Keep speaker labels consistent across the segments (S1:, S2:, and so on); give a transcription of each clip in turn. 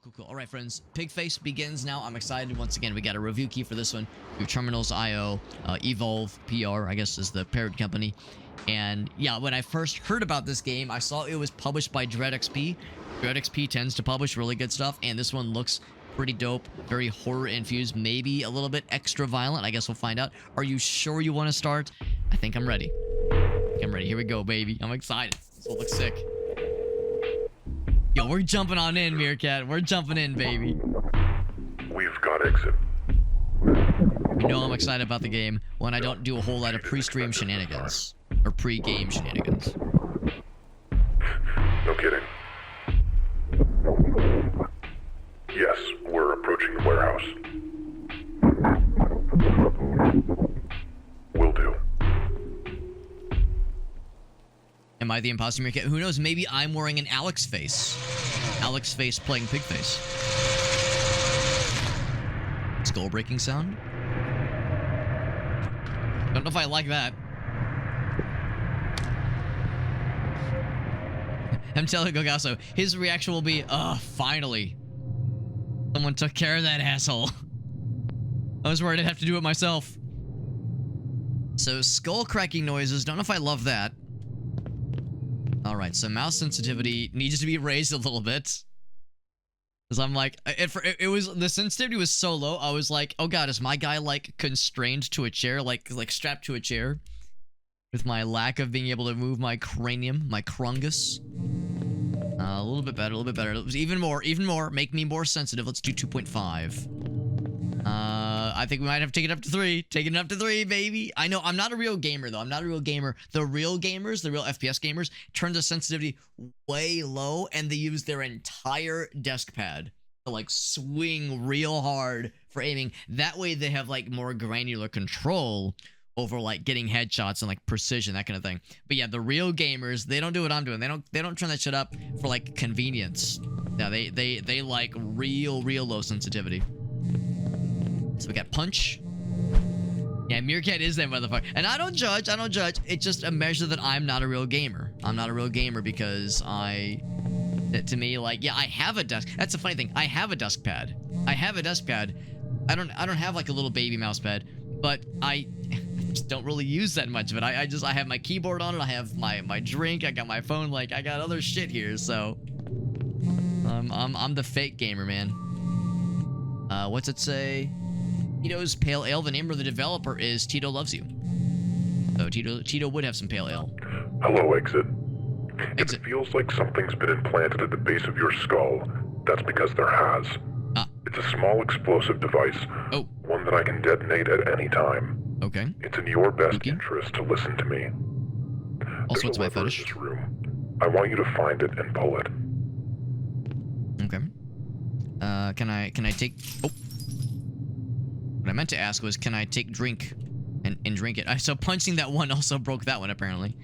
S1: Cool. All right, friends. PIGFACE begins now. I'm excited. Once again, we got a review key for this one. We have Terminals.io, Evolve PR, I guess is the parent company. And yeah, when I first heard about this game, I saw it was published by DreadXP. DreadXP tends to publish really good stuff, and this one looks pretty dope. Very horror-infused, maybe a little bit extra violent. I guess we'll find out. Are you sure you want to start? I think I'm ready. I'm ready. Here we go, baby. I'm excited. This will look sick. Yo, we're jumping on in, Meerkat. We're jumping in, baby.
S2: We've got exit.
S1: You know I'm excited about the game when I don't do a whole lot of pre-stream shenanigans. Or pre-game shenanigans.
S2: No kidding. Yes, we're approaching the warehouse. Will do.
S1: Am I the imposter, Meerkat? Who knows? Maybe I'm wearing an Alex face. Alex face playing PIGFACE. Skull breaking sound? Don't know if I like that. I'm telling Gogasso, his reaction will be, finally. Someone took care of that asshole. I was worried I'd have to do it myself. So, skull cracking noises. Don't know if I love that. Alright, so mouse sensitivity needs to be raised a little bit. Because I'm like, the sensitivity was so low, I was like, oh god, is my guy, like, constrained to a chair? Like strapped to a chair? With my lack of being able to move my cranium, my crungus. A little bit better, a little bit better. Even more. Make me more sensitive. Let's do 2.5. I think we might have to take it up to 3. Taking it up to 3, baby. I know, I'm not a real gamer, though. I'm not a real gamer. The real gamers, the real FPS gamers, turn the sensitivity way low, and they use their entire desk pad to, like, swing real hard for aiming. That way, they have, like, more granular control over, like, getting headshots and, like, precision, that kind of thing. But yeah, the real gamers, they don't do what I'm doing. They don't turn that shit up for, like, convenience. Yeah, they like real low sensitivity. So we got punch. Yeah, Meerkat is that motherfucker. And I don't judge. It's just a measure that I'm not a real gamer. I'm not a real gamer because to me, like, yeah, I have a desk. That's the funny thing. I have a desk pad. I don't have, like, a little baby mouse pad, but I just don't really use that much of it. I have my keyboard on it. I have my drink. I got my phone. Like, I got other shit here. So, I'm the fake gamer, man. What's it say? Tito's Pale Ale. The name of the developer is Tito Loves You. So Tito would have some pale ale.
S2: Hello, exit. If it feels like something's been implanted at the base of your skull, that's because there has. It's a small explosive device. Oh. One that I can detonate at any time.
S1: Okay.
S2: It's in your best interest to listen to me.
S1: Also, it's my fetish.
S2: In this room. I want you to find it and pull it.
S1: Okay. Can I take... Oh. What I meant to ask was, can I take drink and drink it? So punching that one also broke that one, apparently.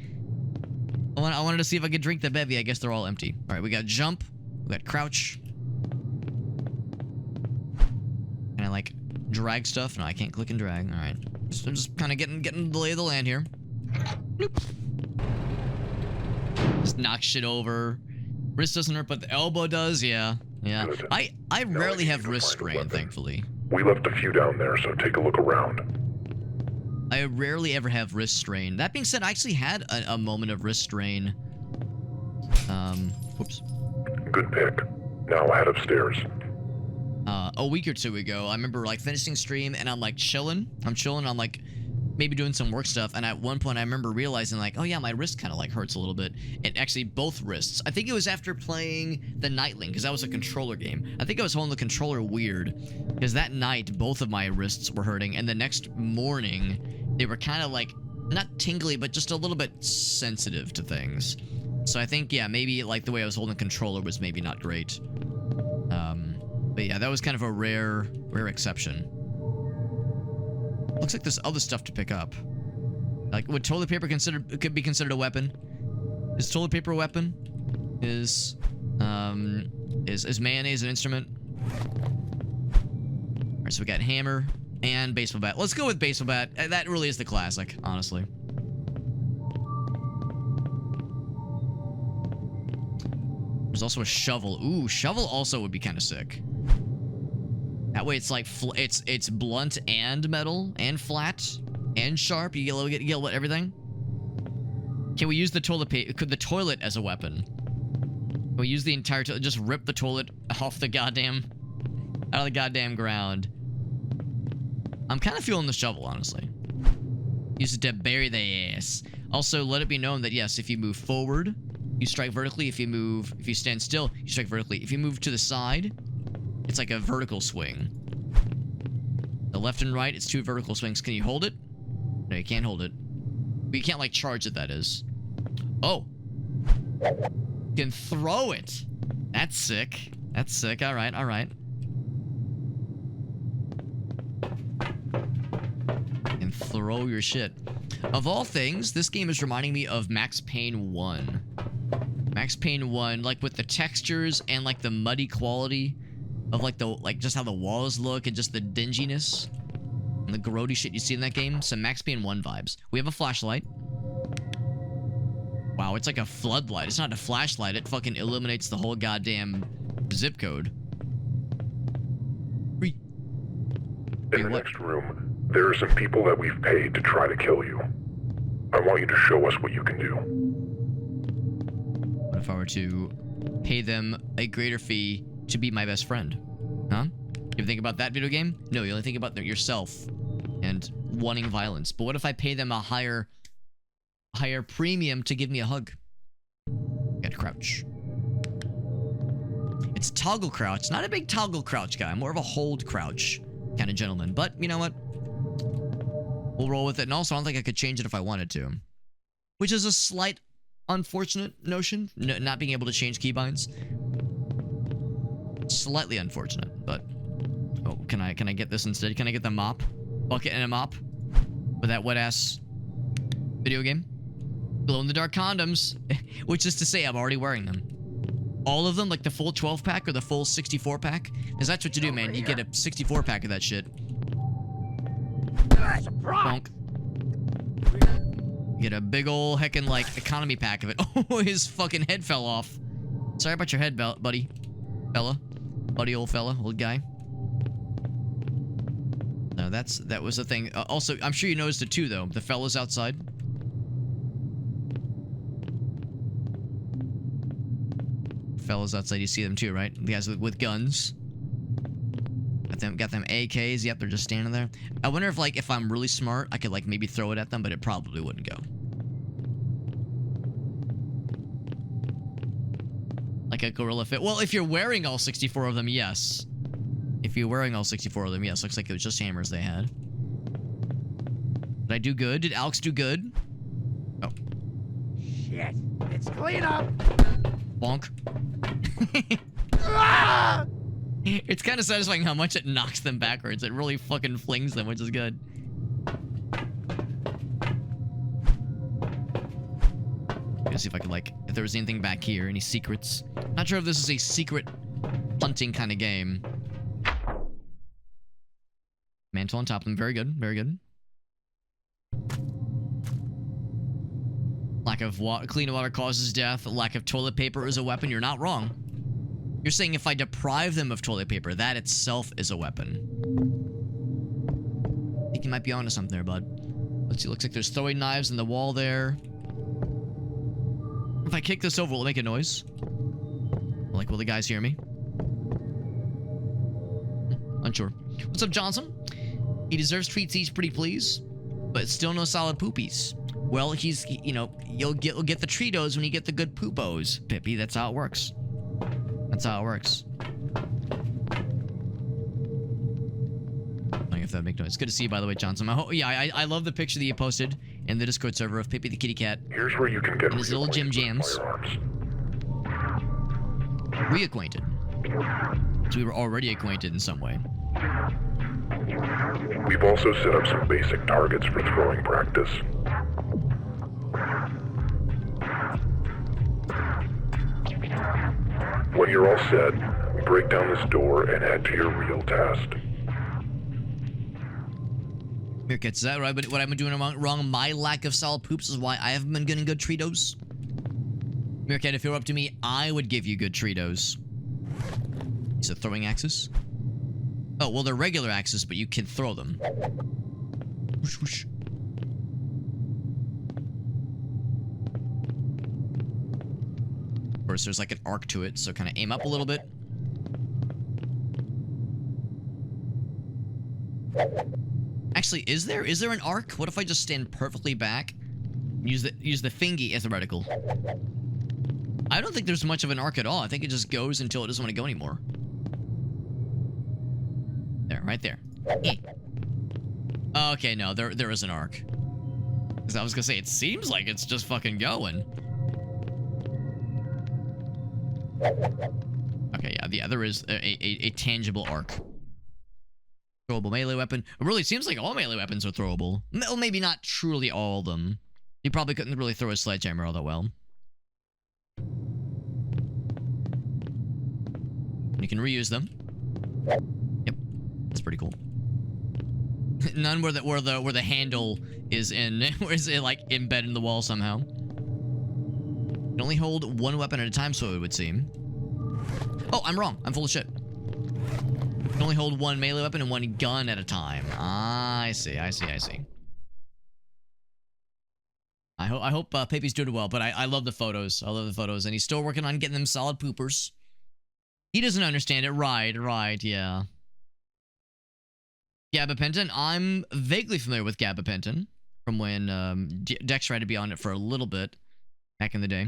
S1: I wanted to see if I could drink the bevy. I guess they're all empty. All right, we got jump. We got crouch. Can I, like, drag stuff? No, I can't click and drag. All right. So I'm just kind of getting the lay of the land here. Bloop. Just knock shit over. Wrist doesn't hurt, but the elbow does. Yeah.
S2: Good.
S1: I rarely have wrist strain, thankfully.
S2: We left a few down there, so take a look around.
S1: I rarely ever have wrist strain. That being said, I actually had a moment of wrist strain. Whoops.
S2: Good pick. Now head upstairs.
S1: A week or two ago, I remember, like, finishing stream, and I'm, like, chilling. I'm like, maybe doing some work stuff, and at one point I remember realizing, like, oh yeah, my wrist kind of, like, hurts a little bit. And actually, both wrists. I think it was after playing the Nightling, because that was a controller game. I think I was holding the controller weird, because that night, both of my wrists were hurting, and the next morning, they were kind of, like, not tingly, but just a little bit sensitive to things. So I think, yeah, maybe, like, the way I was holding the controller was maybe not great. But yeah, that was kind of a rare exception. Looks like there's other stuff to pick up. Like, would toilet paper could be considered a weapon? Is toilet paper a weapon? Is mayonnaise an instrument? Alright, so we got hammer and baseball bat. Let's go with baseball bat. That really is the classic, honestly. There's also a shovel. Ooh, shovel also would be kind of sick. That way it's like, it's blunt and metal and flat and sharp. You get everything. Can we use the toilet as a weapon? Can we use the entire toilet? Just rip the toilet off the goddamn, out of the goddamn ground. I'm kind of feeling the shovel, honestly. Use it to bury the ass. Also, let it be known that yes, if you move forward, you strike vertically. If you stand still, you strike vertically. If you move to the side, it's like a vertical swing. The left and right, it's 2 vertical swings. Can you hold it? No, you can't hold it. But you can't, like, charge it, that is. Oh. You can throw it. That's sick. That's sick. All right, all right. You can throw your shit. Of all things, this game is reminding me of Max Payne 1. Max Payne 1, like, with the textures and, like, the muddy quality of, like, just how the walls look and just the dinginess and the grody shit you see in that game. Some Max Payne 1 vibes. We have a flashlight. Wow, it's like a floodlight. It's not a flashlight. It fucking illuminates the whole goddamn zip code.
S2: In the next room, there are some people that we've paid to try to kill you. I want you to show us what you can do.
S1: What if I were to pay them a greater fee to be my best friend? Huh? You ever think about that video game? No, you only think about yourself and wanting violence. But what if I pay them a higher premium to give me a hug? Gotta crouch. It's toggle crouch. Not a big toggle crouch guy. I'm more of a hold crouch kind of gentleman. But you know what? We'll roll with it. And also, I don't think I could change it if I wanted to. Which is a slight unfortunate notion. Not being able to change keybinds. Slightly unfortunate, but... Oh, can I get this instead? Can I get the mop? Bucket and a mop? For that wet-ass video game? Glow-in-the-dark condoms. Which is to say, I'm already wearing them. All of them? Like the full 12-pack or the full 64-pack? Because that's what you do, man. You get a 64-pack of that shit. Bonk. You get a big ol' heckin' like economy pack of it. Oh, his fucking head fell off. Sorry about your head, buddy. Fella. Buddy old fella. Old guy. No, that was the thing. Also, I'm sure you noticed it too, though. The fellas outside. Fellas outside, you see them too, right? The guys with guns. Got them AKs. Yep, they're just standing there. I wonder if, like, if I'm really smart, I could, like, maybe throw it at them, but it probably wouldn't go. Like a gorilla fit. Well, if you're wearing all 64 of them, yes. If you're wearing all 64 of them, yes. Looks like it was just hammers they had. Did I do good? Did Alex do good? Oh.
S3: Shit. It's clean up.
S1: Bonk. It's kind of satisfying how much it knocks them backwards. It really fucking flings them, which is good. Let's see if I could, like, if there was anything back here, any secrets. Not sure if this is a secret hunting kind of game. Mantle on top of them. Very good. Very good. Lack of clean water causes death. Lack of toilet paper is a weapon. You're not wrong. You're saying if I deprive them of toilet paper, that itself is a weapon. I think you might be onto something there, bud. Let's see. Looks like there's throwing knives in the wall there. If I kick this over, will it make a noise? Like, will the guys hear me? Unsure. What's up, Johnson? He deserves treats, he's pretty pleased, but still no solid poopies. Well, he's, you know, you'll get the treatos when you get the good poopos, Pippi. That's how it works. That's how it works. I don't know if that would make noise. Good to see you, by the way, Johnson. I love the picture that you posted in the Discord server of Pippi the kitty cat.
S2: Here's where you can get
S1: and his little Jim Jams. Reacquainted. So we were already acquainted in some way.
S2: We've also set up some basic targets for throwing practice. When you're all set, break down this door and head to your real task.
S1: Meerkats, is that right? But what I've been doing wrong? My lack of solid poops is why I haven't been getting good treatos. Meerkat, if you're up to me, I would give you good Tritos. These are throwing axes. Oh, well, they're regular axes, but you can throw them. Whoosh, whoosh. Of course, there's like an arc to it, so kind of aim up a little bit. Actually, is there an arc? What if I just stand perfectly back? Use the thingy as a reticle. I don't think there's much of an arc at all. I think it just goes until it doesn't want to go anymore. There, right there. Okay, no, there is an arc. Because I was gonna say, it seems like it's just fucking going. Okay, yeah, there is a tangible arc. Throwable melee weapon. It really seems like all melee weapons are throwable. Well, maybe not truly all of them. You probably couldn't really throw a sledgehammer all that well. You can reuse them. Yep, that's pretty cool. None where the handle is in, where is it like embedded in the wall somehow. You can only hold one weapon at a time, so it would seem. Oh, I'm wrong. I'm full of shit. You can only hold one melee weapon and one gun at a time. I see. I hope Pepe's doing well, but I love the photos. I love the photos, and he's still working on getting them solid poopers. He doesn't understand it. Right, yeah. Gabapentin. I'm vaguely familiar with Gabapentin from when Dex tried to be on it for a little bit back in the day.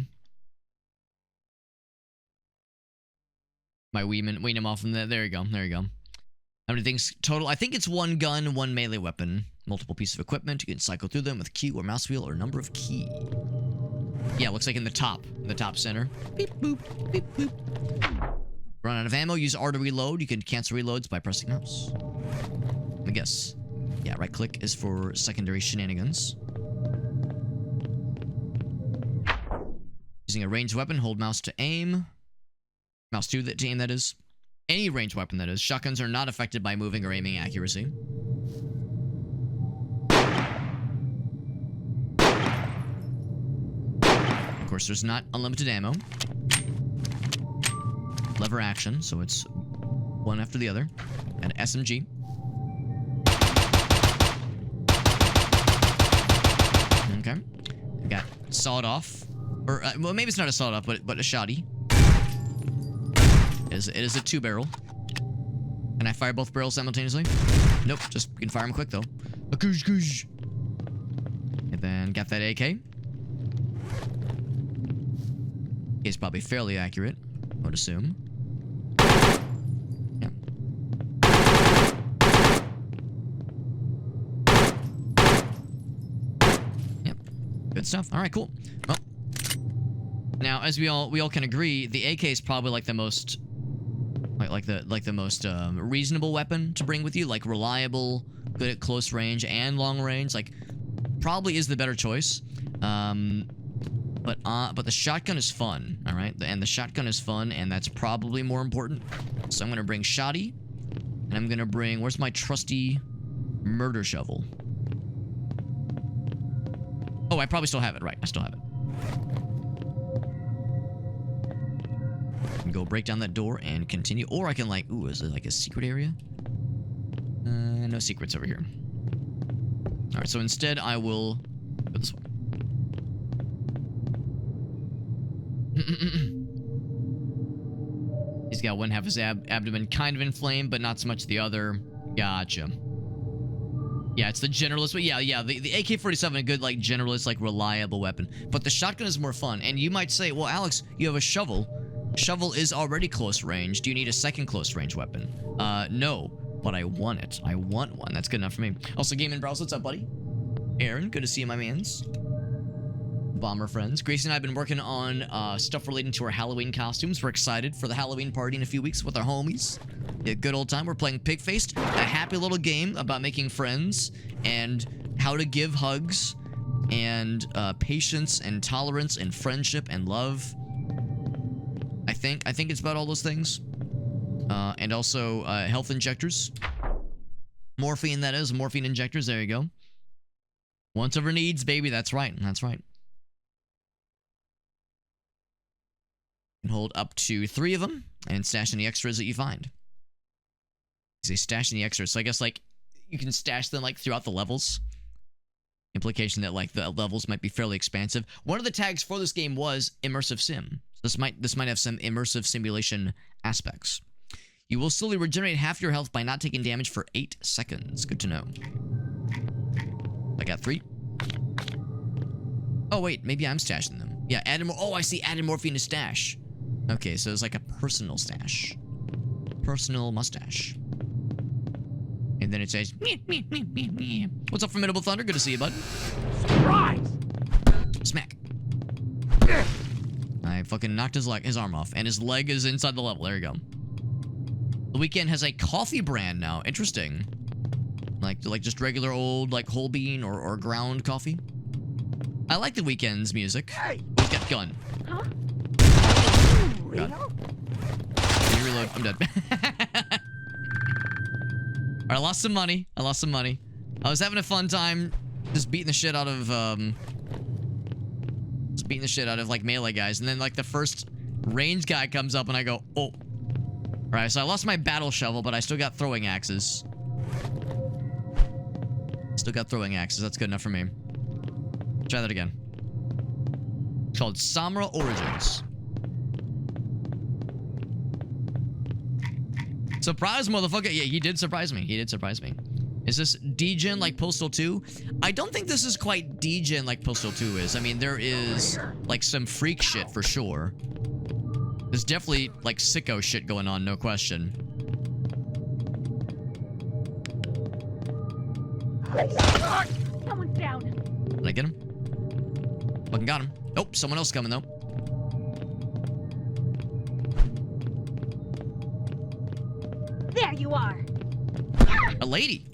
S1: My wean him off from there. There you go. How many things total? I think it's one gun, one melee weapon. Multiple pieces of equipment. You can cycle through them with key or mouse wheel or number of key. Yeah, looks like in the top center. Beep, boop, beep, boop. Run out of ammo, use R to reload. You can cancel reloads by pressing mouse. I guess. Yeah, right click is for secondary shenanigans. Using a ranged weapon, hold mouse to aim. Mouse 2 to aim, that is. Any ranged weapon, that is. Shotguns are not affected by moving or aiming accuracy. Of course, there's not unlimited ammo. Lever action, so it's one after the other. And SMG. Okay. We got sawed off. Or, well, maybe it's not a sawed off, but a shoddy. It is a 2-barrel. Can I fire both barrels simultaneously? Nope, just you can fire them quick though. A goosh goosh. And then got that AK. It's probably fairly accurate, I would assume. Yep. Yep. Good stuff. All right, cool. Well, now as we all can agree, the AK is probably like the most reasonable weapon to bring with you, like reliable, good at close range and long range. Like, probably is the better choice. But the shotgun is fun, all right? And the shotgun is fun, and that's probably more important. So I'm gonna bring shoddy, and I'm gonna bring, where's my trusty murder shovel? Oh, I probably still have it, right? I still have it. I can go break down that door and continue, or I can like, ooh, is it like a secret area? No secrets over here. All right, so instead I will go this way. He's got one half his abdomen kind of inflamed, but not so much the other. Gotcha. Yeah, it's the generalist, but yeah, the AK-47, a good, like, generalist, like, reliable weapon. But the shotgun is more fun, and you might say, well, Alex, you have a shovel. Shovel is already close range. Do you need a second close range weapon? No, but I want it. I want one. That's good enough for me. Also, Game and Browse, what's up, buddy? Aaron, good to see you, my mans. Bomber friends. Gracie and I have been working on stuff relating to our Halloween costumes. We're excited for the Halloween party in a few weeks with our homies. A good old time. We're playing PIGFACE, a happy little game about making friends and how to give hugs and patience and tolerance and friendship and love. I think it's about all those things. And also health injectors. Morphine, that is. Morphine injectors. There you go. Wants over needs, baby. That's right. That's right. And hold up to 3 of them and stash any extras that you find. They stash any extras, so I guess like you can stash them like throughout the levels. Implication that like the levels might be fairly expansive. One of the tags for this game was immersive sim. So this might have some immersive simulation aspects. You will slowly regenerate half your health by not taking damage for 8 seconds. Good to know. I got 3. Oh wait, maybe I'm stashing them. Yeah, added more. Oh, I see. Added morphine to stash. Okay, so it's like a personal stash. Personal mustache. And then it says, meh, meh, meh, meh, meh. What's up, Formidable Thunder? Good to see you, bud.
S3: Surprise!
S1: Smack. I fucking knocked his arm off, and his leg is inside the level. There you go. The Weeknd has a coffee brand now. Interesting. Like just regular old, like, whole bean or ground coffee. I like the Weeknd's music.
S3: Hey!
S1: Weeknd gun.
S3: Huh?
S1: God. Can you reload? I'm dead. Alright, I lost some money. I was having a fun time just beating the shit out of, like, melee guys. And then, like, the first range guy comes up and I go, oh. Alright, so I lost my battle shovel, but I still got throwing axes. That's good enough for me. Try that again. It's called Samra Origins. Surprise, motherfucker. Yeah, he did surprise me. Is this degen like Postal 2? I don't think this is quite degen like Postal 2 is. I mean, there is, like, some freak shit for sure. There's definitely, like, sicko shit going on, no question.
S4: Someone's down.
S1: Did I get him? Fucking got him. Oh, someone else coming, though.
S4: There you are.
S1: A lady.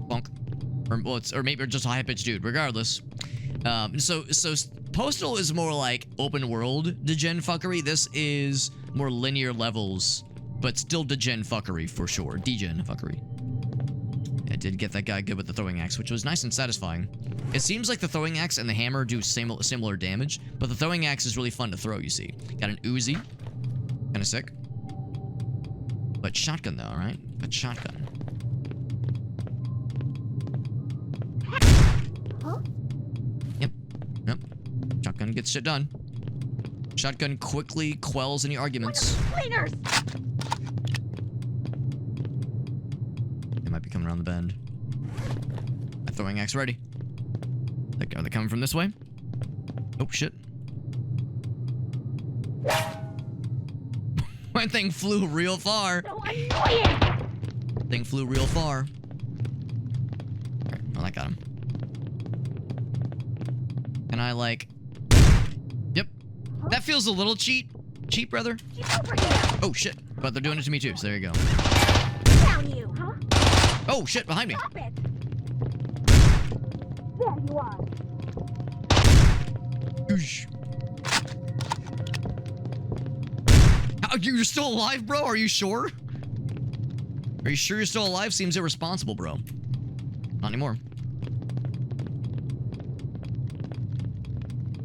S1: Bonk. Or maybe just a high-pitched dude. Regardless. So Postal is more like open world degen fuckery. This is more linear levels, but still degen fuckery for sure. Degen fuckery. I did get that guy good with the throwing axe, which was nice and satisfying. It seems like the throwing axe and the hammer do similar damage, but the throwing axe is really fun to throw, you see. Got an Uzi. Kinda sick. But shotgun though, right? But shotgun.
S4: Huh?
S1: Yep. Shotgun gets shit done. Shotgun quickly quells any arguments.
S4: Cleaners.
S1: They might be coming around the bend. My throwing axe ready. Are they coming from this way? Oh shit. My thing flew real far.
S4: So annoying.
S1: Thing flew real far. Alright, well, I got him. Can I, like... Yep. That feels a little cheap, brother.
S4: Get over here.
S1: Oh, shit. But they're doing it to me, too, so there you go.
S4: Down you, huh?
S1: Oh, shit, behind me.
S4: Stop it. There you are.
S1: Oosh. You're still alive, bro? Are you sure? Are you sure you're still alive? Seems irresponsible, bro. Not anymore.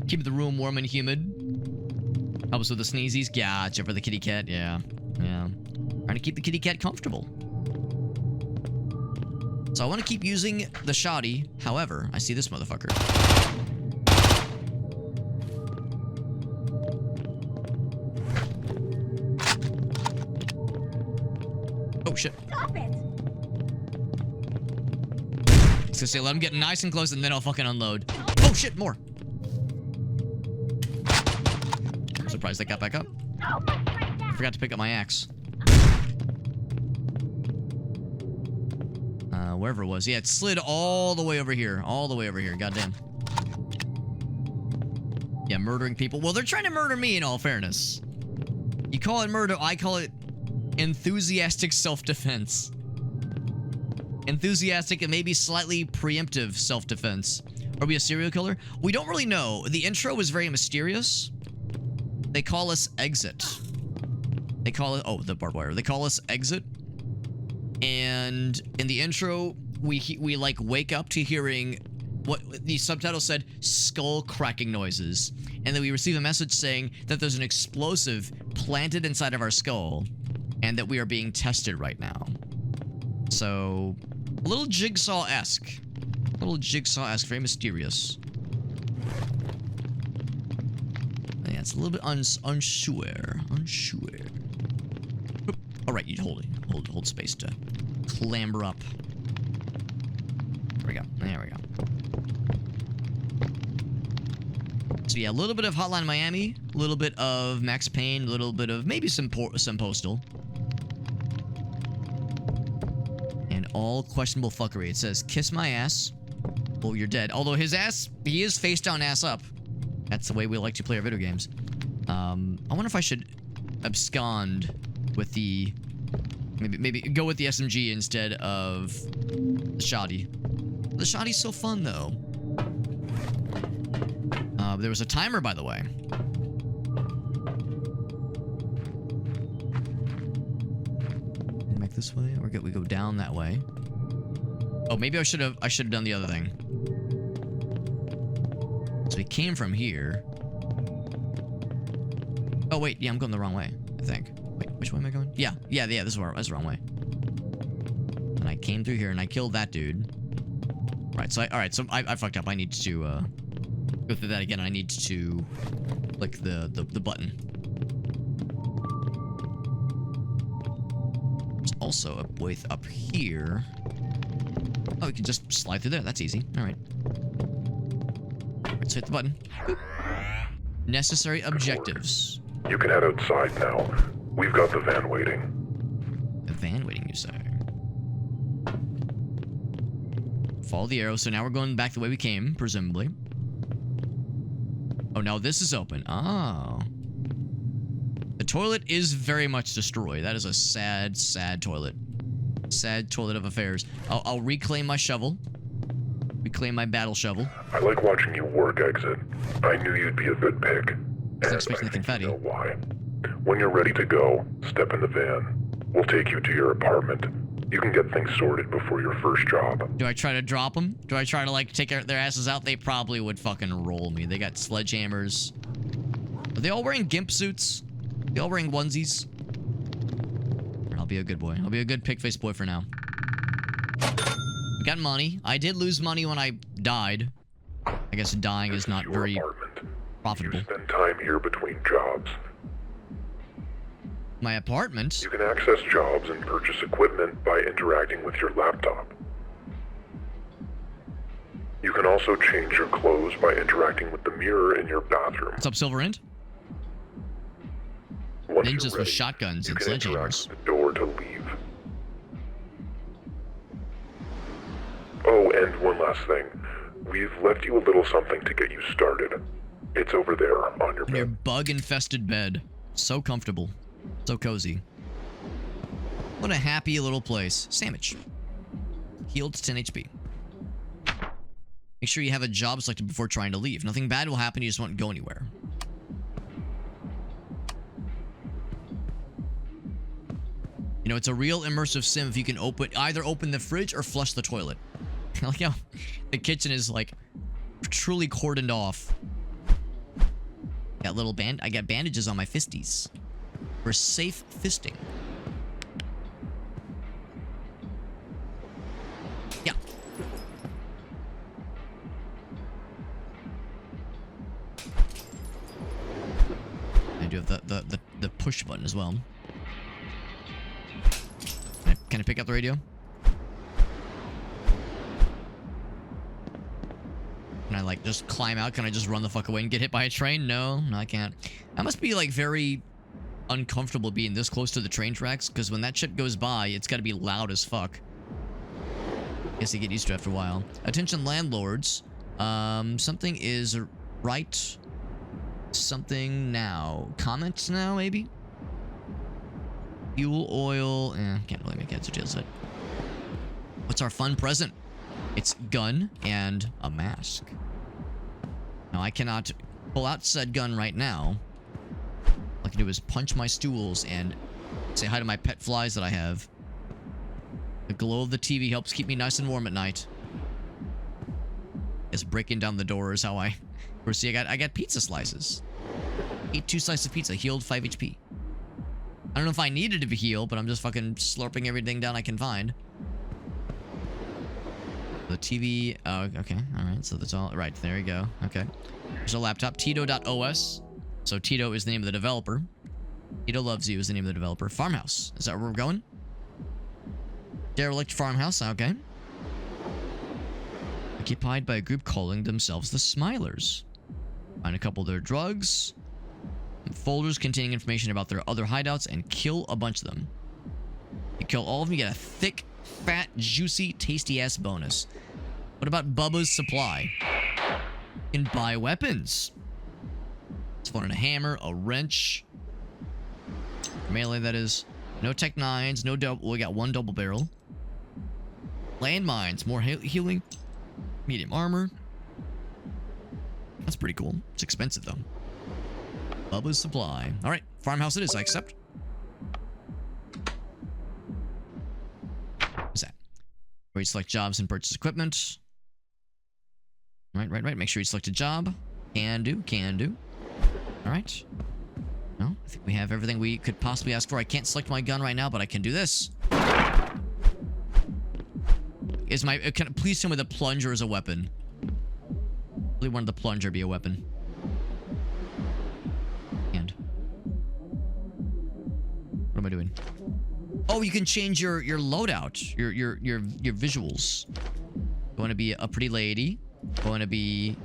S1: Keep the room warm and humid. Helps with the sneezies. Gotcha, for the kitty cat. Yeah. Trying to keep the kitty cat comfortable. So I want to keep using the shoddy. However, I see this motherfucker. Oh, shit.
S4: Stop it.
S1: I was gonna say, let him get nice and close and then I'll fucking unload. Oh, shit, more. I'm surprised I got back up. Forgot to pick up my axe. Wherever it was. Yeah, it slid all the way over here. Goddamn. Yeah, murdering people. Well, they're trying to murder me, in all fairness. You call it murder, I call it enthusiastic self-defense. Enthusiastic and maybe slightly preemptive self-defense. Are we a serial killer? We don't really know. The intro was very mysterious. They call us Exit. They call it... Oh, the barbed wire. They call us Exit. And in the intro, we like wake up to hearing what the subtitle said, skull cracking noises. And then we receive a message saying that there's an explosive planted inside of our skull and that we are being tested right now. So, a little Jigsaw-esque. A little Jigsaw-esque, very mysterious. Yeah, it's a little bit unsure. All right, you hold space to clamber up. There we go. There we go. So yeah, a little bit of Hotline Miami, a little bit of Max Payne, a little bit of maybe some Postal. And all questionable fuckery. It says, kiss my ass. Oh, you're dead. Although his ass, he is face down, ass up. That's the way we like to play our video games. I wonder if I should abscond with the... Maybe go with the SMG instead of the shoddy. The shoddy's so fun, though. There was a timer, by the way. Back this way, or we go down that way. Oh, maybe I should have done the other thing. So we came from here. Oh wait, yeah, I'm going the wrong way, I think. Wait, which way am I going? Yeah, this is where, that's the wrong way. And I came through here and I killed that dude. Right, so I fucked up. I need to go through that again. I need to click the button. There's also a way up here. Oh, we can just slide through there. That's easy. All right. Let's hit the button. Boop. Necessary objectives.
S2: You can head outside now. We've got the van waiting.
S1: The van waiting, you say? Follow the arrow. So now we're going back the way we came, presumably. Oh, now this is open. Oh. The toilet is very much destroyed. That is a sad, sad toilet. Sad toilet of affairs. I'll reclaim my shovel. Reclaim my battle shovel.
S2: I like watching you work, Exit. I knew you'd be a good pick.
S1: I expecting the confetti.
S2: You know why. When you're ready to go, step in the van. We'll take you to your apartment. You can get things sorted before your first job.
S1: Do I try to drop them? Do I try to, like, take their asses out? They probably would fucking roll me. They got sledgehammers. Are they all wearing gimp suits? Are they all wearing onesies? I'll be a good boy. I'll be a good pig-face boy for now. We got money. I did lose money when I died. I guess dying is not very profitable.
S2: You spend time here between jobs.
S1: My apartment?
S2: You can access jobs and purchase equipment by interacting with your laptop. You can also change your clothes by interacting with the mirror in your bathroom.
S1: What's up, Silver End? Ninjas with shotguns and sledgehammers.
S2: You can interact with the door to leave. Oh, and one last thing. We've left you a little something to get you started. It's over there on your bed.
S1: Your bug-infested bed. So comfortable. So cozy. What a happy little place. Sandwich. Healed to 10 HP. Make sure you have a job selected before trying to leave. Nothing bad will happen, you just won't go anywhere. You know, it's a real immersive sim if you can either open the fridge or flush the toilet. Like how the kitchen is, like, truly cordoned off. Got little I got bandages on my fisties. For safe fisting. Yeah. I do have the push button as well. Can I pick up the radio? Can I, like, just climb out? Can I just run the fuck away and get hit by a train? No, I can't. I must be, like, very uncomfortable being this close to the train tracks, because when that shit goes by, it's gotta be loud as fuck. Guess you get used to it after a while. Attention landlords. Something is right. Something now. Comments now, maybe? Fuel, oil. Can't really make heads or tails of it. What's our fun present? It's gun and a mask. Now, I cannot pull out said gun right now. All I can do is punch my stools and say hi to my pet flies that I have. The glow of the TV helps keep me nice and warm at night. Guess breaking down the door is how I... Or see, I got pizza slices. Ate 2 slices of pizza, healed 5 HP. I don't know if I needed to be healed, but I'm just fucking slurping everything down I can find. The TV... Oh, okay. Alright, so that's all... Right, there you go. Okay. There's a laptop. Tito.os. So Tito is the name of the developer. Tito Loves You is the name of the developer. Farmhouse. Is that where we're going? Derelict Farmhouse. Okay. Occupied by a group calling themselves the Smilers. Find a couple of their drugs. Folders containing information about their other hideouts and kill a bunch of them. You kill all of them, you get a thick, fat, juicy, tasty-ass bonus. What about Bubba's Supply? You can buy weapons. It's fun. A hammer, a wrench. Melee, that is. No Tech 9s, no double. We got 1 double barrel. Landmines, more healing. Medium armor. That's pretty cool. It's expensive, though. Bubba's Supply. Alright, Farmhouse it is. I accept. What's that? Where you select jobs and purchase equipment. Right. Make sure you select a job. Can do. Alright. No, I think we have everything we could possibly ask for. I can't select my gun right now, but I can do this. Please tell me the plunger is a weapon. I really wanted the plunger to be a weapon. And what am I doing? Oh, you can change your loadout, your visuals. You want to be a pretty lady? Do I want to be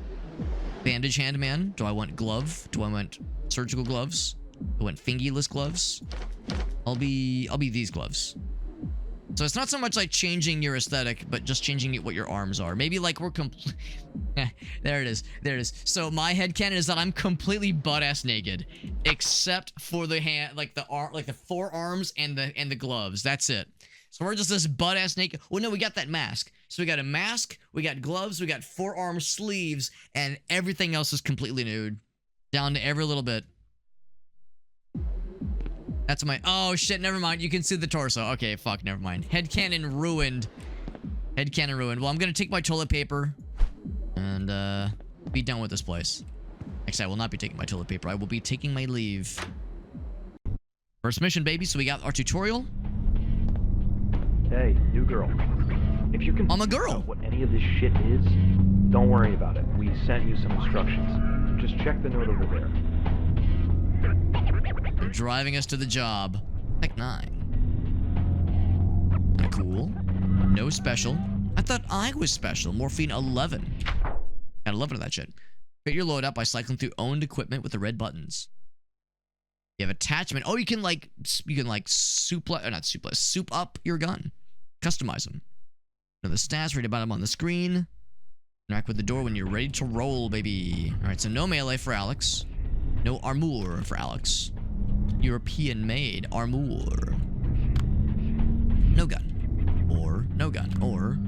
S1: bandage hand man? Do I want glove? Do I want surgical gloves? Do I want fingerless gloves? I'll be these gloves. So it's not so much like changing your aesthetic, but just changing what your arms are. Maybe like we're complete. There it is. So my headcanon is that I'm completely butt-ass naked, except for the hand, like the forearms and the gloves. That's it. So we're just this butt-ass naked. Well, no, we got that mask. So we got a mask, we got gloves, we got forearm sleeves, and everything else is completely nude, down to every little bit. That's my... Oh, shit, never mind. You can see the torso. Okay, fuck, never mind. Headcanon ruined. Headcanon ruined. Well, I'm gonna take my toilet paper and, be done with this place. Actually, I will not be taking my toilet paper. I will be taking my leave. First mission, baby. So we got our tutorial.
S5: Hey, new girl. If you can...
S1: I'm a girl.
S5: What any of this shit is, don't worry about it. We sent you some instructions. Just check the note over there.
S1: They're driving us to the job. Tech 9. Kinda cool. No special. I thought I was special. Morphine 11. Got 11 of that shit. Get your load up by cycling through owned equipment with the red buttons. You have attachment. Oh, you can soup up your gun. Customize them. Now the stats right about them on the screen. Interact with the door when you're ready to roll, baby. Alright, so no melee for Alex. No armor for Alex. European made armor. No gun. Or no gun. Or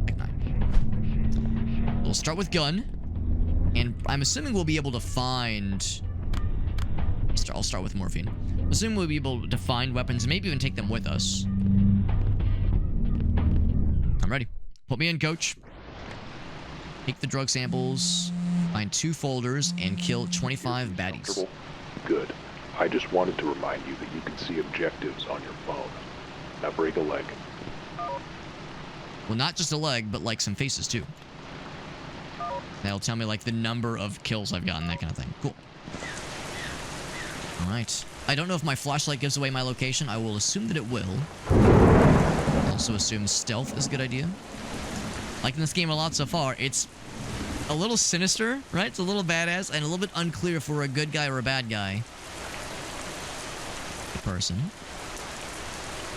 S1: Tech 9. We'll start with gun. And I'm assuming we'll be able to find... I'll start with morphine. I'm assuming we'll be able to find weapons and maybe even take them with us. I'm ready. Put me in, coach. Take the drug samples, find 2 folders, and kill 25 baddies.
S2: Good. I just wanted to remind you that you can see objectives on your phone. Now break a leg.
S1: Well, not just a leg, but like some faces too. That'll tell me like the number of kills I've gotten, that kind of thing. Cool. Alright. I don't know if my flashlight gives away my location. I will assume that it will. Also assume stealth is a good idea. Like in this game a lot so far, it's a little sinister, right? It's a little badass and a little bit unclear if we're a good guy or a bad guy. A person.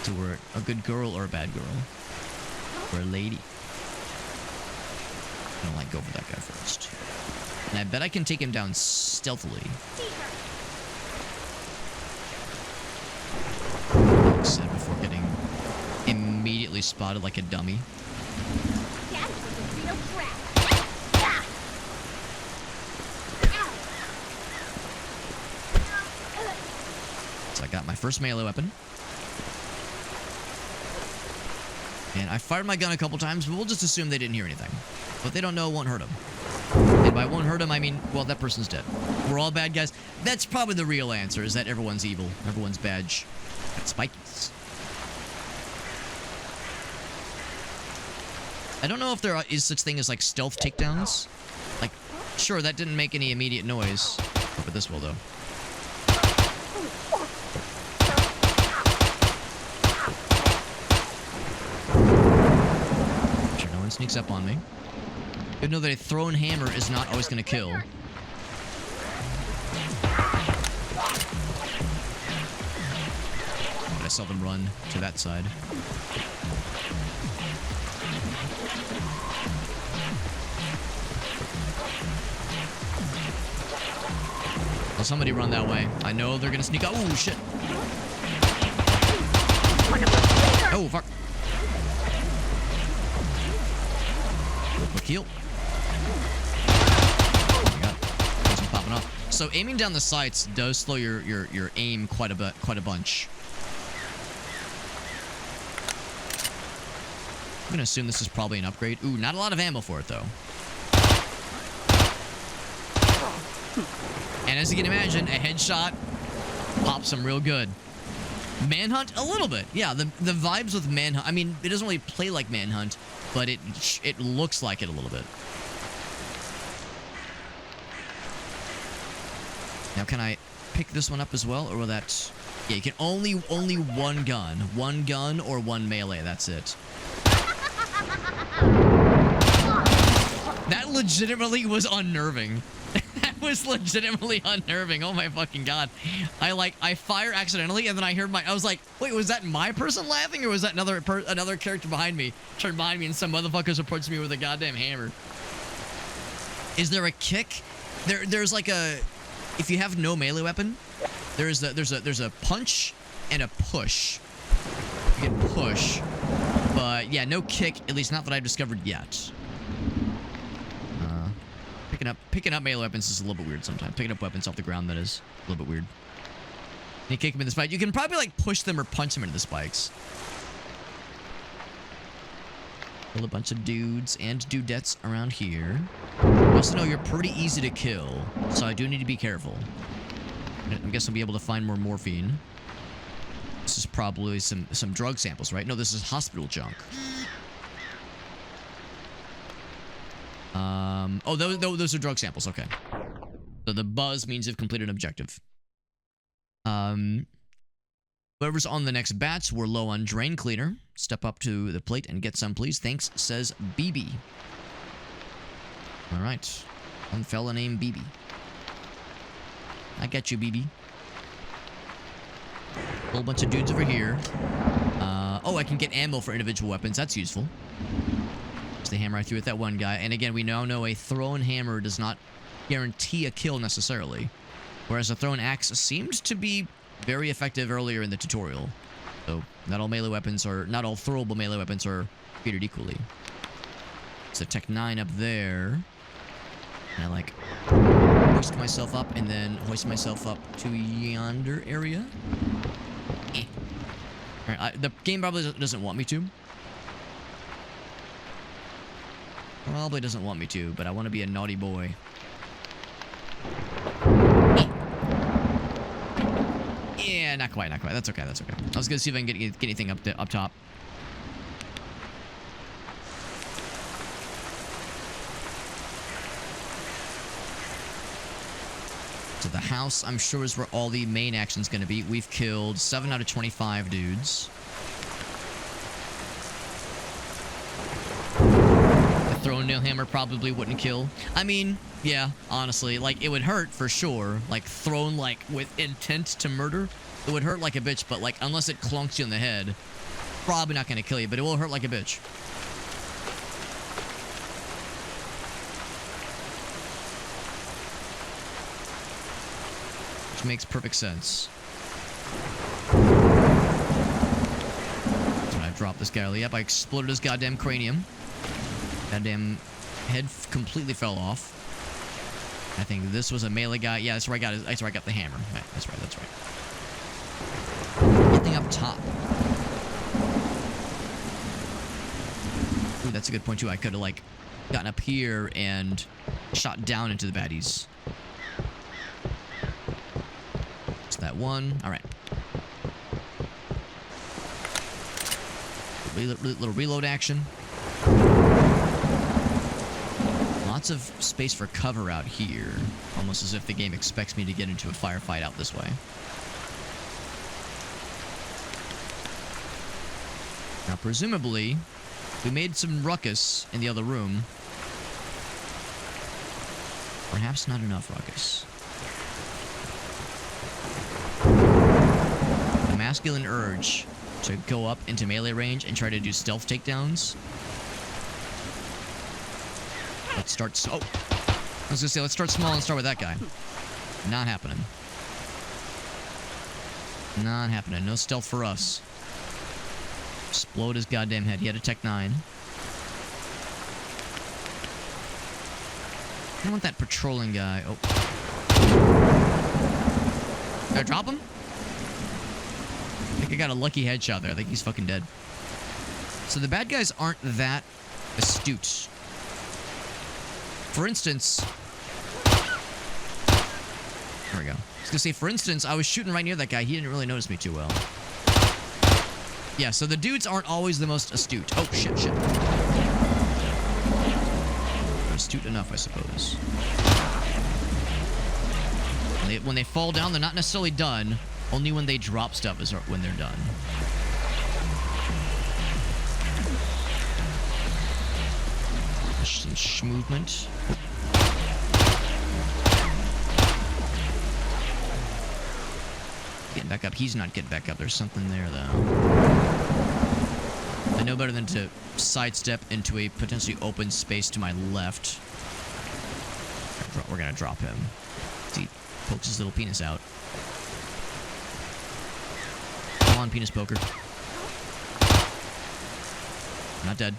S1: So we're a good girl or a bad girl. Or a lady. I'm gonna go for that guy first. And I bet I can take him down stealthily. Like I said, before getting immediately spotted like a dummy. So I got my first melee weapon. And I fired my gun a couple times, but we'll just assume they didn't hear anything. But they don't know, it won't hurt them. By it won't hurt him, I mean, well, that person's dead. We're all bad guys. That's probably the real answer, is that everyone's evil. Everyone's bad. Got spikies. I don't know if there is such thing as, like, stealth takedowns. Like, sure, that didn't make any immediate noise. But this will, though. Sure, no one sneaks up on me. Good to know that a thrown hammer is not always going to kill. I saw them run to that side. Well, somebody run that way. I know they're going to sneak up. Oh, shit. Oh, fuck. Quick heal. Oh my god. He's popping off. So aiming down the sights does slow your aim quite a bunch. I'm gonna assume this is probably an upgrade. Ooh, not a lot of ammo for it though. And as you can imagine, a headshot pops them real good. Manhunt? A little bit. Yeah, the vibes with Manhunt. I mean, it doesn't really play like Manhunt, but it looks like it a little bit. Now, can I pick this one up as well, or will that... Yeah, you can only one gun. One gun or one melee, that's it. That legitimately was unnerving. That was legitimately unnerving. Oh my fucking god. I fire accidentally and then I heard I was like, wait, was that my person laughing or was that another character behind me? Turned behind me and some motherfuckers approached me with a goddamn hammer. Is there a kick? There's like a... If you have no melee weapon, there's a punch and a push. You can push. But yeah, no kick, at least not that I've discovered yet. Picking up melee weapons is a little bit weird sometimes. Picking up weapons off the ground, that is a little bit weird. You kick them in the spike. You can probably like push them or punch them into the spikes. Kill a bunch of dudes and dudettes around here. Also know you're pretty easy to kill, so I do need to be careful. I guess I'll be able to find more morphine. This is probably some drug samples, right? No, this is hospital junk. Oh, those are drug samples. Okay. So the buzz means you've completed an objective. Whoever's on the next batch, we're low on drain cleaner. Step up to the plate and get some, please. Thanks, says BB. All right. One fella named BB. I got you, BB. Whole bunch of dudes over here. Oh, I can get ammo for individual weapons. That's useful. It's the hammer I threw at that one guy. And again, we now know a thrown hammer does not guarantee a kill necessarily. Whereas a thrown axe seemed to be very effective earlier in the tutorial. So, not all throwable melee weapons are treated equally. So, Tech 9 up there. And I like hoist myself up and then hoist myself up to yonder area. Alright, the game probably doesn't want me to. Probably doesn't want me to, but I want to be a naughty boy. Yeah, not quite. That's okay. I was gonna see if I can get anything up top. So the house, I'm sure, is where all the main action's gonna be. We've killed 7 out of 25 dudes. Thrown nail hammer probably wouldn't kill. I mean, yeah, honestly, like, it would hurt for sure. Like, thrown, like, with intent to murder, it would hurt like a bitch, but, like, unless it clunks you in the head, probably not gonna kill you, but it will hurt like a bitch. Which makes perfect sense. So I dropped this guy. Yep, I exploded his goddamn cranium. Goddamn head completely fell off. I think this was a melee guy. Yeah, that's where I got the hammer. Right, that's right. Anything up top? Ooh, that's a good point too. I could have like gotten up here and shot down into the baddies. It's that one. All right. Little reload action. Lots of space for cover out here. Almost as if the game expects me to get into a firefight out this way. Now, presumably, we made some ruckus in the other room. Perhaps not enough ruckus. The masculine urge to go up into melee range and try to do stealth takedowns. Let's start... Oh! I was gonna say, let's start small and start with that guy. Not happening. Not happening. No stealth for us. Explode his goddamn head. He had a Tech 9. I don't want that patrolling guy. Oh. Did I drop him? I think I got a lucky headshot there. I think he's fucking dead. So the bad guys aren't that astute. For instance... There we go. I was gonna say, for instance, I was shooting right near that guy. He didn't really notice me too well. Yeah, so the dudes aren't always the most astute. Oh, shit. They're astute enough, I suppose. When they fall down, they're not necessarily done. Only when they drop stuff is when they're done. Some movement. Getting back up. He's not getting back up. There's something there, though. I know better than to sidestep into a potentially open space to my left. We're gonna drop him. He pokes his little penis out. Come on, penis poker. Not dead.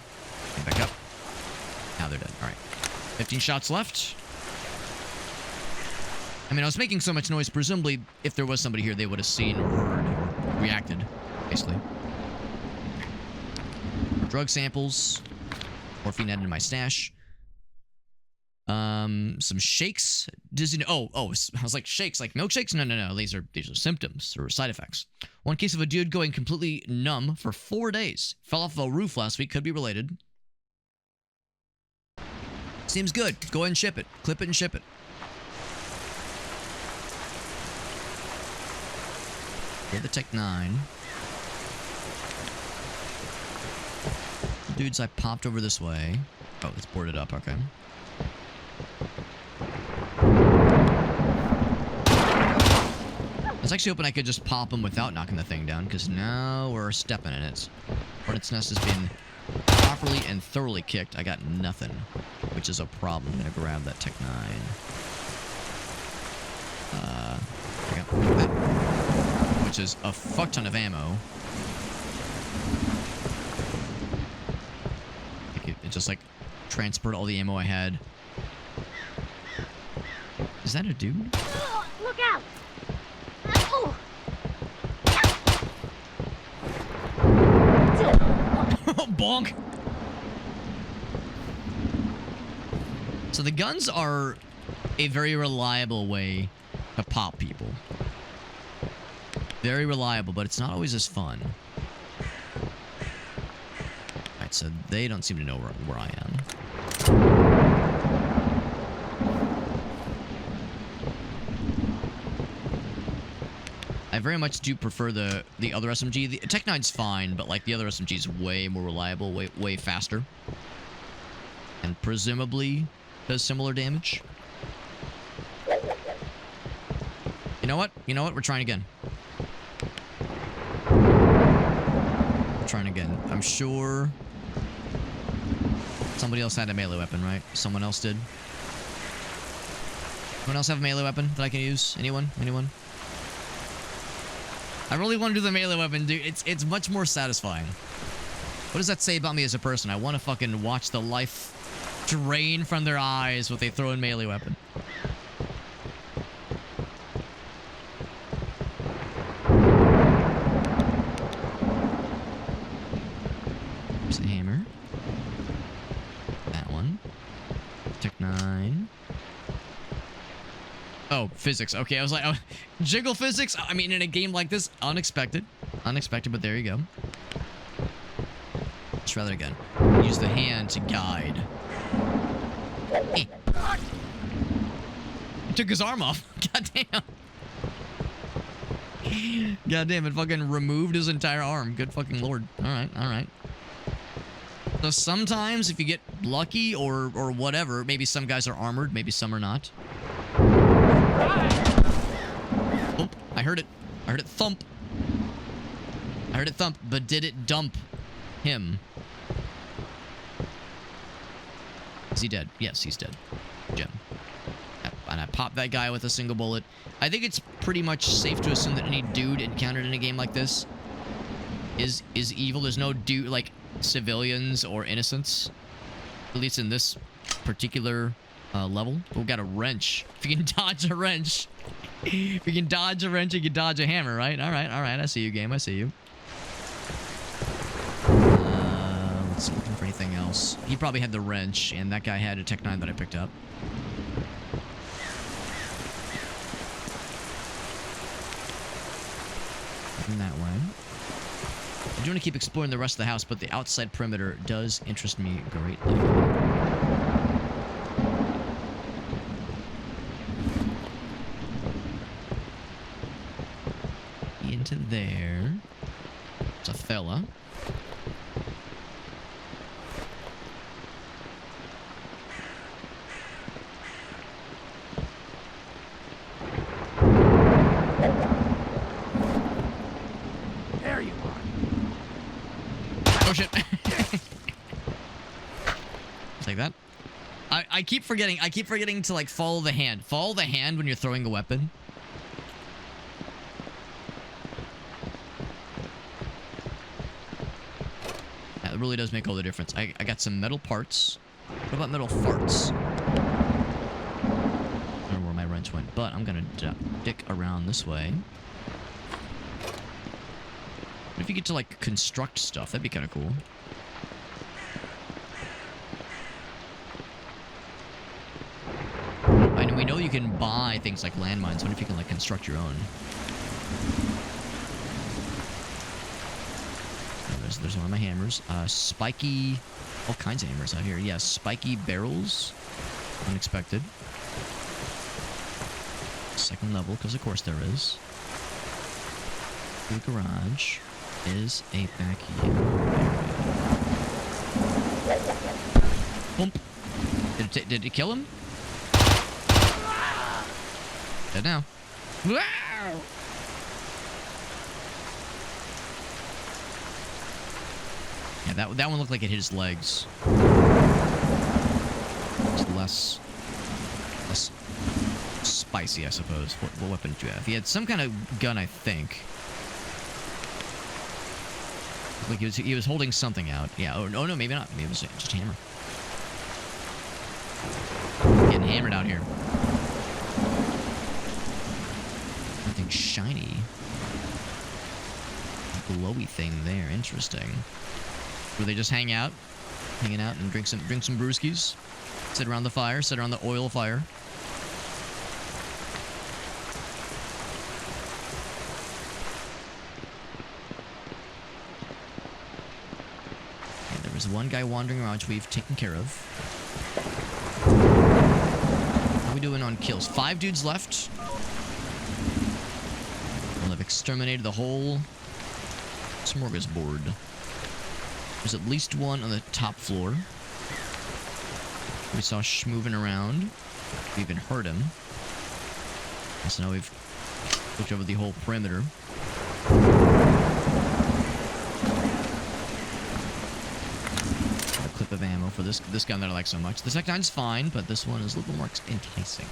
S1: Get back up. Now they're dead. Alright. 15 shots left. I mean, I was making so much noise. Presumably, if there was somebody here, they would have seen or heard or reacted, basically. Drug samples. Morphine added to my stash. Some shakes. Oh, I was like, shakes, like milkshakes? No. These are symptoms or side effects. One case of a dude going completely numb for 4 days. Fell off a roof last week. Could be related. Seems good. Go ahead and ship it. Clip it and ship it. Get the Tech 9. Dudes, I popped over this way. Oh, it's boarded up. Okay. I was actually hoping I could just pop them without knocking the thing down, because now we're stepping in it. Hornet's nest has been properly and thoroughly kicked. I got nothing, which is a problem. I'm gonna grab that Tech 9. There we go. Which is a fuck ton of ammo. It just like transferred all the ammo I had. Is that a dude?
S4: Look out!
S1: Bonk! So the guns are a very reliable way to pop people. Very reliable, but it's not always as fun. Alright, so they don't seem to know where I am. I very much do prefer the other SMG. The Tech 9's fine, but like the other SMG is way more reliable, way faster. And presumably does similar damage. You know what? We're trying again. Trying again. I'm sure somebody else had a melee weapon, right? Someone else did. Anyone else have a melee weapon that I can use? Anyone? I really want to do the melee weapon, dude. It's much more satisfying. What does that say about me as a person? I want to fucking watch the life drain from their eyes with a thrown melee weapon. Oh, physics. Okay, I was like, oh, jiggle physics? I mean, in a game like this, unexpected. Unexpected, but there you go. Let's try that again. Use the hand to guide. Hey. It took his arm off. God damn. God damn, it fucking removed his entire arm. Good fucking lord. Alright, alright. So sometimes if you get lucky or whatever, maybe some guys are armored, maybe some are not. Oh, I heard it. I heard it thump. I heard it thump, but did it dump him? Is he dead? Yes, he's dead. Gem. Yep, and I popped that guy with a single bullet. I think it's pretty much safe to assume that any dude encountered in a game like this is evil. There's no dude, like, civilians or innocents. At least in this particular level. Oh, got a wrench. If you can dodge a wrench. If you can dodge a wrench, you can dodge a hammer, right? Alright, alright. I see you, game. I see you. Let's see. Looking for anything else. He probably had the wrench, and that guy had a Tech 9 that I picked up. Looking that way. I do want to keep exploring the rest of the house, but the outside perimeter does interest me greatly. Into there. It's a fella.
S3: There you are.
S1: Oh shit. Like that. I keep forgetting to like follow the hand. Follow the hand when you're throwing a weapon. Yeah, it really does make all the difference. I got some metal parts. What about metal farts? I don't know where my wrench went, but I'm gonna dick around this way. What if you get to, like, construct stuff? That'd be kind of cool. And we know you can buy things like landmines. What if you can, like, construct your own? Oh, there's one of my hammers. Spiky... All kinds of hammers out here. Yeah, spiky barrels. Unexpected. Second level, because of course there is. The garage is a vacuum. Boom. Did it kill him? Dead now. Yeah, that one looked like it hit his legs. It's less spicy, I suppose. What weapon did you have? He had some kind of gun, I think. Like he was holding something out. Yeah. Oh no, maybe not. Maybe it was just a hammer. Getting hammered out here. Something shiny. A glowy thing there. Interesting. Where they just hanging out and drink some brewskis. Sit around the fire. Sit around the oil fire. There's one guy wandering around which we've taken care of. How are we doing on kills? 5 dudes left. We'll have exterminated the whole smorgasbord. There's at least one on the top floor. We saw moving around. We even heard him. And so now we've looked over the whole perimeter. Clip of ammo for this gun that I like so much. The Tech 9's fine, but this one is a little more enticing.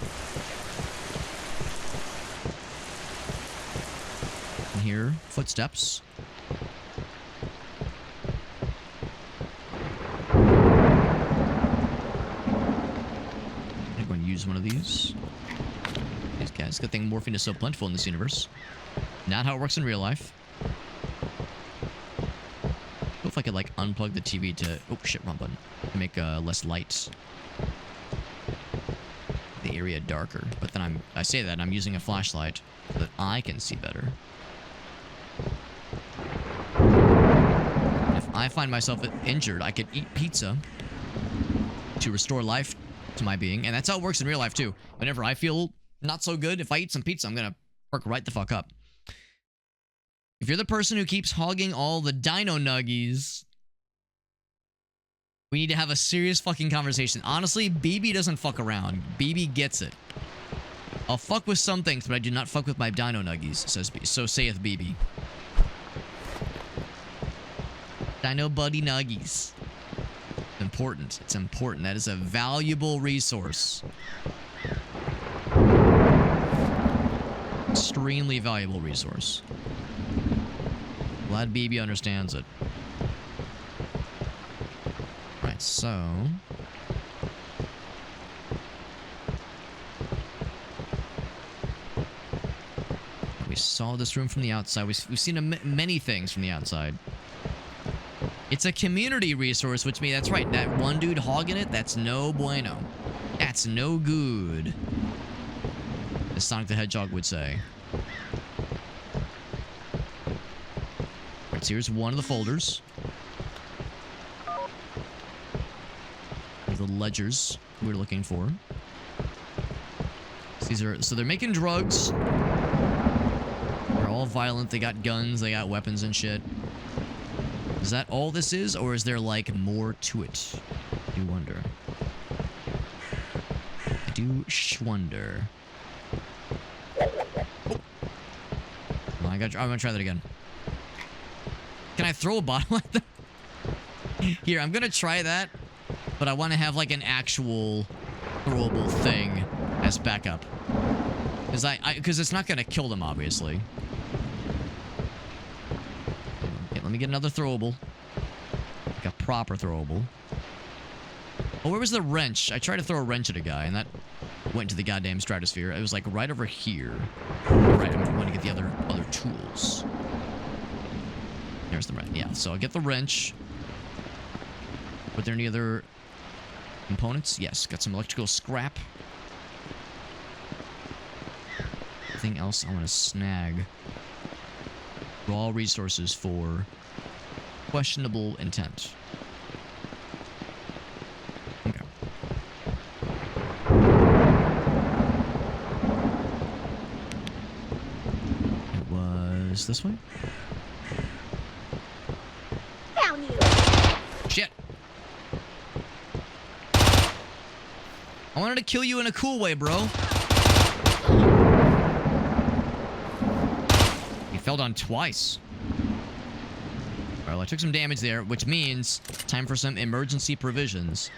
S1: And here, footsteps. I'm going to use one of these. These guys. Good thing morphine is so plentiful in this universe. Not how it works in real life. If I could like unplug the TV to wrong button, to make less lights. the area darker. But then I say that, and I'm using a flashlight so that I can see better. If I find myself injured, I could eat pizza to restore life to my being. And that's how it works in real life, too. Whenever I feel not so good, if I eat some pizza, I'm gonna perk right the fuck up. If you're the person who keeps hogging all the dino nuggies, we need to have a serious fucking conversation. Honestly, BB doesn't fuck around. BB gets it. I'll fuck with some things, but I do not fuck with my dino nuggies, so saith BB. Dino buddy nuggies. Important. It's important. That is a valuable resource. Extremely valuable resource. Glad BB understands it. Right, so... we saw this room from the outside. We've seen many things from the outside. It's a community resource, which means that's right. That one dude hogging it, that's no bueno. That's no good. As Sonic the Hedgehog would say. Right, so here's one of the folders. The ledgers we're looking for. So they're making drugs. They're all violent. They got guns. They got weapons and shit. Is that all this is, or is there, like, more to it? I do wonder. I do schwonder. Oh. I'm gonna try that again. Can I throw a bottle at them? Here, I'm gonna try that, but I want to have, like, an actual throwable thing as backup. Because it's not gonna kill them, obviously. Let me get another throwable. Like a proper throwable. Oh, where was the wrench? I tried to throw a wrench at a guy, and that went into the goddamn stratosphere. It was like right over here. Right, I'm going to get the other tools. There's the wrench. Yeah, so I'll get the wrench. Were there any other components? Yes, got some electrical scrap. Anything else I want to snag? Raw resources for questionable intent. Okay. It was this way?
S4: Found you.
S1: Shit. I wanted to kill you in a cool way, bro. Fell down twice. Well, I took some damage there, which means time for some emergency provisions.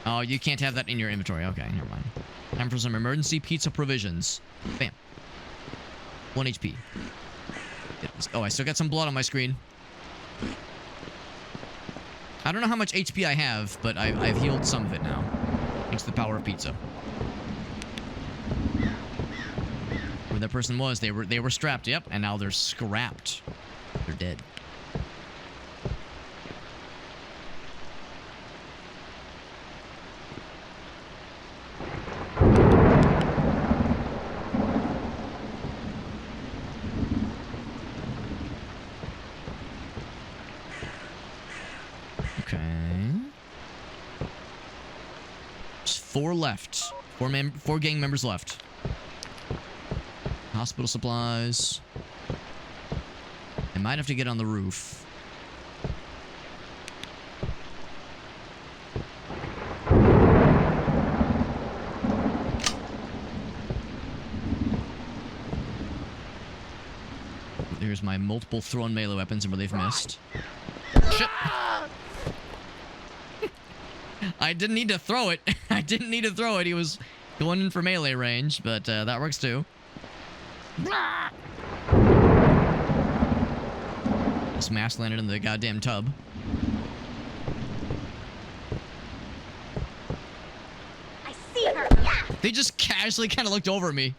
S1: Oh, you can't have that in your inventory. Okay, never mind. Time for some emergency pizza provisions. Bam. 1 HP. Oh, I still got some blood on my screen. I don't know how much HP I have, but I've healed some of it now. Thanks to the power of pizza. Where that person was, they were strapped, yep, and now they're scrapped. They're dead. Okay. There's 4 left. 4 gang members left. Hospital supplies. I might have to get on the roof. There's my multiple thrown melee weapons and where they've missed. Shit! I didn't need to throw it. I didn't need to throw it. He was going in for melee range, but that works too. This mask landed in the goddamn tub.
S4: I see her. Yeah.
S1: They just casually kind of looked over at me.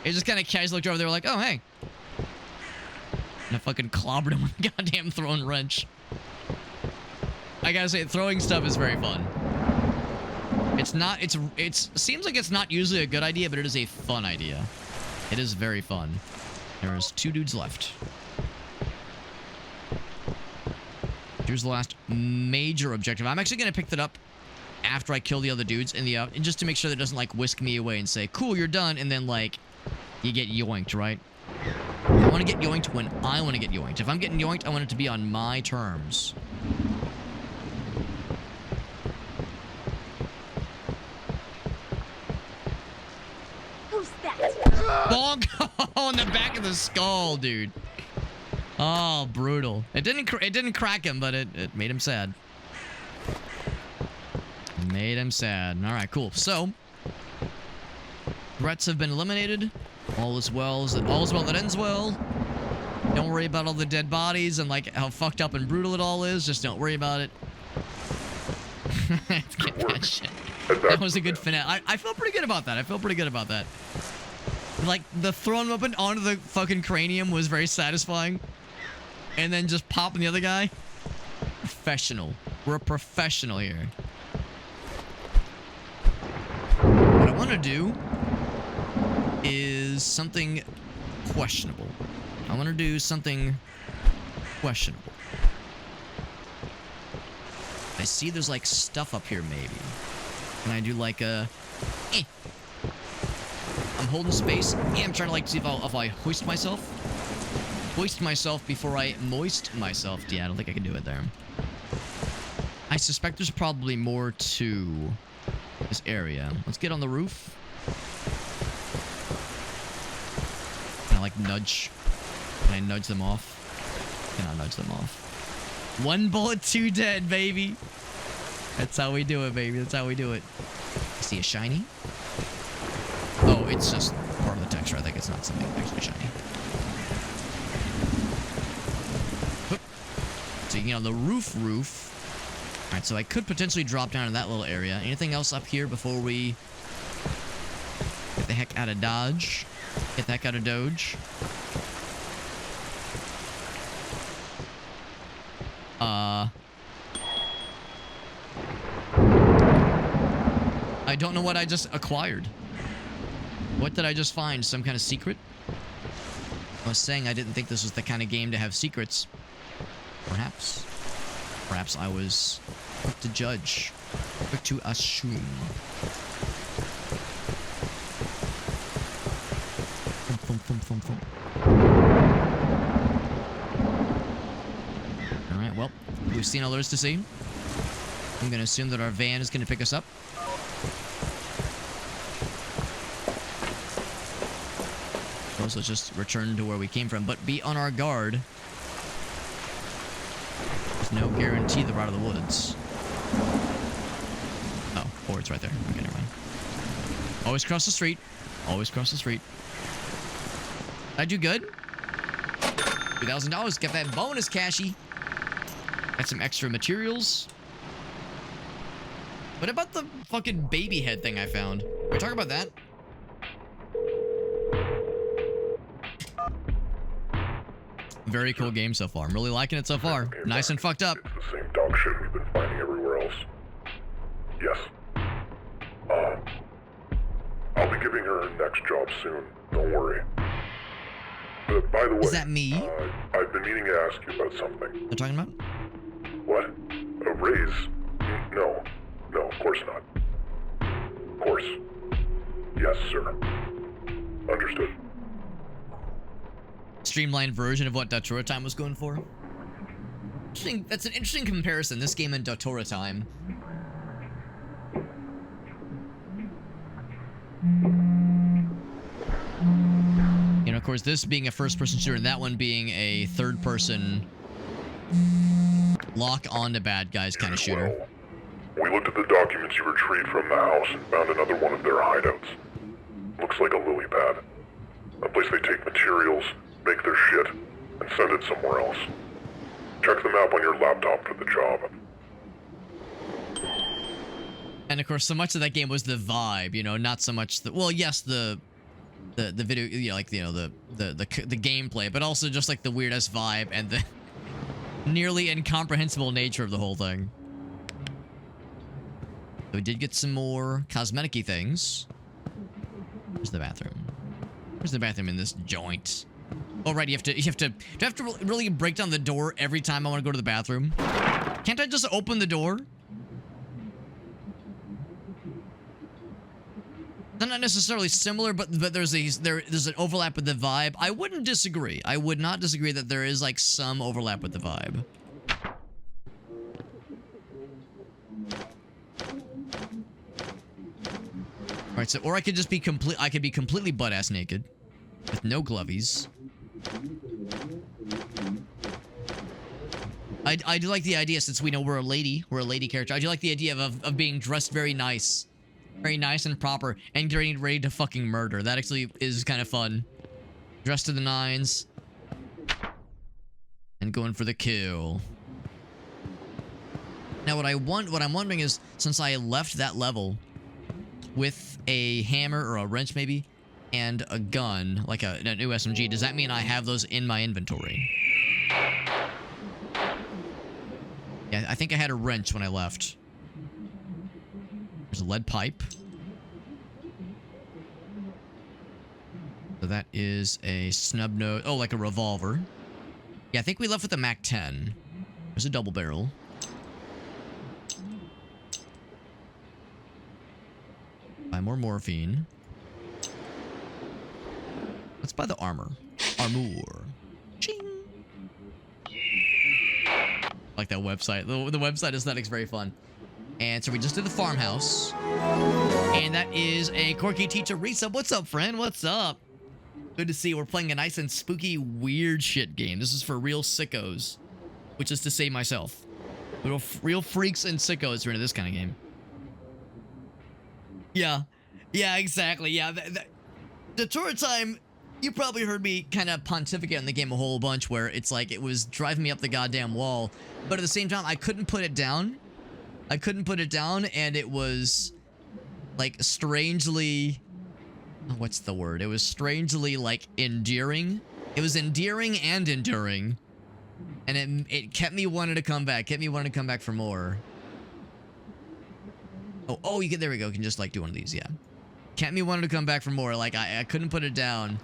S1: They just kind of casually looked over. They were like, "Oh, hey." And I fucking clobbered him with a goddamn thrown wrench. I gotta say, throwing stuff is very fun. It's not, it seems like it's not usually a good idea, but it is a fun idea. It is very fun. There's 2 dudes left. Here's the last major objective. I'm actually gonna pick that up after I kill the other dudes in the and just to make sure that it doesn't like whisk me away and say, cool, you're done, and then like you get yoinked, right? I want to get yoinked when I want to get yoinked. If I'm getting yoinked, I want it to be on my terms.
S4: Who's that?
S1: Bonk! Oh, in the back of the skull, dude. Oh, brutal. It didn't crack him, but it made him sad. It made him sad. All right, cool. So, threats have been eliminated. All is well that ends well. Don't worry about all the dead bodies and like how fucked up and brutal it all is. Just don't worry about it. Get that shit. That was a good finale. I feel pretty good about that. I feel pretty good about that. Like, the throwing weapon onto the fucking cranium was very satisfying. And then just popping the other guy. Professional. We're a professional here. What I want to do is something questionable. I want to do something questionable. I see there's like stuff up here maybe. Can I do like a... I'm holding space. I'm trying to like see if I hoist myself. Hoist myself before I moist myself. Yeah, I don't think I can do it there. I suspect there's probably more to this area. Let's get on the roof. Can I like nudge? Can I nudge them off? Can I nudge them off? 1 bullet, 2 dead, baby. That's how we do it, baby. That's how we do it. I see a shiny. Oh, it's just part of the texture. I think it's not something actually shiny. Oop. So you can get on the roof. Alright, so I could potentially drop down in that little area. Anything else up here before we get the heck out of Dodge? Get the heck out of Doge? I don't know what I just acquired. What did I just find? Some kind of secret? I was saying I didn't think this was the kind of game to have secrets. Perhaps. Perhaps I was quick to judge. Quick to assume. Thump, thump, thump, thump, thump. Alright, well, we've seen all there is to see. I'm going to assume that our van is going to pick us up. So let's just return to where we came from, but be on our guard. There's no guarantee they're out of the woods. Oh, or it's right there. Okay, never mind. Always cross the street. Always cross the street. Did I do good? $2,000. Get that bonus, Cashy. Got some extra materials. What about the fucking baby head thing I found? Can we talk about that? Very cool game so far. I'm really liking it so far. Nice and fucked up.
S2: It's the same dog shit we've been finding everywhere else. Yes. I'll be giving her her next job soon. Don't worry. By the way...
S1: Is that me?
S2: I've been meaning to ask you about something.
S1: They're talking about?
S2: What? A raise? No. No, of course not. Of course. Yes, sir. Understood.
S1: Streamlined version of what Datura Time was going for. Interesting. That's an interesting comparison. This game and Datura Time. You know, of course, this being a first-person shooter, and that one being a third-person lock on to bad guys kind of shooter.
S2: Well, we looked at the documents you retrieved from the house and found another one of their hideouts. Looks like a lily pad. A place they take materials, make their shit, and send it somewhere else. Check the map on your laptop for the job.
S1: And of course, so much of that game was the vibe, you know, not so much the, well, yes, the video, you know, like, you know, the gameplay, but also just like the weird-ass vibe and the nearly incomprehensible nature of the whole thing. we did get some more cosmetic-y things. Where's the bathroom? Where's the bathroom in this joint? Oh, right, do I have to really break down the door every time I want to go to the bathroom? Can't I just open the door? They're not necessarily similar, but there's an overlap with the vibe. I wouldn't disagree. I would not disagree that there is like some overlap with the vibe. All right, so or I could just be completely butt-ass naked with no glovies. I do like the idea, since we know we're a lady character. I do like the idea of being dressed very nice and proper, and getting ready to fucking murder. That actually is kind of fun. Dressed to the nines, and going for the kill. Now, what I'm wondering is, since I left that level with a hammer or a wrench maybe, and a gun, like a new SMG, does that mean I have those in my inventory? Yeah, I think I had a wrench when I left. There's a lead pipe. So that is a snub nose. Oh, like a revolver. Yeah, I think we left with a MAC-10. There's a double barrel. Buy more morphine. Let's buy the armor. Armor. Ching. I like that website. The website aesthetic's very fun. And so we just did the farmhouse. And that is a quirky teacher resub. What's up, friend? What's up? Good to see you. We're playing a nice and spooky, weird shit game. This is for real sickos. Which is to say myself. Real freaks and sickos are into this kind of game. Yeah. Yeah, exactly. Yeah. The tour time, you probably heard me kind of pontificate on the game a whole bunch, where it's like it was driving me up the goddamn wall. But at the same time, I couldn't put it down. And it was like strangely, what's the word? It was strangely like endearing. It was endearing and enduring. And it kept me wanting to come back. Kept me wanting to come back for more. Oh, there we go. You can just like do one of these, yeah. Kept me wanting to come back for more. Like I couldn't put it down.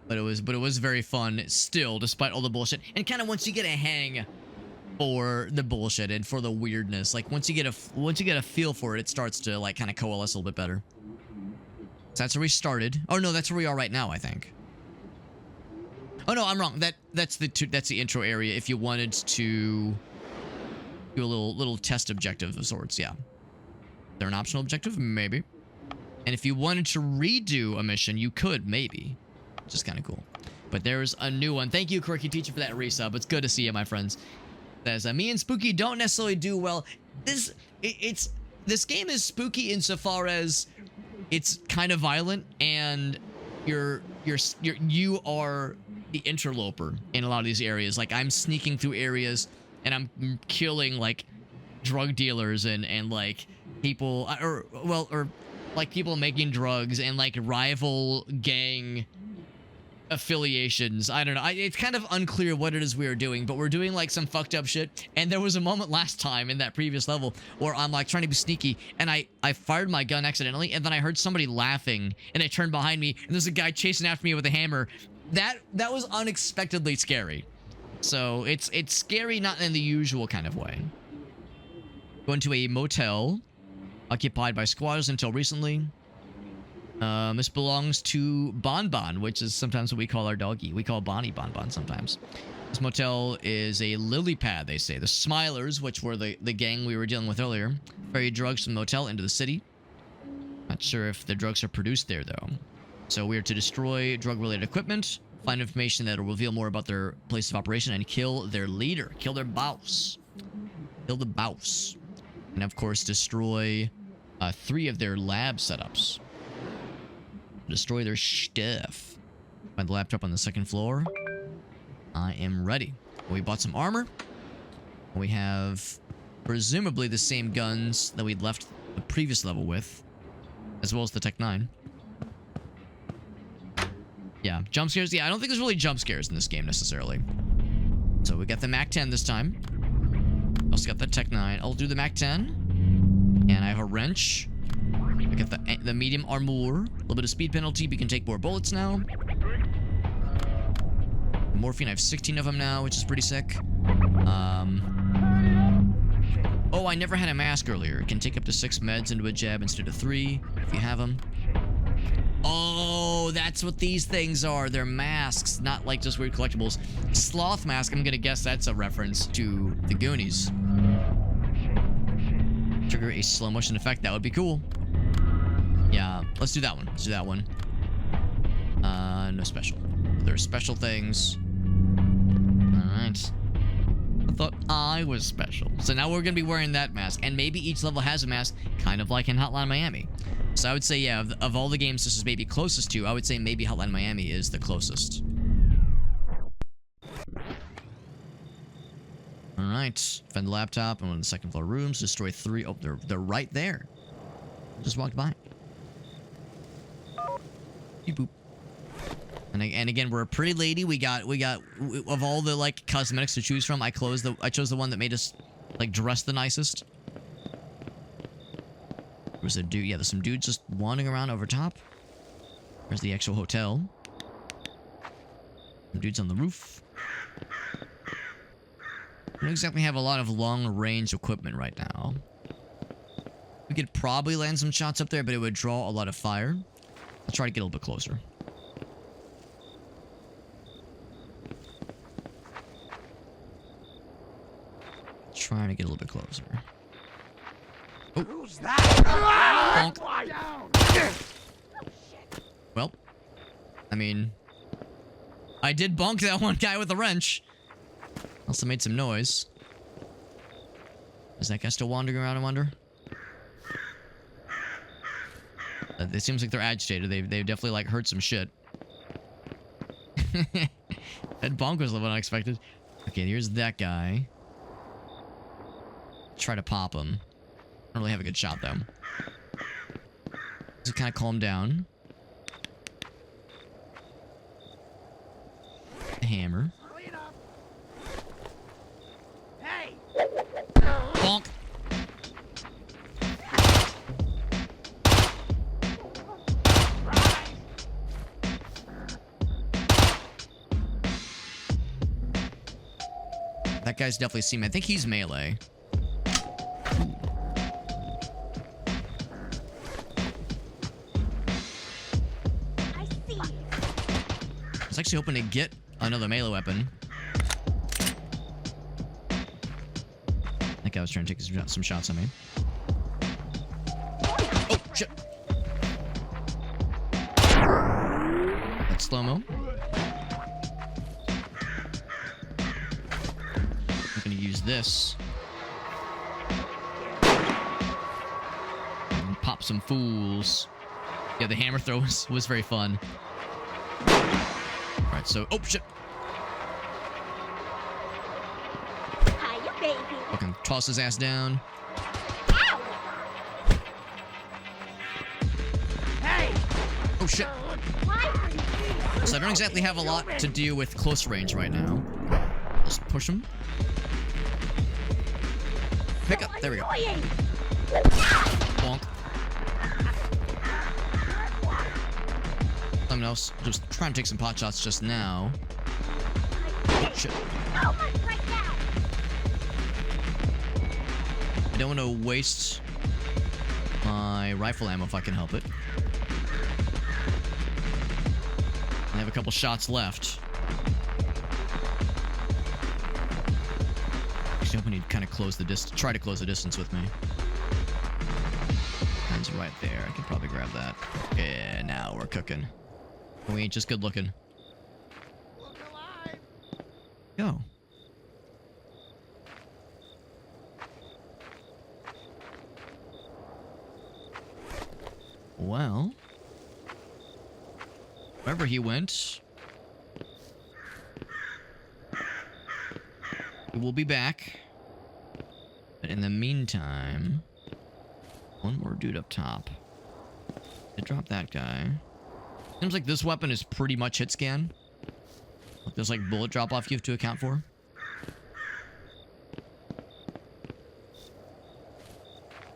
S1: But it was very fun still, despite all the bullshit. And kind of once you get a hang for the bullshit and for the weirdness, like once you get a feel for it, it starts to like kind of coalesce a little bit better. So that's where we started. Oh no, that's where we are right now, I think. Oh no, I'm wrong. That's the intro area. If you wanted to do a little test objective of sorts, yeah. Is there an optional objective? Maybe. And if you wanted to redo a mission, you could, maybe. Which is kind of cool. But there's a new one. Thank you, Quirky Teacher, for that resub. It's good to see you, my friends. Says, me and Spooky don't necessarily do well. This game is spooky insofar as it's kind of violent, and you are the interloper in a lot of these areas. Like, I'm sneaking through areas, and I'm killing like drug dealers and like people, or like people making drugs and like rival gang affiliations. I don't know. It's kind of unclear what it is we are doing, but we're doing like some fucked up shit. And there was a moment last time in that previous level where I'm like trying to be sneaky, and I fired my gun accidentally, and then I heard somebody laughing, and I turned behind me, and there's a guy chasing after me with a hammer. That was unexpectedly scary. So it's scary, not in the usual kind of way. Going to a motel occupied by squatters until recently. This belongs to Bonbon, which is sometimes what we call our doggy. We call Bonnie Bonbon sometimes. This motel is a lily pad, they say. The Smilers, which were the gang we were dealing with earlier, ferry drugs from the motel into the city. Not sure if the drugs are produced there, though. So we are to destroy drug-related equipment, find information that will reveal more about their place of operation, and kill their leader. Kill their boss. Kill the boss. And, of course, destroy 3 of their lab setups. Destroy their stuff. Find the laptop on the 2nd floor. I am ready. We bought some armor. We have presumably the same guns that we'd left the previous level with, as well as the Tech 9. Yeah, jump scares. Yeah, I don't think there's really jump scares in this game necessarily. So we got the MAC-10 this time. Also got the Tech 9. I'll do the Mac 10. And I have a wrench. I got the medium armor. A little bit of speed penalty, but you can take more bullets now. Morphine, I have 16 of them now, which is pretty sick. Oh, I never had a mask earlier. It can take up to 6 meds into a jab instead of 3, if you have them. Oh, that's what these things are. They're masks, not like just weird collectibles. Sloth mask, I'm gonna guess that's a reference to the Goonies. Trigger a slow motion effect, that would be cool. Yeah, let's do that one. Let's do that one. No special. There are special things. Alright. I thought I was special. So now we're gonna be wearing that mask. And maybe each level has a mask, kind of like in Hotline Miami. So I would say, yeah, of all the games this is maybe closest to, I would say maybe Hotline Miami is the closest. Alright. Find the laptop. I'm on the second floor rooms. Destroy 3. Oh, they're right there. Just walked by. Beep boop. And again, we're a pretty lady. We got of all the like cosmetics to choose from, I chose the one that made us like dress the nicest. There was a dude, yeah, there's some dudes just wandering around over top. There's the actual hotel. Some dudes on the roof. We don't exactly have a lot of long-range equipment right now. We could probably land some shots up there, but it would draw a lot of fire. Let's try to get a little bit closer. Trying to get a little bit closer. Oh.
S3: Who's that?
S1: Well, I mean, I did bonk that one guy with a wrench. Also made some noise. Is that guy still wandering around, I wonder? It seems like they're agitated. They've definitely like heard some shit. That bonk was a little unexpected. Okay, here's that guy. Try to pop him. Don't really have a good shot though. Just kind of calm down. The hammer.
S3: Hey!
S1: Bonk. That guy's definitely seen me. I think he's melee. I was actually hoping to get another melee weapon. I think I was trying to take some shots at me. Oh, shit. That's slow-mo. I'm gonna use this. And pop some fools. Yeah, the hammer throw was very fun. Alright, so... Oh, shit!
S4: Hiya, baby.
S1: Fucking toss his ass down.
S4: Ow!
S3: Hey!
S1: Oh, shit.
S4: Why are you here?
S1: So I don't exactly have a lot to do with close range right now. Just push him. Pick up. There we go.
S4: Annoying.
S1: Bonk. Something else. Just trying to take some pot shots just now. Oh, shit.
S4: So much right now.
S1: I don't want to waste my rifle ammo if I can help it. I have a couple shots left. Actually, I hope I need to kind of close the distance. Try to close the distance with me. Hands right there. I can probably grab that. Yeah, now we're cooking. We ain't just good looking.
S3: Look alive!
S1: Go. Well, wherever he went, we will be back. But in the meantime, one more dude up top. To drop that guy. Seems like this weapon is pretty much hit scan. Like there's like bullet drop off you have to account for.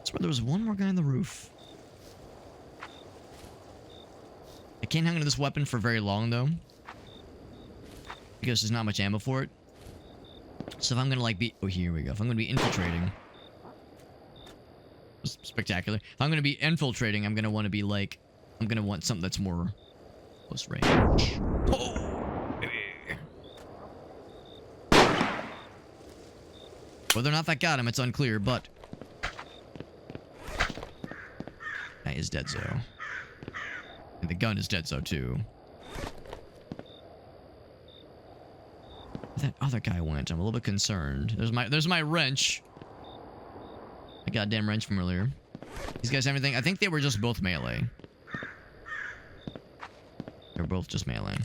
S1: swear there was one more guy on the roof. I can't hang on to this weapon for very long, though. Because there's not much ammo for it. So if I'm gonna, like, be... Oh, here we go. If I'm gonna be infiltrating... Spectacular. If I'm gonna be infiltrating, I'm gonna want to be, like... I'm gonna want something that's more... close range. Oh! Whether or not that got him, it's unclear, but... That is dead, so... And the gun is dead, so, too. That other guy went. I'm a little bit concerned. There's my wrench. My goddamn wrench from earlier. These guys have anything? I think they were just both melee. They're both just melee.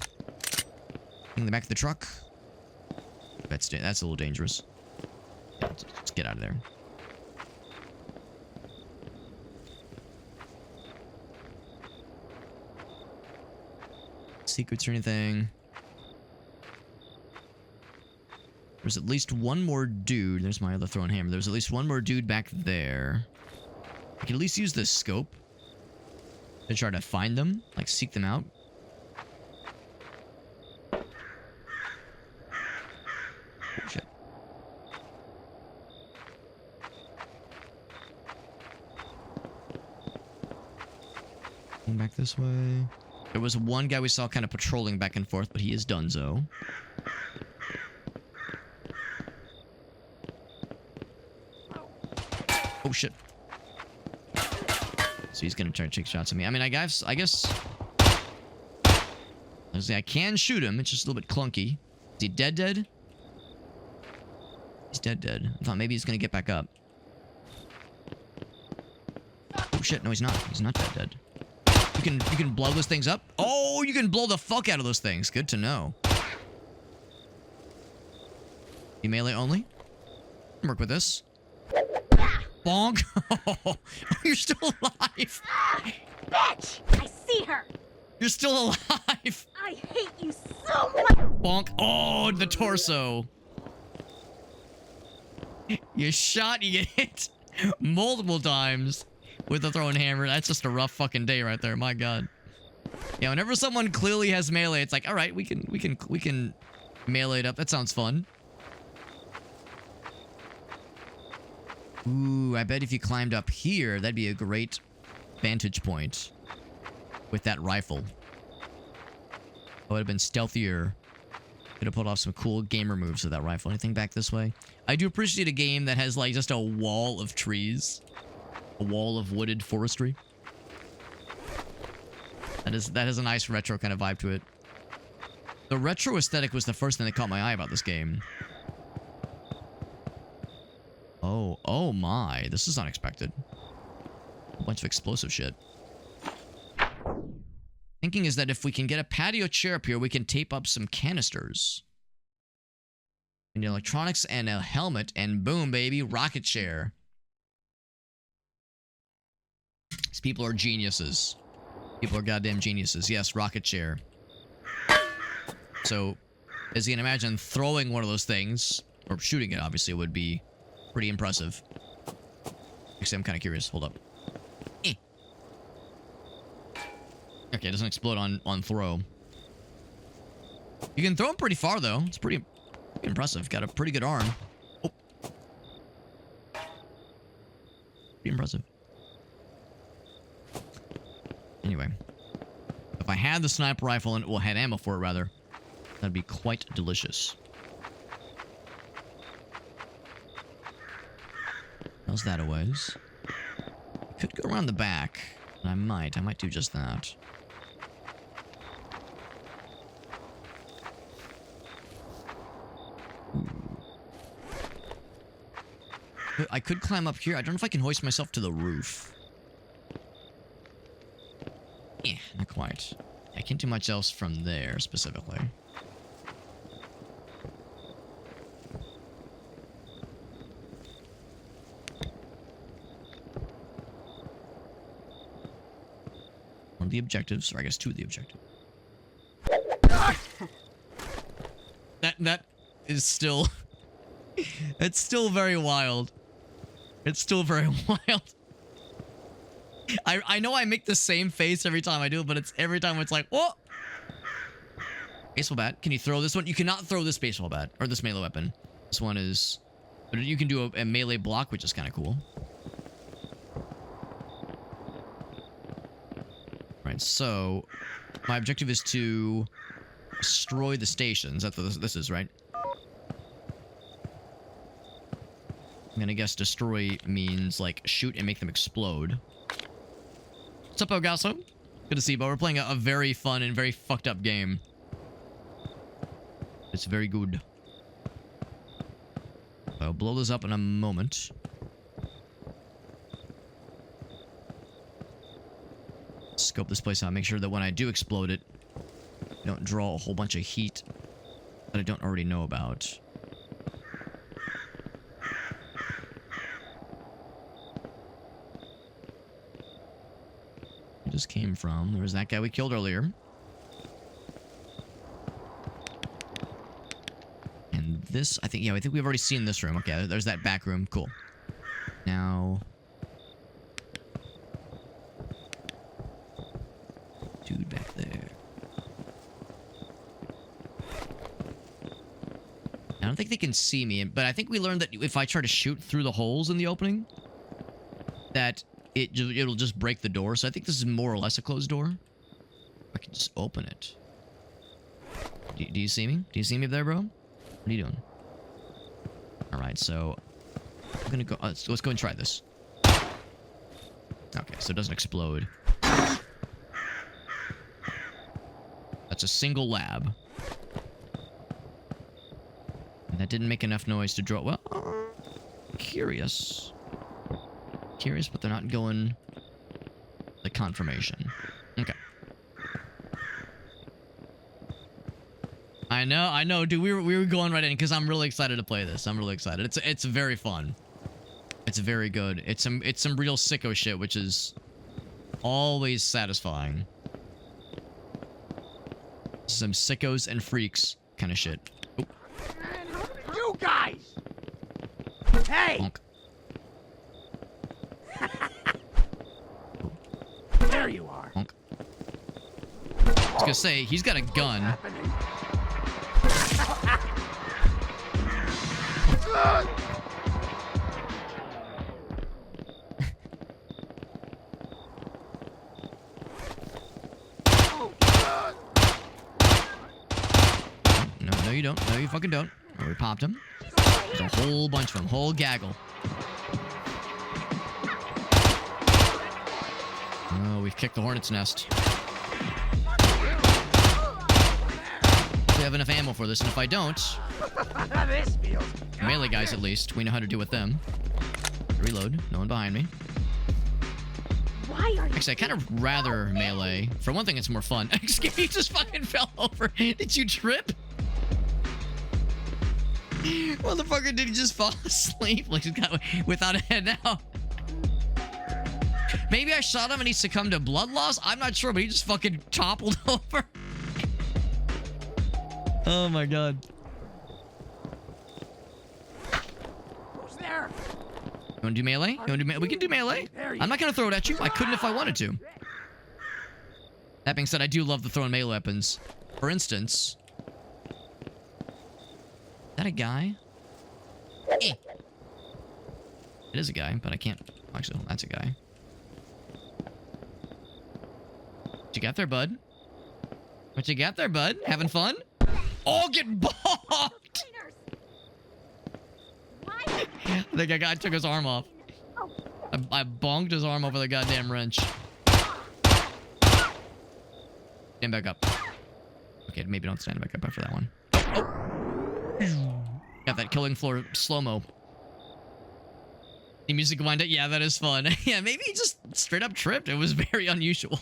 S1: In the back of the truck. That's a little dangerous. Yeah, let's get out of there. Secrets or anything? There's at least one more dude. There's my other thrown hammer. There's at least one more dude back there. I can at least use the scope to try to find them, like seek them out. Oh, shit. Going back this way. There was one guy we saw kind of patrolling back and forth, but he is donezo. Oh shit. So he's gonna try to take shots at me. I mean, I guess I can shoot him. It's just a little bit clunky. Is he dead? He's dead. I thought maybe he's gonna get back up. Oh shit, no he's not. He's not dead. You can blow those things up? Oh, you can blow the fuck out of those things. Good to know. You melee only? Work with this. Bonk. Oh, you're still alive.
S4: Bitch! I see her!
S1: You're still alive.
S4: I hate you so much!
S1: Bonk. Oh, the torso. You shot, you get hit multiple times with the throwing hammer. That's just a rough fucking day right there. My god. Yeah, whenever someone clearly has melee, it's like, all right, we can melee it up. That sounds fun. Ooh, I bet if you climbed up here, that'd be a great vantage point with that rifle. That would have been stealthier. Could have pulled off some cool gamer moves with that rifle. Anything back this way? I do appreciate a game that has, like, just a wall of trees. A wall of wooded forestry. That is a nice retro kind of vibe to it. The retro aesthetic was the first thing that caught my eye about this game. Oh my, this is unexpected. A bunch of explosive shit. Thinking is that if we can get a patio chair up here, we can tape up some canisters. And electronics and a helmet, and boom, baby, rocket chair. These people are geniuses. People are goddamn geniuses. Yes, rocket chair. So, as you can imagine, throwing one of those things, or shooting it, obviously, would be pretty impressive. Actually, I'm kind of curious. Hold up. Okay, it doesn't explode on throw. You can throw them pretty far, though. It's pretty impressive. Got a pretty good arm. Oh. Pretty impressive. Anyway. If I had the sniper rifle, and well, had ammo for it, rather, that'd be quite delicious. How's that a ways? I could go around the back. And I might do just that. Ooh. I could climb up here. I don't know if I can hoist myself to the roof. Yeah, not quite. I can't do much else from there, specifically. One of the objectives, or I guess two of the objectives. That is still... It's still very wild. It's still very wild. I know I make the same face every time I do it, but it's every time it's like, whoa! Baseball bat. Can you throw this one? You cannot throw this baseball bat, or this melee weapon. This one is... But you can do a melee block, which is kind of cool. Right, so... My objective is to... destroy the stations. That's what this is, right? I'm gonna guess destroy means, like, shoot and make them explode. What's up, Ogasso? Good to see you, but we're playing a very fun and very fucked up game. It's very good. I'll blow this up in a moment. Scope this place out. Make sure that when I do explode it, I don't draw a whole bunch of heat that I don't already know about. It just came from... There was that guy we killed earlier. And this, I think we've already seen this room. Okay, there's that back room. Cool. Now... Dude back there. I don't think they can see me, but I think we learned that if I try to shoot through the holes in the opening, that it'll just break the door. So I think this is more or less a closed door. I can just open it. Do you see me? Do you see me up there, bro? What are you doing? Alright, so... I'm gonna go... let's go and try this. Okay, so it doesn't explode. That's a single lab. And that didn't make enough noise to draw... Well, curious. Curious, but they're not going... the confirmation. Okay. I know, dude. We were going right in because I'm really excited to play this. I'm really excited. It's very fun. It's very good. It's some real sicko shit, which is always satisfying. Some sickos and freaks kind of shit. Oh.
S3: You guys! Hey!
S1: Bonk.
S3: There you are.
S1: Bonk. I was gonna say, he's got a gun. No, you don't. No, you fucking don't. Oh, we popped him. There's a whole bunch of them. Whole gaggle. Oh, we've kicked the hornet's nest. We have enough ammo for this, and if I don't...
S3: This feels
S1: melee guys, at least. We know how to deal with them. Reload. No one behind me.
S4: Why are you...
S1: Actually, I kind of rather melee. For one thing, it's more fun. He just fucking fell over. Did you trip? Motherfucker, did he just fall asleep? Like, he's got without a head now. Maybe I shot him and he succumbed to blood loss? I'm not sure, but he just fucking toppled over. Oh my god.
S3: Who's there?
S1: You wanna do melee? We can do melee. I'm not gonna throw it at you. I couldn't if I wanted to. That being said, I do love the throwing melee weapons. For instance... Is that a guy? Eh. It is a guy, but I can't... Actually, that's a guy. What you got there, bud? What you got there, bud? Having fun? Oh, get bonked!
S4: Why?
S1: I think a guy took his arm off. I bonked his arm over the goddamn wrench. Stand back up. Okay, maybe don't stand back up after that one. Oh. Got that killing floor slow-mo. The music wind up. Yeah, that is fun. Yeah, maybe he just straight up tripped. It was very unusual.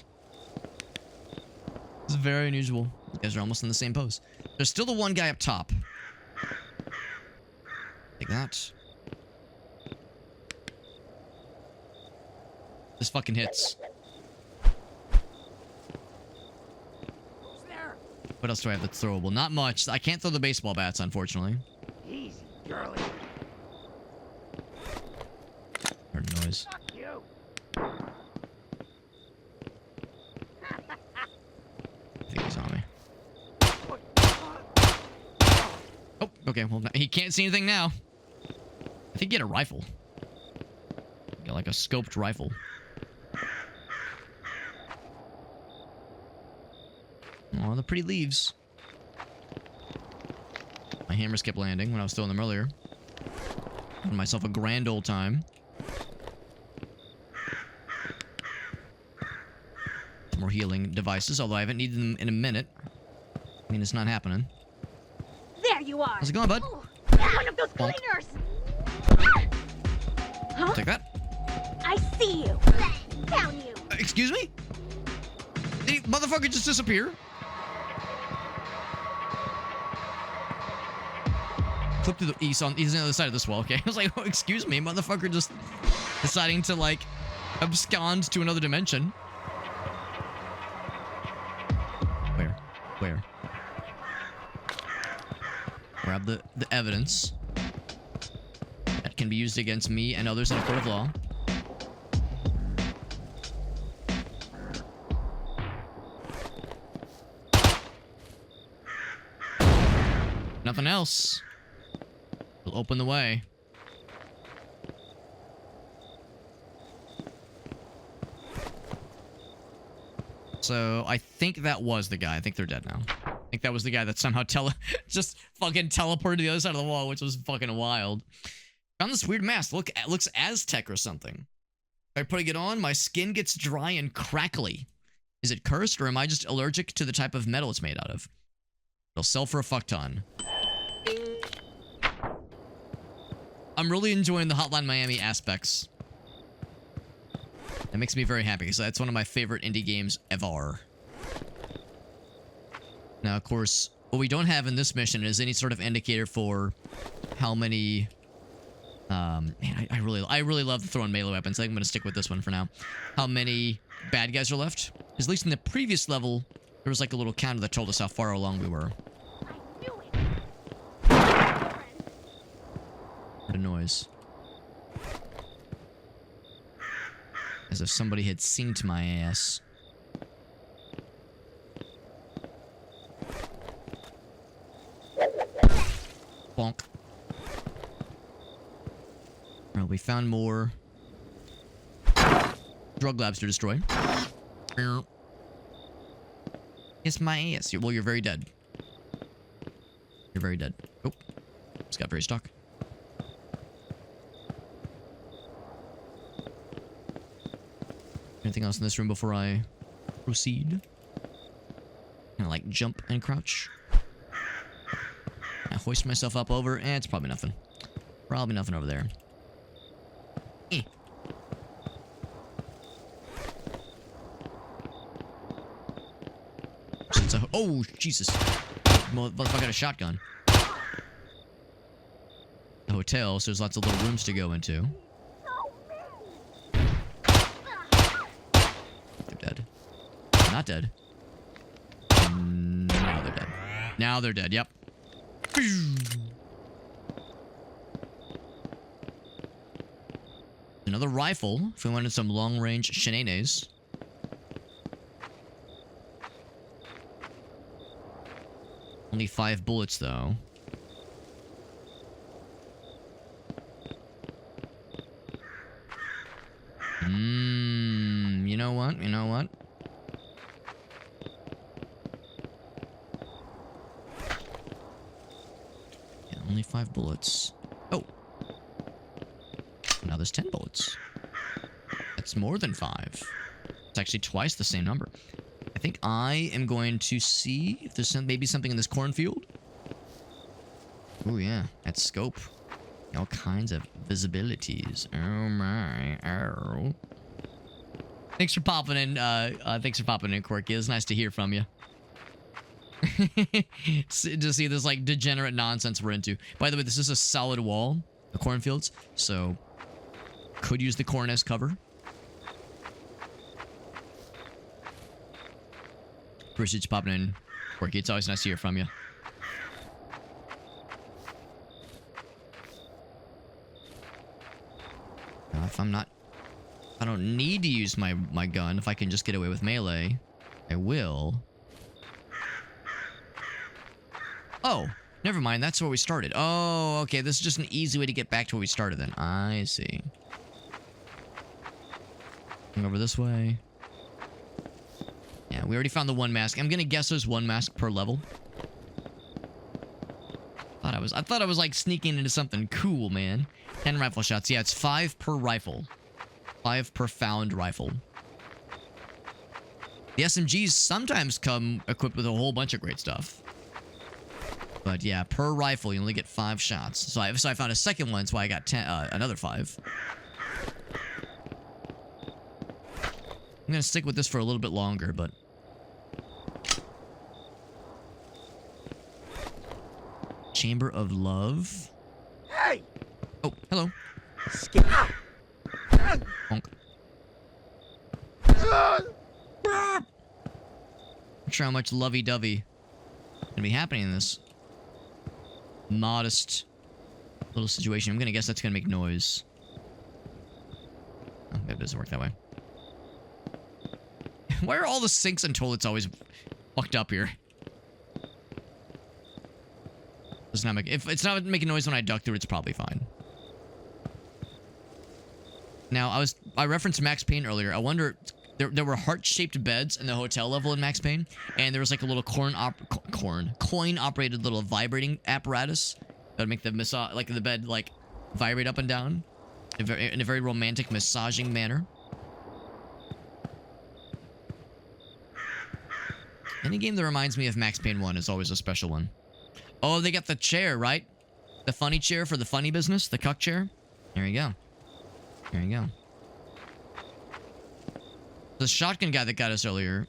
S1: It's very unusual. You guys are almost in the same pose. There's still the one guy up top. Take that. This fucking hits.
S3: Who's there?
S1: What else do I have that's throwable? Not much. I can't throw the baseball bats, unfortunately.
S3: Easy, girly.
S1: Heard noise.
S3: Fuck you.
S1: Okay, well, he can't see anything now. I think he had a rifle. Yeah, like a scoped rifle. Oh, the pretty leaves. My hammers kept landing when I was throwing them earlier. Having myself a grand old time. More healing devices, although I haven't needed them in a minute. I mean, it's not happening.
S4: There you are.
S1: How's it going, bud?
S4: Oh, one of those
S1: Bonk.
S4: cleaners. Huh?
S1: Take that.
S4: I see you. Found you.
S1: Excuse me? Did motherfucker just disappear? Flip to the east on. He's on the other side of this wall. Okay, I was like, oh, excuse me, motherfucker, just deciding to like abscond to another dimension. Where? Grab the evidence that can be used against me and others in a court of law. Nothing else. We'll open the way. So, I think that was the guy. I think they're dead now. I think that was the guy that somehow just fucking teleported to the other side of the wall, which was fucking wild. Found this weird mask. Look, it looks Aztec or something. By putting it on, my skin gets dry and crackly. Is it cursed, or am I just allergic to the type of metal it's made out of? It'll sell for a fuck ton. I'm really enjoying the Hotline Miami aspects. That makes me very happy, because that's one of my favorite indie games ever. Now, of course, what we don't have in this mission is any sort of indicator for how many... man, I really love throwing melee weapons. I think I'm going to stick with this one for now. How many bad guys are left? Because at least in the previous level, there was like a little counter that told us how far along we were.
S4: I knew it.
S1: What a noise. As if somebody had synced my ass. Bonk. Well, we found more drug labs to destroy. Kiss my ass. Well, you're very dead. You're very dead. Oh. Just got very stuck. Anything else in this room before I proceed? Kind of like jump and crouch. I hoist myself up over. It's probably nothing. Probably nothing over there. Eh. Oh, Jesus. Motherfucker got a shotgun. The hotel, so there's lots of little rooms to go into. Dead. Not dead. Now they're dead. Now they're dead, yep. Another rifle, if we wanted some long-range shenanigans. Only 5 bullets, though. You know what? You know what? Yeah, only 5 bullets. Oh. Now there's 10 bullets. That's more than 5. It's actually twice the same number. I think I am going to see if there's maybe something in this cornfield. Oh yeah, that scope. All kinds of visibilities. Oh my, oh. Thanks for popping in, Quirky. It's nice to hear from you. To see this, like, degenerate nonsense we're into. By the way, this is a solid wall, the cornfields, so could use the corn as cover. Appreciate you popping in, Quirky. It's always nice to hear from you. Now, if I don't need to use my gun, if I can just get away with melee, I will. Oh, Never mind, that's where we started. Oh, okay, this is just an easy way to get back to where we started then. I see. Going over this way. Yeah, we already found the one mask. I'm gonna guess there's one mask per level. I thought I was like sneaking into something cool, man. 10 rifle shots. Yeah, it's 5 per rifle. 5 per found rifle. The SMGs sometimes come equipped with a whole bunch of great stuff. But yeah, per rifle, you only get 5 shots. So I found a second one, that's why I got 10, another 5. I'm gonna stick with this for a little bit longer, but... Chamber of Love.
S3: Hey!
S1: Oh, hello.
S3: Skip.
S1: Bonk. Not sure how much lovey-dovey gonna be happening in this modest little situation. I'm gonna guess that's gonna make noise. Oh, that doesn't work that way. Why are all the sinks and toilets always fucked up here? Does not make, if it's not making noise when I duck through, it's probably fine. Now, I referenced Max Payne earlier. I wonder, there were heart-shaped beds in the hotel level in Max Payne, and there was like a little coin-operated little vibrating apparatus that would make the the bed like vibrate up and down in a very romantic massaging manner. Any game that reminds me of Max Payne 1 is always a special one. Oh, they got the chair, right? The funny chair for the funny business, the cuck chair. There you go. There you go. The shotgun guy that got us earlier,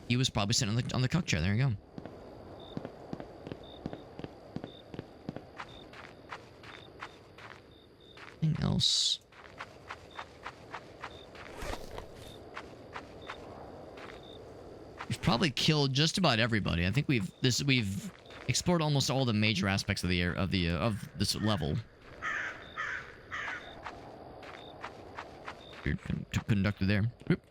S1: he was probably sitting on the cuck chair. There you go. Anything else? We've probably killed just about everybody. I think we've explored almost all the major aspects of this level. Weird conductor there. Whoop.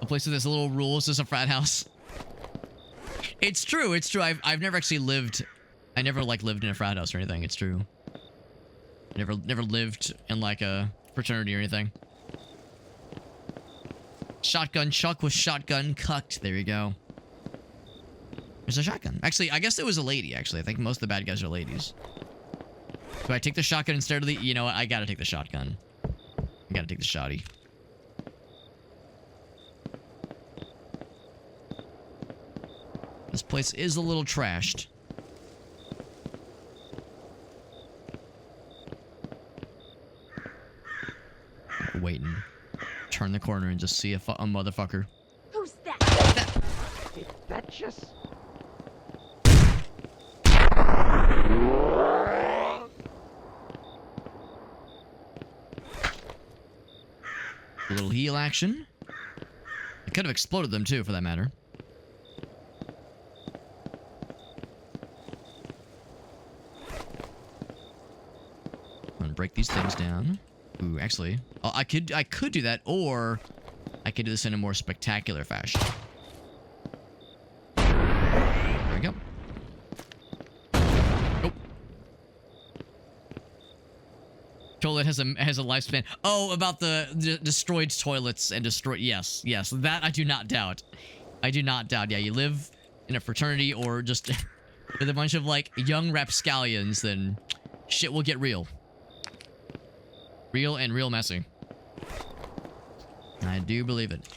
S1: A place with this little rule is just a frat house. It's true. It's true. I've never actually lived. I never lived in a frat house or anything. It's true. Never lived in like a fraternity or anything. Shotgun Chuck with shotgun cucked. There you go. There's a shotgun. Actually, I guess it was a lady, actually. I think most of the bad guys are ladies. Do I take the shotgun instead of the... You know what? I gotta take the shotgun. I gotta take the shotty. This place is a little trashed. Waiting. Turn the corner and just see a motherfucker.
S4: Who's that?
S3: Did that just...
S1: A little heal action. I could have exploded them too, for that matter. I'm gonna break these things down. Ooh, actually, I could do that, or I could do this in a more spectacular fashion. There we go. Oh. Toilet has a lifespan. Oh, about the destroyed toilets and destroyed. Yes, that I do not doubt. I do not doubt. Yeah, you live in a fraternity or just with a bunch of like young rapscallions, then shit will get real. Real and real messy. I do believe it.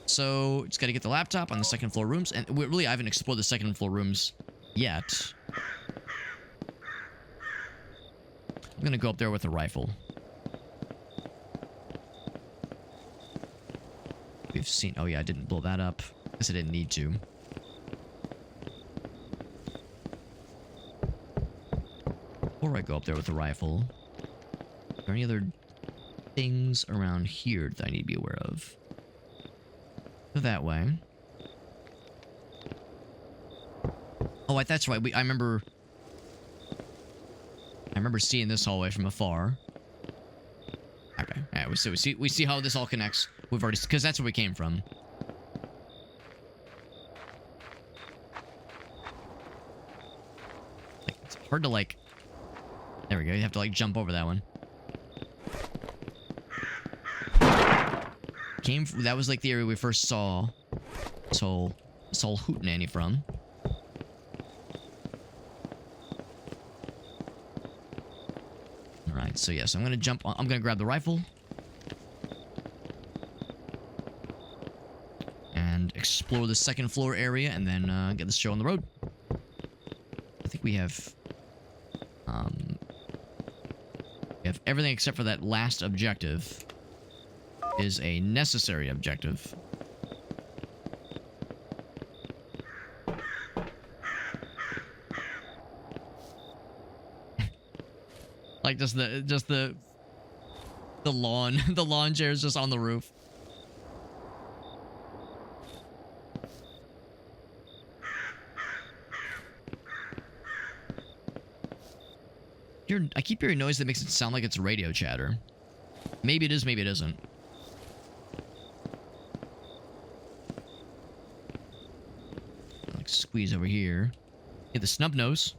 S1: So, just gotta get the laptop on the second floor rooms. And I haven't explored the second floor rooms yet. I'm gonna go up there with a rifle. We've seen... Oh yeah, I didn't blow that up. Guess I didn't need to. Before I go up there with the rifle... Are there any other... things around here that I need to be aware of? Go that way. Oh, that's right. I remember seeing this hallway from afar. Okay. Alright, we see how this all connects. We've already, because that's where we came from. hard to, like... There we go. You have to, like, jump over that one. That was, like, the area we first saw this whole hootenanny from. Alright, so yes, I'm gonna jump on... I'm gonna grab the rifle. And explore the second floor area, and then, get this show on the road. I think we have... We have everything except for that last objective. Is a necessary objective. Like just the lawn chairs just on the roof. I keep hearing noise that makes it sound like it's radio chatter. Maybe it is, maybe it isn't. Like squeeze over here. Get the snub nose.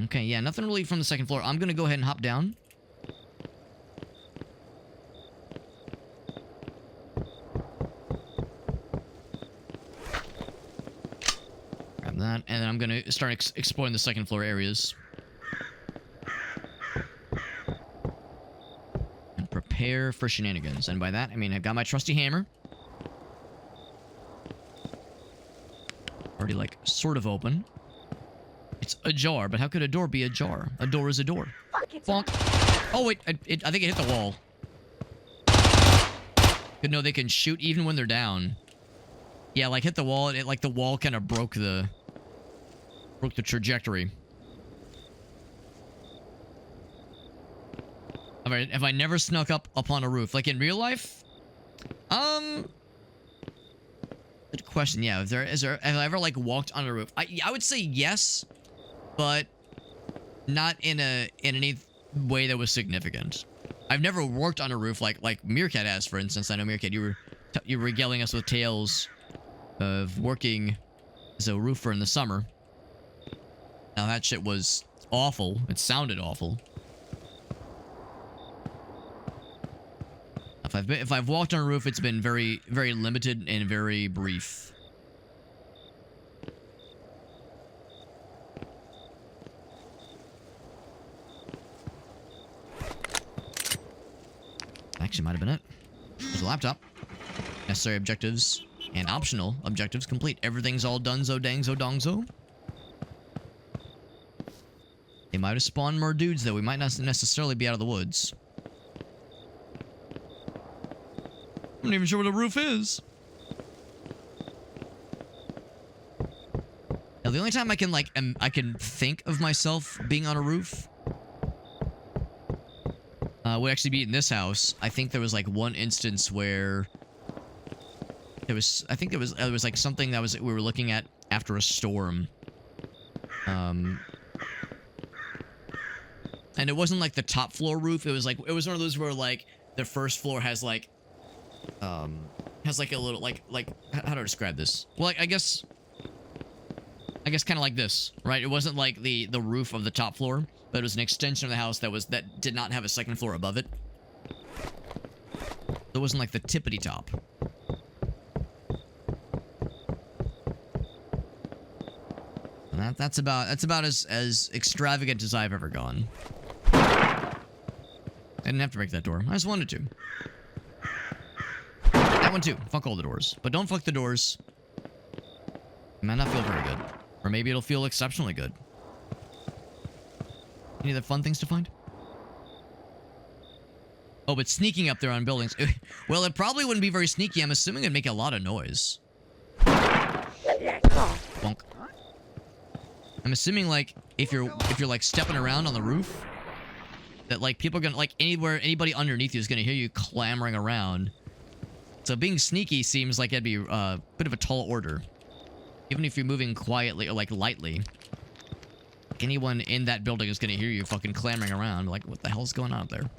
S1: Okay, yeah, nothing really from the second floor. I'm gonna go ahead and hop down. Grab that, and then I'm gonna start exploring the second floor areas. And prepare for shenanigans. And by that, I mean I've got my trusty hammer. Already, like, sort of open. It's ajar, but how could a door be ajar? A door is a door. Bonk. Oh, wait, I think it hit the wall. Good, no, they can shoot even when they're down. Yeah, like, hit the wall, and like, the wall kind of broke the trajectory. Alright, have I never snuck up upon a roof? Like, in real life? Good question, yeah. Have I ever, like, walked on a roof? I would say yes, but not in any way that was significant. I've never worked on a roof like Meerkat has, for instance. I know, Meerkat, you were regaling us with tales of working as a roofer in the summer. Now, that shit was awful. It sounded awful. If I've walked on a roof, it's been very, very limited and very brief. Actually, might have been it. There's a laptop. Necessary objectives and optional objectives complete. Everything's all donezo, dangzo, dongzo. They might have spawned more dudes, though. We might not necessarily be out of the woods. I'm not even sure what a roof is. Now, the only time I can, like, I can think of myself being on a roof would actually be in this house. I think there was, like, one instance where there was, I think there was like something that we were looking at after a storm. And it wasn't like the top floor roof. It was like, it was one of those where, like, the first floor has like a little, like, how do I describe this? Well, like, I guess kind of like this, right? It wasn't like the roof of the top floor, but it was an extension of the house that did not have a second floor above it. It wasn't like the tippity top. And that's about as extravagant as I've ever gone. I didn't have to break that door. I just wanted to. That one too. Fuck all the doors. But don't fuck the doors. It might not feel very good. Or maybe it'll feel exceptionally good. Any other fun things to find? Oh, but sneaking up there on buildings. Well, it probably wouldn't be very sneaky. I'm assuming it'd make a lot of noise. Bonk. I'm assuming, like, if you're like stepping around on the roof, that, like, people are gonna, like, anybody underneath you is gonna hear you clamoring around. So being sneaky seems like it'd be a bit of a tall order. Even if you're moving quietly or, like, lightly. Like, anyone in that building is gonna hear you fucking clamoring around. Like, what the hell's going on up there?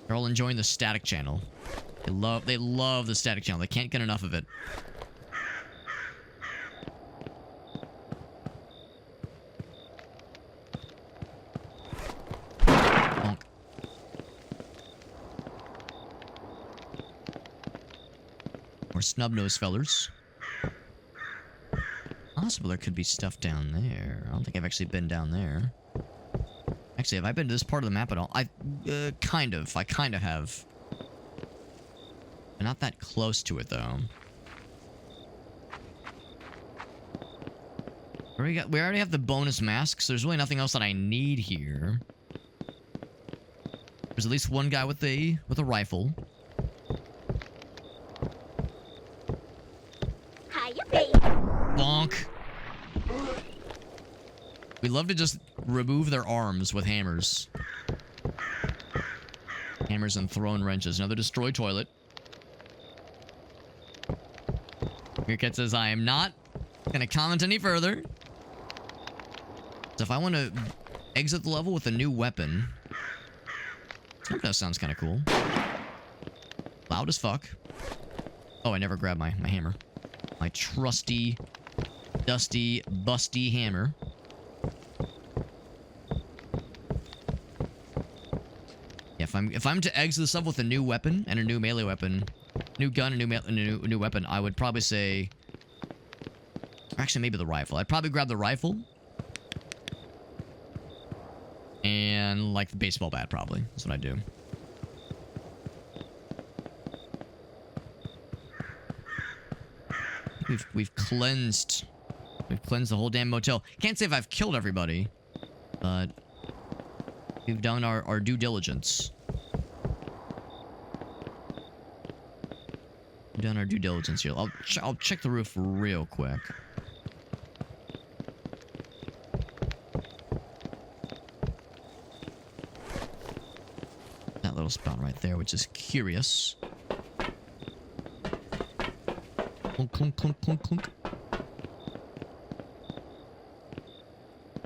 S1: They're all enjoying the static channel. They love the static channel. They can't get enough of it. Bonk. More snub-nosed fellers. Possible there could be stuff down there. I don't think I've actually been down there. Actually, have I been to this part of the map at all? I kind of have. I'm not that close to it, though. We already have the bonus masks. So there's really nothing else that I need here. There's at least one guy with a rifle.
S4: Hiya, baby.
S1: Bonk. We love to just remove their arms with hammers. Hammers and thrown wrenches. Another destroyed toilet. Meerkat says, I am not going to comment any further. So if I want to exit the level with a new weapon... That sounds kind of cool. Loud as fuck. Oh, I never grabbed my hammer. My trusty, dusty, busty hammer. Yeah, if I'm to exit this level with a new weapon and a new melee weapon, new gun and a new weapon, I would probably say... Actually, maybe the rifle. I'd probably grab the rifle. And, like, the baseball bat, probably. That's what I'd do. We've cleansed... We've cleansed the whole damn motel. Can't say if I've killed everybody, but... We've done our due diligence. We've done our due diligence here. I'll check the roof real quick. That little spot right there, which is curious. Clunk, clunk, clunk, clunk, clunk.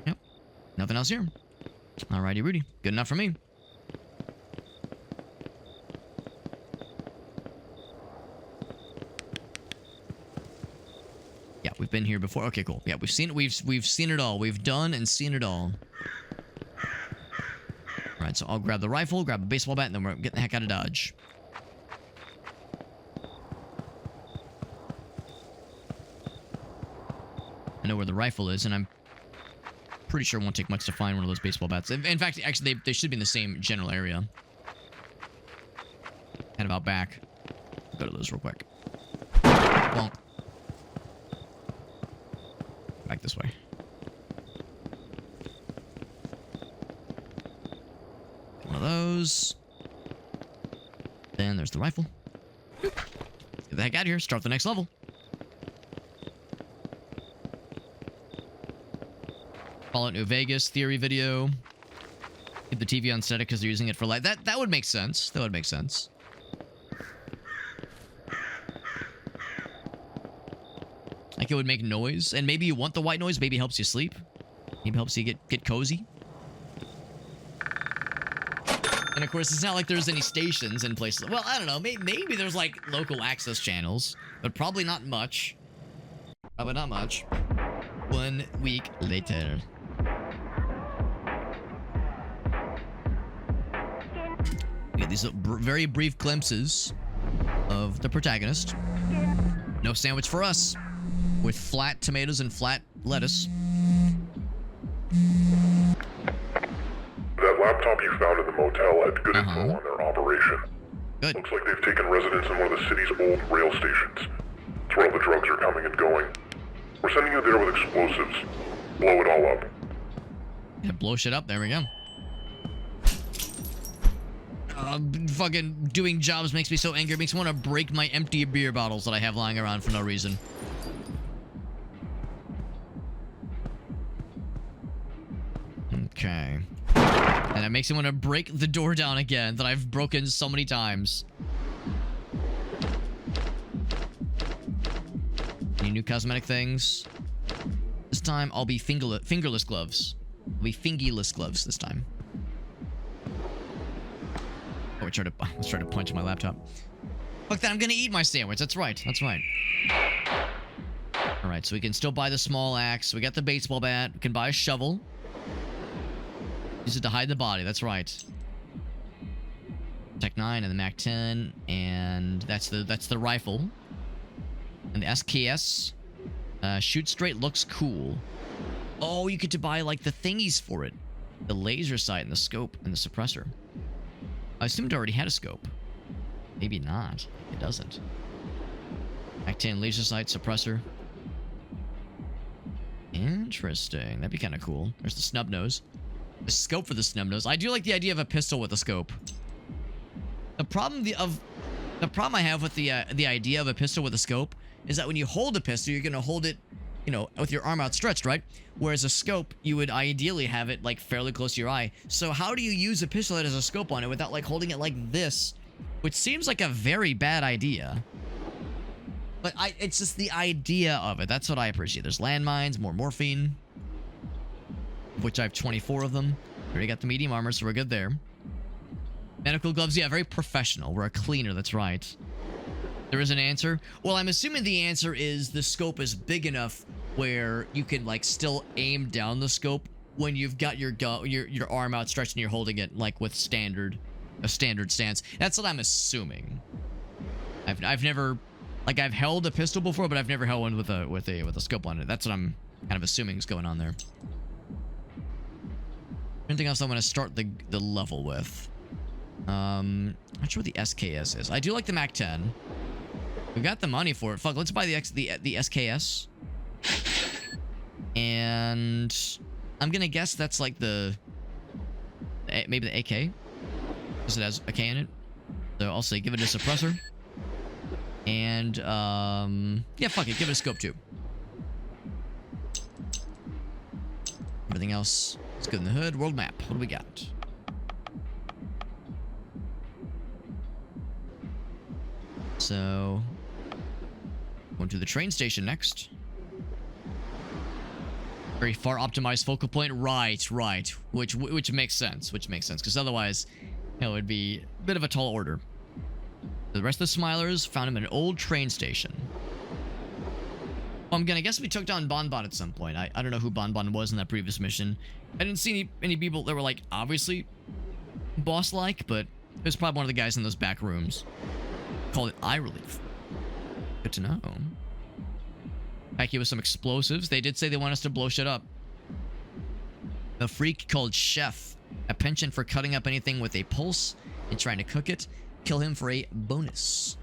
S1: Yep. Nothing else here. Alrighty, Rudy. Good enough for me. Yeah, we've been here before. Okay, cool. Yeah, we've seen it all. We've done and seen it all. Alright, so I'll grab the rifle, grab a baseball bat, and then we're getting the heck out of Dodge. I know where the rifle is, and I'm pretty sure it won't take much to find one of those baseball bats. In fact, actually, they should be in the same general area. Kind of out back. Go to those real quick. Bonk. Back this way. One of those. Then there's the rifle. Let's get the heck out of here. Start the next level. Fallout New Vegas theory video. Keep the TV on static because they're using it for light. That would make sense. That would make sense. Like it would make noise, and maybe you want the white noise. Maybe it helps you sleep. Maybe it helps you get cozy. And of course, it's not like there's any stations in places. Well, I don't know. Maybe there's like local access channels, but probably not much. Probably not much. 1 week later. We get these very brief glimpses of the protagonist. No sandwich for us. With flat tomatoes and flat lettuce.
S2: That laptop you found in the motel had good info on their operation.
S1: Good.
S2: Looks like they've taken residence in one of the city's old rail stations. It's where all the drugs are coming and going. We're sending you there with explosives. Blow it all up.
S1: Yeah, blow shit up. There we go. Fucking doing jobs makes me so angry. It makes me want to break my empty beer bottles that I have lying around for no reason. Okay. And it makes me want to break the door down again that I've broken so many times. Any new cosmetic things? This time I'll be fingerless gloves. I'll be fingerless gloves this time. Oh, let's try to punch my laptop. Fuck that, I'm gonna eat my sandwich. That's right. That's right. Alright, so we can still buy the small axe. We got the baseball bat. We can buy a shovel. Use it to hide the body. That's right. Tech 9 and the Mac 10. And that's the rifle. And the SKS. Shoot straight looks cool. Oh, you get to buy, like, the thingies for it. The laser sight and the scope and the suppressor. I assumed it already had a scope. Maybe not. It doesn't. Mac 10 laser sight suppressor. Interesting. That'd be kind of cool. There's the snub nose. The scope for the snub nose. I do like the idea of a pistol with a scope. The problem I have with the idea of a pistol with a scope is that when you hold a pistol, you're gonna hold it, you know, with your arm outstretched, right? Whereas a scope, you would ideally have it like fairly close to your eye. So how do you use a pistol that has a scope on it without like holding it like this, which seems like a very bad idea? But it's just the idea of it. That's what I appreciate. There's landmines, more morphine, which I have 24 of them. Already got the medium armor, so we're good there. Medical gloves, yeah, very professional. We're a cleaner, that's right. There is an answer. Well, I'm assuming the answer is the scope is big enough where you can like still aim down the scope when you've got your arm outstretched and you're holding it like with a standard stance. That's what I'm assuming. I've never, like, I've held a pistol before, but I've never held one with a scope on it. That's what I'm kind of assuming is going on there. Anything else I want to start the level with? Not sure what the SKS is. I do like the Mac 10. We got the money for it. Fuck, let's buy the SKS. And I'm gonna guess that's like maybe the AK, because it has a K in it. So I'll say give it a suppressor. And yeah, fuck it, give it a scope too. Everything else is good in the hood. World map. What do we got? So, going to the train station next. Very far optimized focal point. Right. Which makes sense. Because otherwise, you know, it'd be a bit of a tall order. The rest of the Smilers found him at an old train station. Well, I'm gonna guess we took down Bonbon at some point. I don't know who Bonbon was in that previous mission. I didn't see any people that were, like, obviously boss-like, but it was probably one of the guys in those back rooms. Call it eye relief. Good to know. Back here with some explosives. They did say they want us to blow shit up. A freak called Chef. A penchant for cutting up anything with a pulse and trying to cook it. Kill him for a bonus.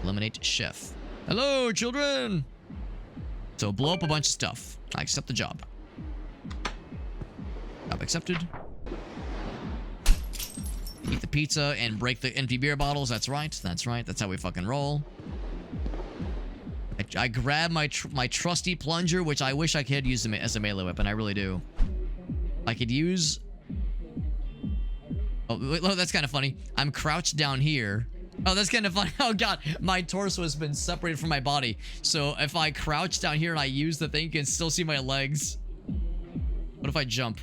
S1: Eliminate Chef. Hello, children! So blow up a bunch of stuff. I accept the job. Job accepted. Eat the pizza and break the empty beer bottles. That's right. That's how we fucking roll. I grab my trusty plunger, which I wish I could use as a melee weapon. I really do. I could use... Oh, that's kind of funny. I'm crouched down here. Oh, that's kind of funny. Oh, God. My torso has been separated from my body. So if I crouch down here and I use the thing, you can still see my legs. What if I jump?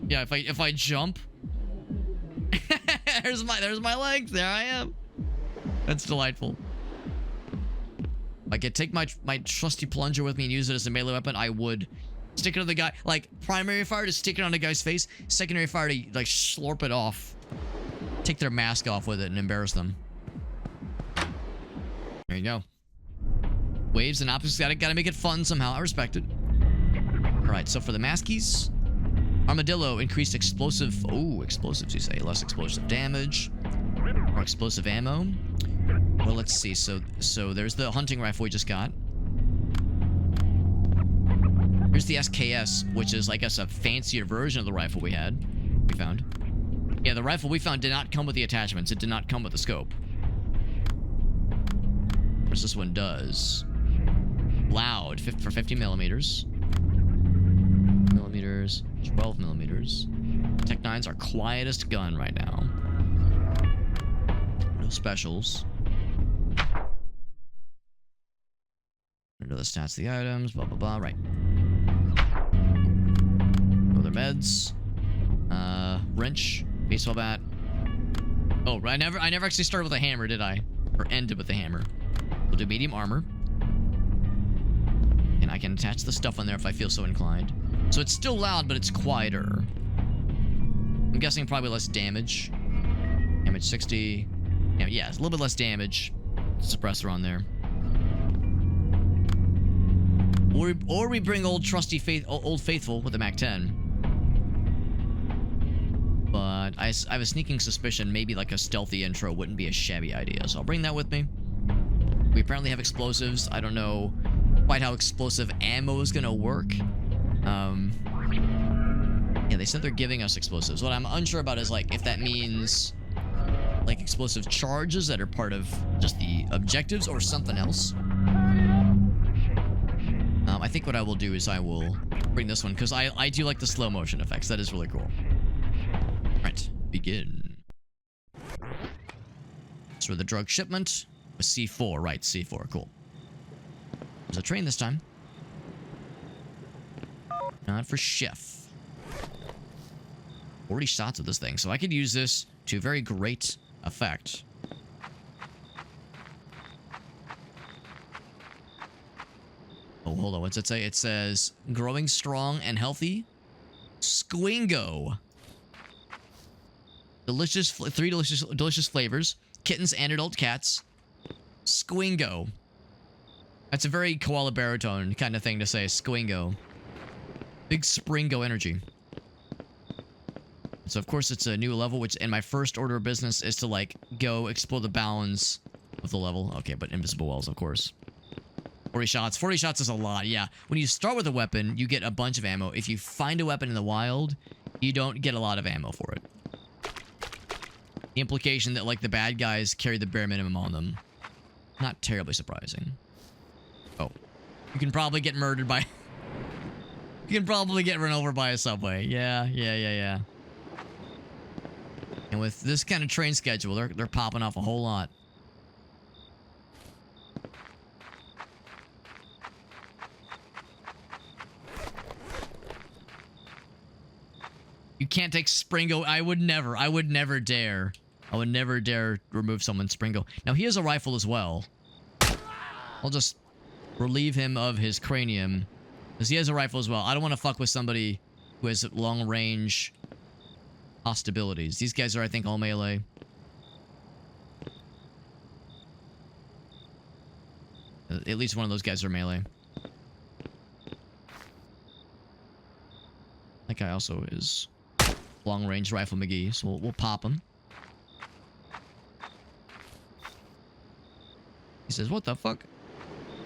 S1: Yeah, if I jump... there's my legs. There I am. That's delightful. If I could take my trusty plunger with me and use it as a melee weapon, I would. Stick it on the guy. Like, primary fire to stick it on the guy's face. Secondary fire to, like, slurp it off. Take their mask off with it and embarrass them. There you go. Waves and opposites. Gotta make it fun somehow. I respect it. Alright, so for the maskies... Armadillo, increased explosive... Oh, explosives, you say. Less explosive damage. More explosive ammo. Well, let's see. So there's the hunting rifle we just got. Here's the SKS, which is, I guess, a fancier version of the rifle we found. Yeah, the rifle we found did not come with the attachments. It did not come with the scope. Whereas this one does. Loud, for 50 millimeters. 12 millimeters. Tech 9's our quietest gun right now. No specials. Under the stats of the items, blah, blah, blah. Right. Other meds. Wrench. Baseball bat. Oh, I never actually started with a hammer, did I? Or ended with the hammer. We'll do medium armor. And I can attach the stuff on there if I feel so inclined. So it's still loud, but it's quieter. I'm guessing probably less damage. Damage 60. Yeah, it's a little bit less damage. Suppressor on there. Or we bring old trusty Old Faithful with the MAC-10. But I have a sneaking suspicion maybe like a stealthy intro wouldn't be a shabby idea. So I'll bring that with me. We apparently have explosives. I don't know quite how explosive ammo is going to work. Yeah, they said they're giving us explosives. What I'm unsure about is like if that means like explosive charges that are part of just the objectives or something else. I think what I will do is I will bring this one because I do like the slow motion effects. That is really cool. Alright, begin. So the drug shipment was C4, right? C4, cool. There's a train this time. Not for chef. 40 shots of this thing, so I could use this to very great effect. Oh, hold on. What's it say? It says, growing strong and healthy. Squingo. Delicious, three delicious flavors. Kittens and adult cats. Squingo. That's a very koala baritone kind of thing to say. Squingo. Big Springo energy. So, of course, it's a new level, which in my first order of business is to, like, go explore the bounds of the level. Okay, but invisible walls, of course. 40 shots. 40 shots is a lot, yeah. When you start with a weapon, you get a bunch of ammo. If you find a weapon in the wild, you don't get a lot of ammo for it. The implication that, like, the bad guys carry the bare minimum on them. Not terribly surprising. Oh. You can probably get murdered by... you can probably get run over by a subway. Yeah. And with this kind of train schedule, they're popping off a whole lot. You can't take Springo. I would never dare. I would never dare remove someone's Springo. Now, he has a rifle as well. I'll just relieve him of his cranium. Because he has a rifle as well. I don't want to fuck with somebody who has long-range hostilities. These guys are, I think, all melee. At least one of those guys are melee. That guy also is long-range rifle McGee, so we'll pop him. He says, "What the fuck?"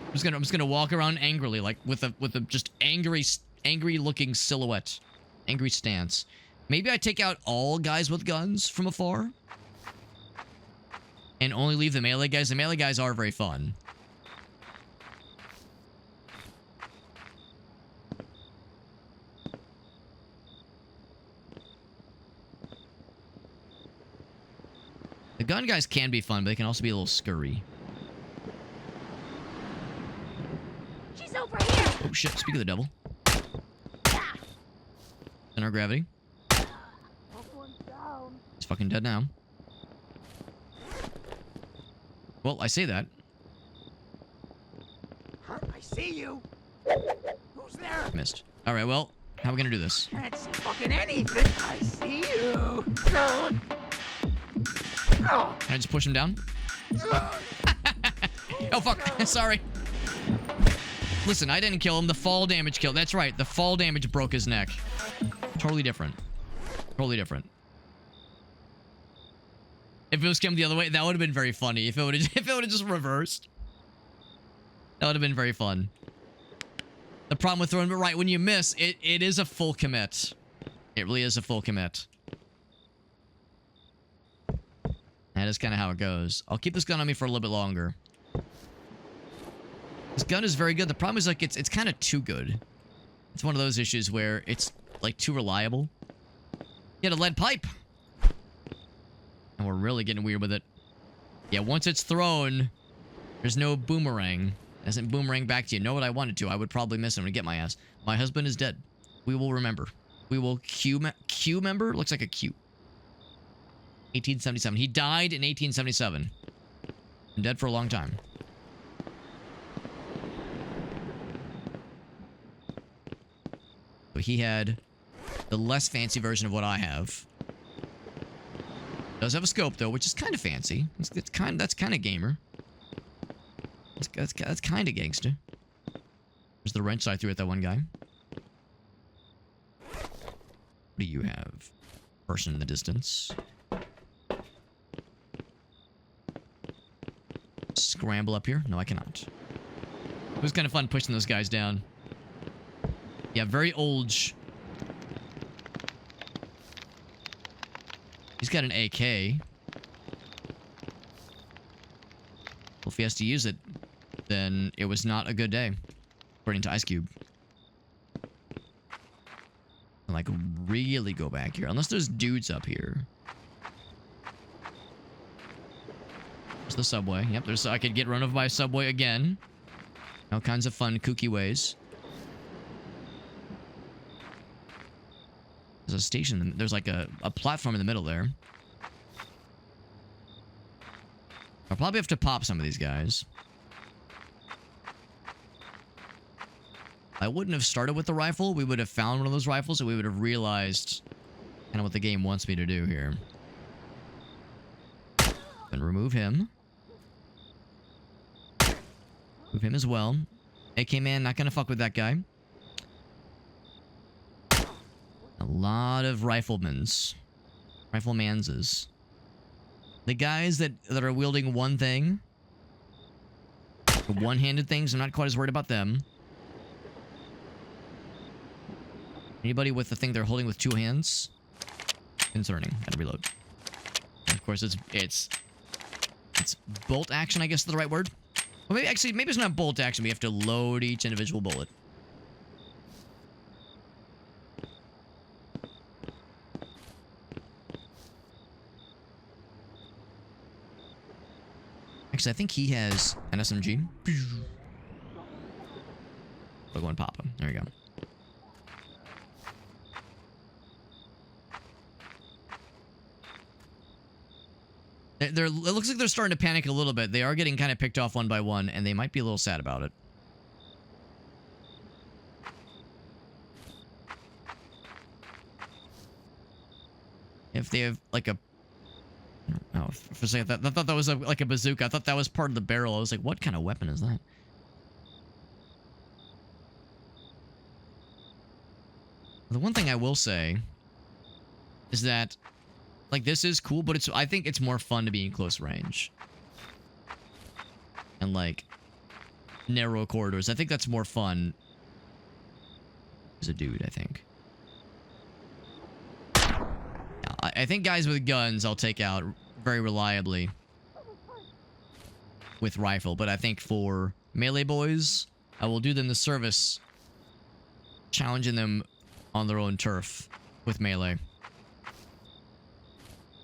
S1: I'm just gonna walk around angrily, like with a just angry looking silhouette, angry stance. Maybe I take out all guys with guns from afar, and only leave the melee guys. The melee guys are very fun. The gun guys can be fun, but they can also be a little scurry.
S4: She's over here.
S1: Oh shit, speak of the devil. Center of gravity. He's fucking dead now. Well, I say that.
S3: Huh? I see you. Who's there?
S1: Missed. Alright, well, how are we gonna do this?
S3: Can't see fucking anything. I see you. Oh.
S1: Can I just push him down? Oh fuck, sorry. Listen, I didn't kill him. The fall damage killed. That's right, the fall damage broke his neck. Totally different. Totally different. If it was come the other way, that would have been very funny. If it would have just reversed. That would have been very fun. The problem with throwing, but right, when you miss, it is a full commit. It really is a full commit. That is kind of how it goes. I'll keep this gun on me for a little bit longer. This gun is very good. The problem is, like, it's kind of too good. It's one of those issues where it's, like, too reliable. Get a lead pipe! And we're really getting weird with it. Yeah, once it's thrown, there's no boomerang. It doesn't boomerang back to you. Know what I wanted to. I would probably miss him and get my ass. My husband is dead. We will remember. We will Q member? Looks like a Q. 1877. He died in 1877. Been dead for a long time. So he had the less fancy version of what I have. Does have a scope though, which is kind of fancy. That's kind of gamer. That's kind of gangster. There's the wrench I threw at that one guy. What do you have? Person in the distance. Scramble up here? No, I cannot. It was kind of fun pushing those guys down. Yeah, very old. He's got an AK. Well, if he has to use it, then it was not a good day, according to Ice Cube. And, like, really go back here. Unless there's dudes up here. There's the subway. Yep, there's. I could get run over by a subway again. All kinds of fun, kooky ways. There's a station. There's like a platform in the middle there. I'll probably have to pop some of these guys. I wouldn't have started with the rifle. We would have found one of those rifles and we would have realized kind of what the game wants me to do here. And remove him. Move him as well. AK man, not gonna fuck with that guy. A lot of riflemen's. Riflemanses. The guys that are wielding one thing. The one-handed things, I'm not quite as worried about them. Anybody with the thing they're holding with two hands? Concerning. Gotta reload. And of course, it's bolt action, I guess is the right word. Well, maybe it's not bolt action. We have to load each individual bullet. Actually, I think he has an SMG. I'll go and pop him. There we go. It looks like they're starting to panic a little bit. They are getting kind of picked off one by one, and they might be a little sad about it. If they have, like, a... Oh, for a second, I thought that was like a bazooka. I thought that was part of the barrel. I was like, what kind of weapon is that? The one thing I will say is that, like, this is cool, but I think it's more fun to be in close range. And, like, narrow corridors. I think that's more fun as a dude, I think. I think guys with guns I'll take out very reliably with rifle, but I think for melee boys, I will do them the service challenging them on their own turf with melee.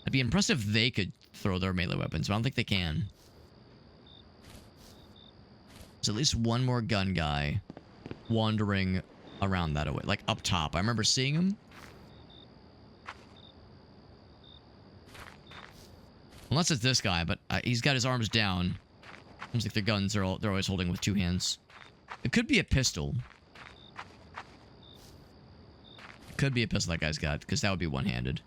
S1: I'd be impressed if they could throw their melee weapons, but I don't think they can. There's at least one more gun guy wandering around that way, like up top. I remember seeing him. Unless it's this guy, but he's got his arms down. Seems like their guns they're always holding with two hands. It could be a pistol. It could be a pistol that guy's got, because that would be one-handed.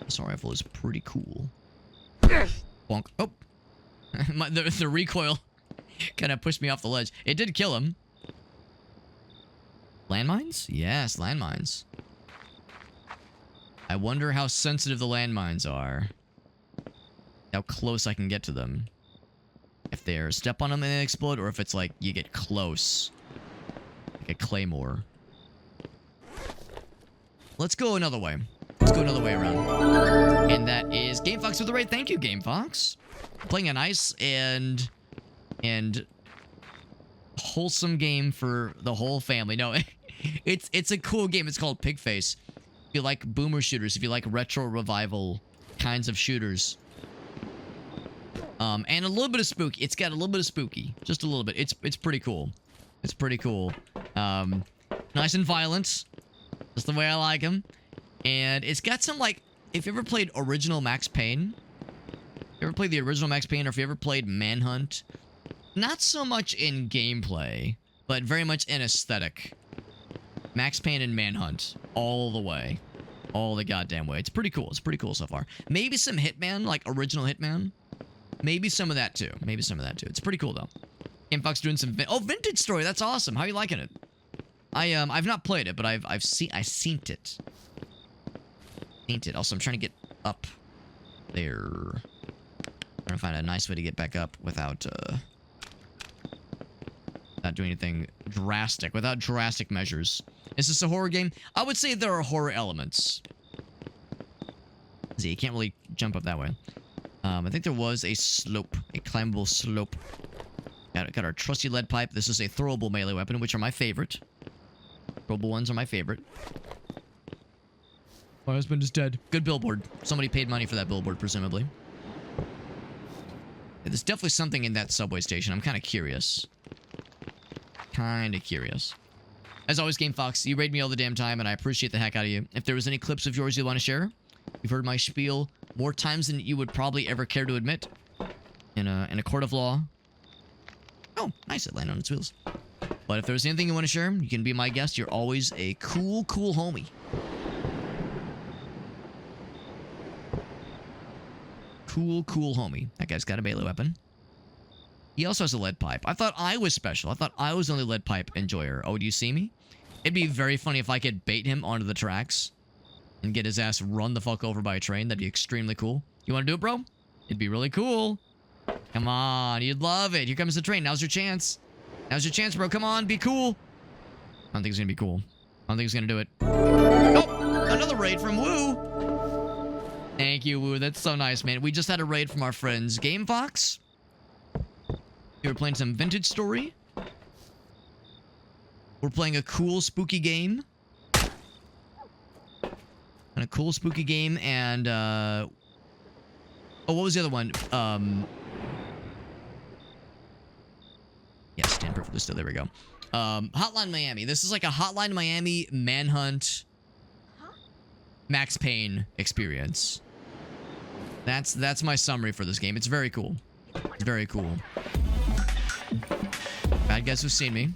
S1: This rifle is pretty cool. Bonk. Oh! the recoil kind of pushed me off the ledge. It did kill him. Landmines? Yes, landmines. I wonder how sensitive the landmines are. How close I can get to them. If they're step on them and they explode, or if it's like you get close. Like a claymore. Let's go another way. Let's go another way around. And that is Game Fox with the raid. Thank you, Game Fox. Playing a nice and wholesome game for the whole family. No, it's a cool game. It's called PIGFACE. If you like boomer shooters, if you like retro revival kinds of shooters, and a little bit of spooky. It's got a little bit of spooky, just a little bit. It's pretty cool. It's pretty cool. Nice and violent. That's the way I like him. And it's got some, like, if you ever played original Max Payne, if you ever played the original Max Payne, or if you ever played Manhunt, not so much in gameplay, but very much in aesthetic. Max Payne and Manhunt, all the way. All the goddamn way. It's pretty cool. It's pretty cool so far. Maybe some Hitman, like original Hitman. Maybe some of that too. Maybe some of that too. It's pretty cool though. GameFox doing some vintage story. That's awesome. How are you liking it? I've not played it, but I've seen it. Also, I'm trying to get up there. I'm trying to find a nice way to get back up without not doing anything drastic, without drastic measures. Is this a horror game? I would say there are horror elements. See, you can't really jump up that way. I think there was a slope, a climbable slope. Got our trusty lead pipe. This is a throwable melee weapon, which are my favorite. Throwable ones are my favorite. My husband is dead. Good billboard. Somebody paid money for that billboard, presumably. There's definitely something in that subway station. I'm kind of curious. As always, GameFox, you raid me all the damn time, and I appreciate the heck out of you. If there was any clips of yours you want to share, you've heard my spiel more times than you would probably ever care to admit. In a court of law. Oh, nice. It landed on its wheels. But if there's anything you want to share, you can be my guest. You're always a cool homie. Cool homie. That guy's got a melee weapon. He also has a lead pipe. I thought I was special. I thought I was the only lead pipe enjoyer. Oh, do you see me? It'd be very funny if I could bait him onto the tracks and get his ass run the fuck over by a train. That'd be extremely cool. You want to do it, bro? It'd be really cool. Come on. You'd love it. Here comes the train. Now's your chance. Now's your chance, bro. Come on. Be cool. I don't think it's going to be cool. I don't think it's going to do it. Oh, another raid from Woo. Thank you, Woo. That's so nice, man. We just had a raid from our friends GameFox. We were playing some vintage story. We're playing a cool, spooky game. And a cool, spooky game, and, oh, what was the other one? Yeah, stand perfectly still. There we go. Hotline Miami. This is like a Hotline Miami Manhunt Max Payne experience. That's my summary for this game. It's very cool. It's very cool. Bad guys who've seen me.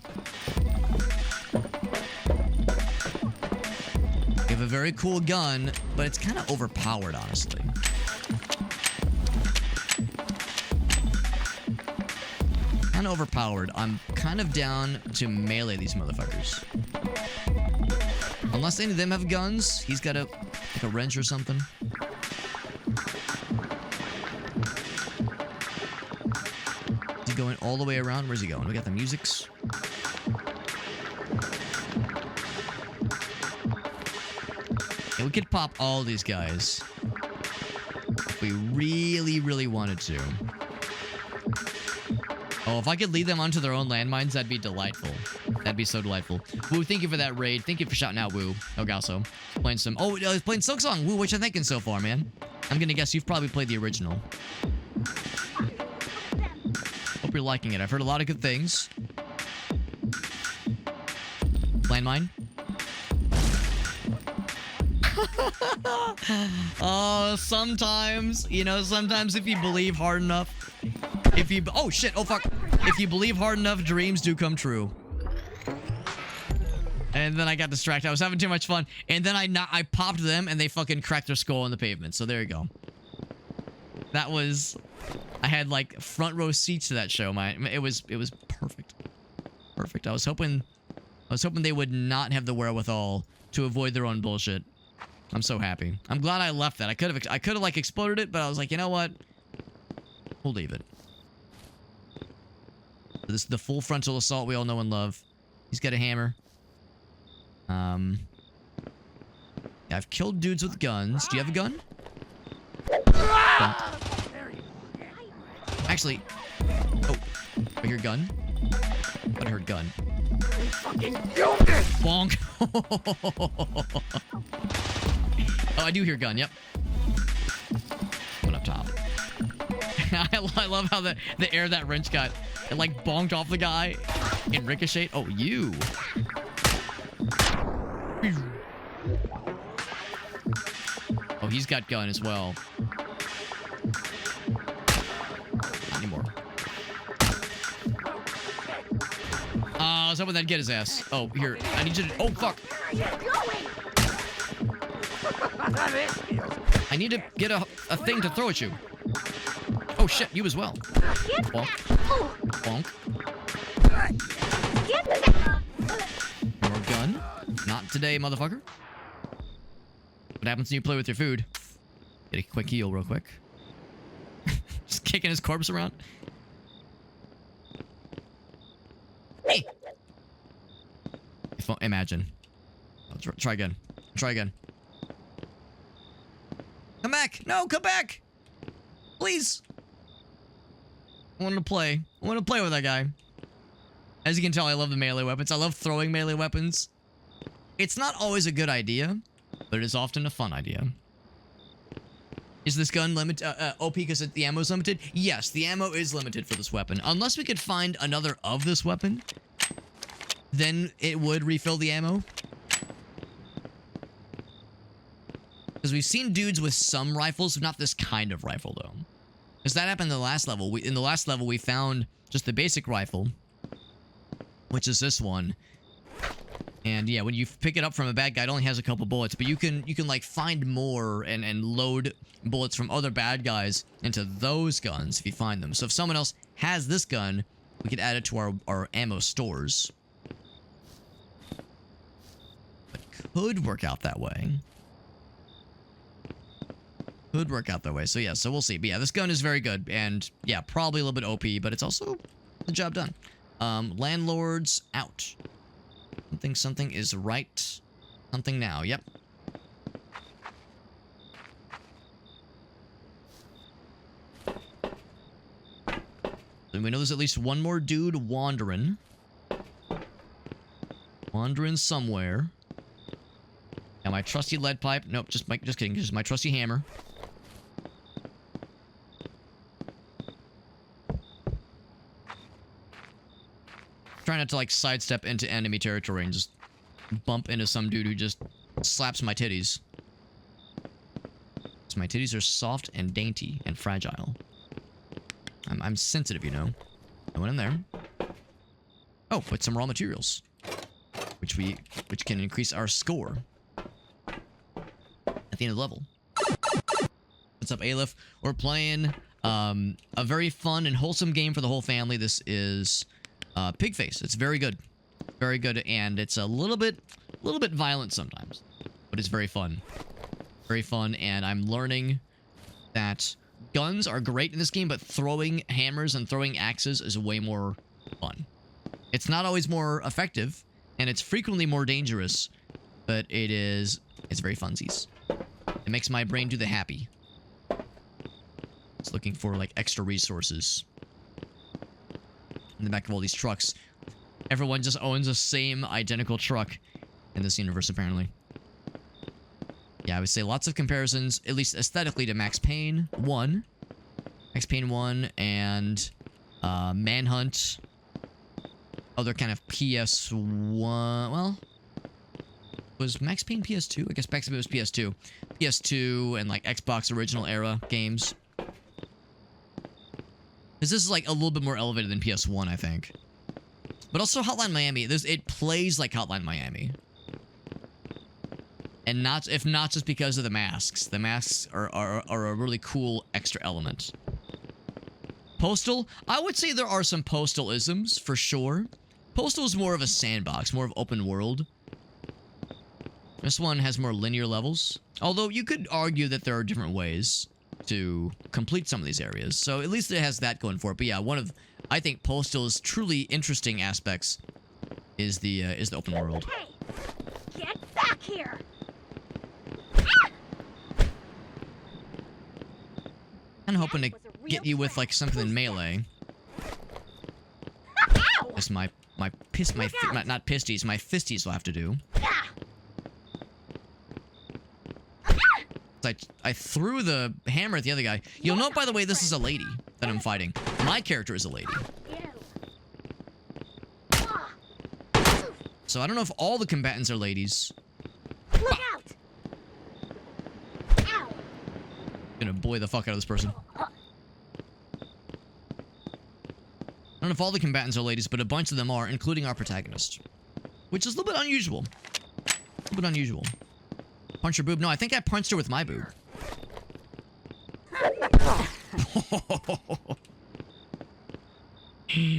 S1: You have a very cool gun, but it's kind of overpowered, honestly. Kind of overpowered. I'm kind of down to melee these motherfuckers. Unless any of them have guns. He's got like a wrench or something. Is he going all the way around? Where's he going? We got the musics. Yeah, we could pop all these guys if we really wanted to. Oh, if I could lead them onto their own landmines, that'd be delightful. That'd be so delightful. Woo, thank you for that raid. Thank you for shouting out, Woo. Elgaso. Playing some... Oh, he's playing Silksong. Woo, what you thinking so far, man? I'm gonna guess you've probably played the original. Hope you're liking it. I've heard a lot of good things. Landmine. Oh, sometimes, you know, sometimes if you believe hard enough, oh shit, oh fuck, if you believe hard enough, dreams do come true. And then I got distracted. I was having too much fun, and then I popped them, and they fucking cracked their skull on the pavement. So there you go. That was, I had like front row seats to that show. It was perfect, perfect. I was hoping they would not have the wherewithal to avoid their own bullshit. I'm so happy. I'm glad I left that. I could have like exploded it, but I was like, you know what? We'll leave it. This is the full frontal assault we all know and love. He's got a hammer. Yeah, I've killed dudes with guns. Do you have a gun? Actually, oh, I hear gun. I heard gun. Bonk. Oh, I do hear gun. Yep. One up top. I love how the air that wrench got. It like bonked off the guy and ricocheted. Oh, you. Oh, he's got gun as well. Not anymore. I was hoping that'd get his ass. Oh, here. I need you to... Oh, fuck. I need to get a thing to throw at you. Oh, shit. You as well. Bonk. Bonk. More gun. Not today, motherfucker. What happens when you play with your food? Get a quick heal real quick. Just kicking his corpse around. Hey! Imagine. I'll try again. Try again. Come back! No, come back! Please! I want to play. I want to play with that guy. As you can tell, I love the melee weapons. I love throwing melee weapons. It's not always a good idea, but it is often a fun idea. Is this gun OP because the ammo is limited? Yes, the ammo is limited for this weapon. Unless we could find another of this weapon, then it would refill the ammo. Because we've seen dudes with some rifles, not this kind of rifle, though. Because that happened in the last level. In the last level, we found just the basic rifle, which is this one. And yeah, when you pick it up from a bad guy, it only has a couple bullets, but you can like find more and load bullets from other bad guys into those guns if you find them. So if someone else has this gun, we could add it to our ammo stores. It could work out that way. Could work out that way. So yeah, so we'll see. But yeah, this gun is very good, and yeah, probably a little bit OP, but it's also the job done. Landlords out. Something is right. Something now. Yep. So we know there's at least one more dude wandering. Wandering somewhere. Now my trusty lead pipe. Nope, just kidding. Just my trusty hammer. Try not to like sidestep into enemy territory and just bump into some dude who just slaps my titties. So my titties are soft and dainty and fragile. I'm sensitive, you know. I went in there. Oh, with some raw materials, which can increase our score at the end of the level. What's up, Aleph? We're playing a very fun and wholesome game for the whole family. This is PIGFACE. It's very good. Very good, and it's a little bit violent sometimes. But it's very fun. Very fun, and I'm learning that guns are great in this game, but throwing hammers and throwing axes is way more fun. It's not always more effective, and it's frequently more dangerous, but it's very funsies. It makes my brain do the happy. It's looking for, like, extra resources. In the back of all these trucks. Everyone just owns the same identical truck in this universe, apparently. Yeah, I would say lots of comparisons, at least aesthetically, to Max Payne 1. Max Payne 1 and Manhunt. Other kind of PS1... Well... Was Max Payne PS2? I guess Max Payne was PS2. PS2 and, like, Xbox original era games. Because this is, like, a little bit more elevated than PS1, I think. But also Hotline Miami. It plays like Hotline Miami. And if not just because of the masks. The masks are a really cool extra element. Postal? I would say there are some Postal-isms, for sure. Postal is more of a sandbox, more of open world. This one has more linear levels. Although you could argue that there are different ways to complete some of these areas. So at least it has that going for it. But yeah, one of, I think, Postal's truly interesting aspects is the open world.
S4: Hey, get back here!
S1: I'm hoping to get you with like something in melee. Just my not pisties, my fisties will have to do. I threw the hammer at the other guy. You'll note, by the way, this is a lady that I'm fighting. My character is a lady. So I don't know if all the combatants are ladies.
S4: Look out! Ow!
S1: Gonna boy the fuck out of this person. I don't know if all the combatants are ladies, but a bunch of them are, including our protagonist. Which is a little bit unusual. A little bit unusual. Punch her boob? No, I think I punched her with my boob.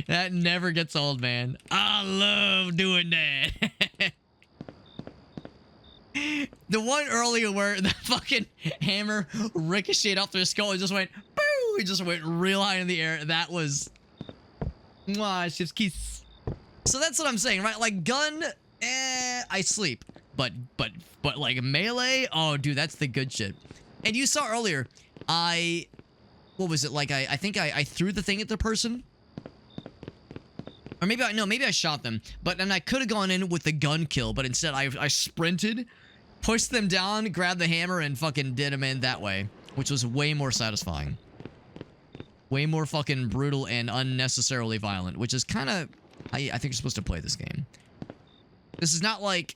S1: That never gets old, man. I love doing that. The one earlier where the fucking hammer ricocheted off their skull and just went, boo! It just went real high in the air. That was... Mwah, chef's kiss. So that's what I'm saying, right? Like, gun, I sleep. But like, melee? Oh, dude, that's the good shit. And you saw earlier, what was it? Like, I think I threw the thing at the person. Or maybe I shot them. But then I could have gone in with the gun kill, but instead I sprinted, pushed them down, grabbed the hammer, and fucking did them in that way. Which was way more satisfying. Way more fucking brutal and unnecessarily violent. Which is kind of... I think you're supposed to play this game. This is not like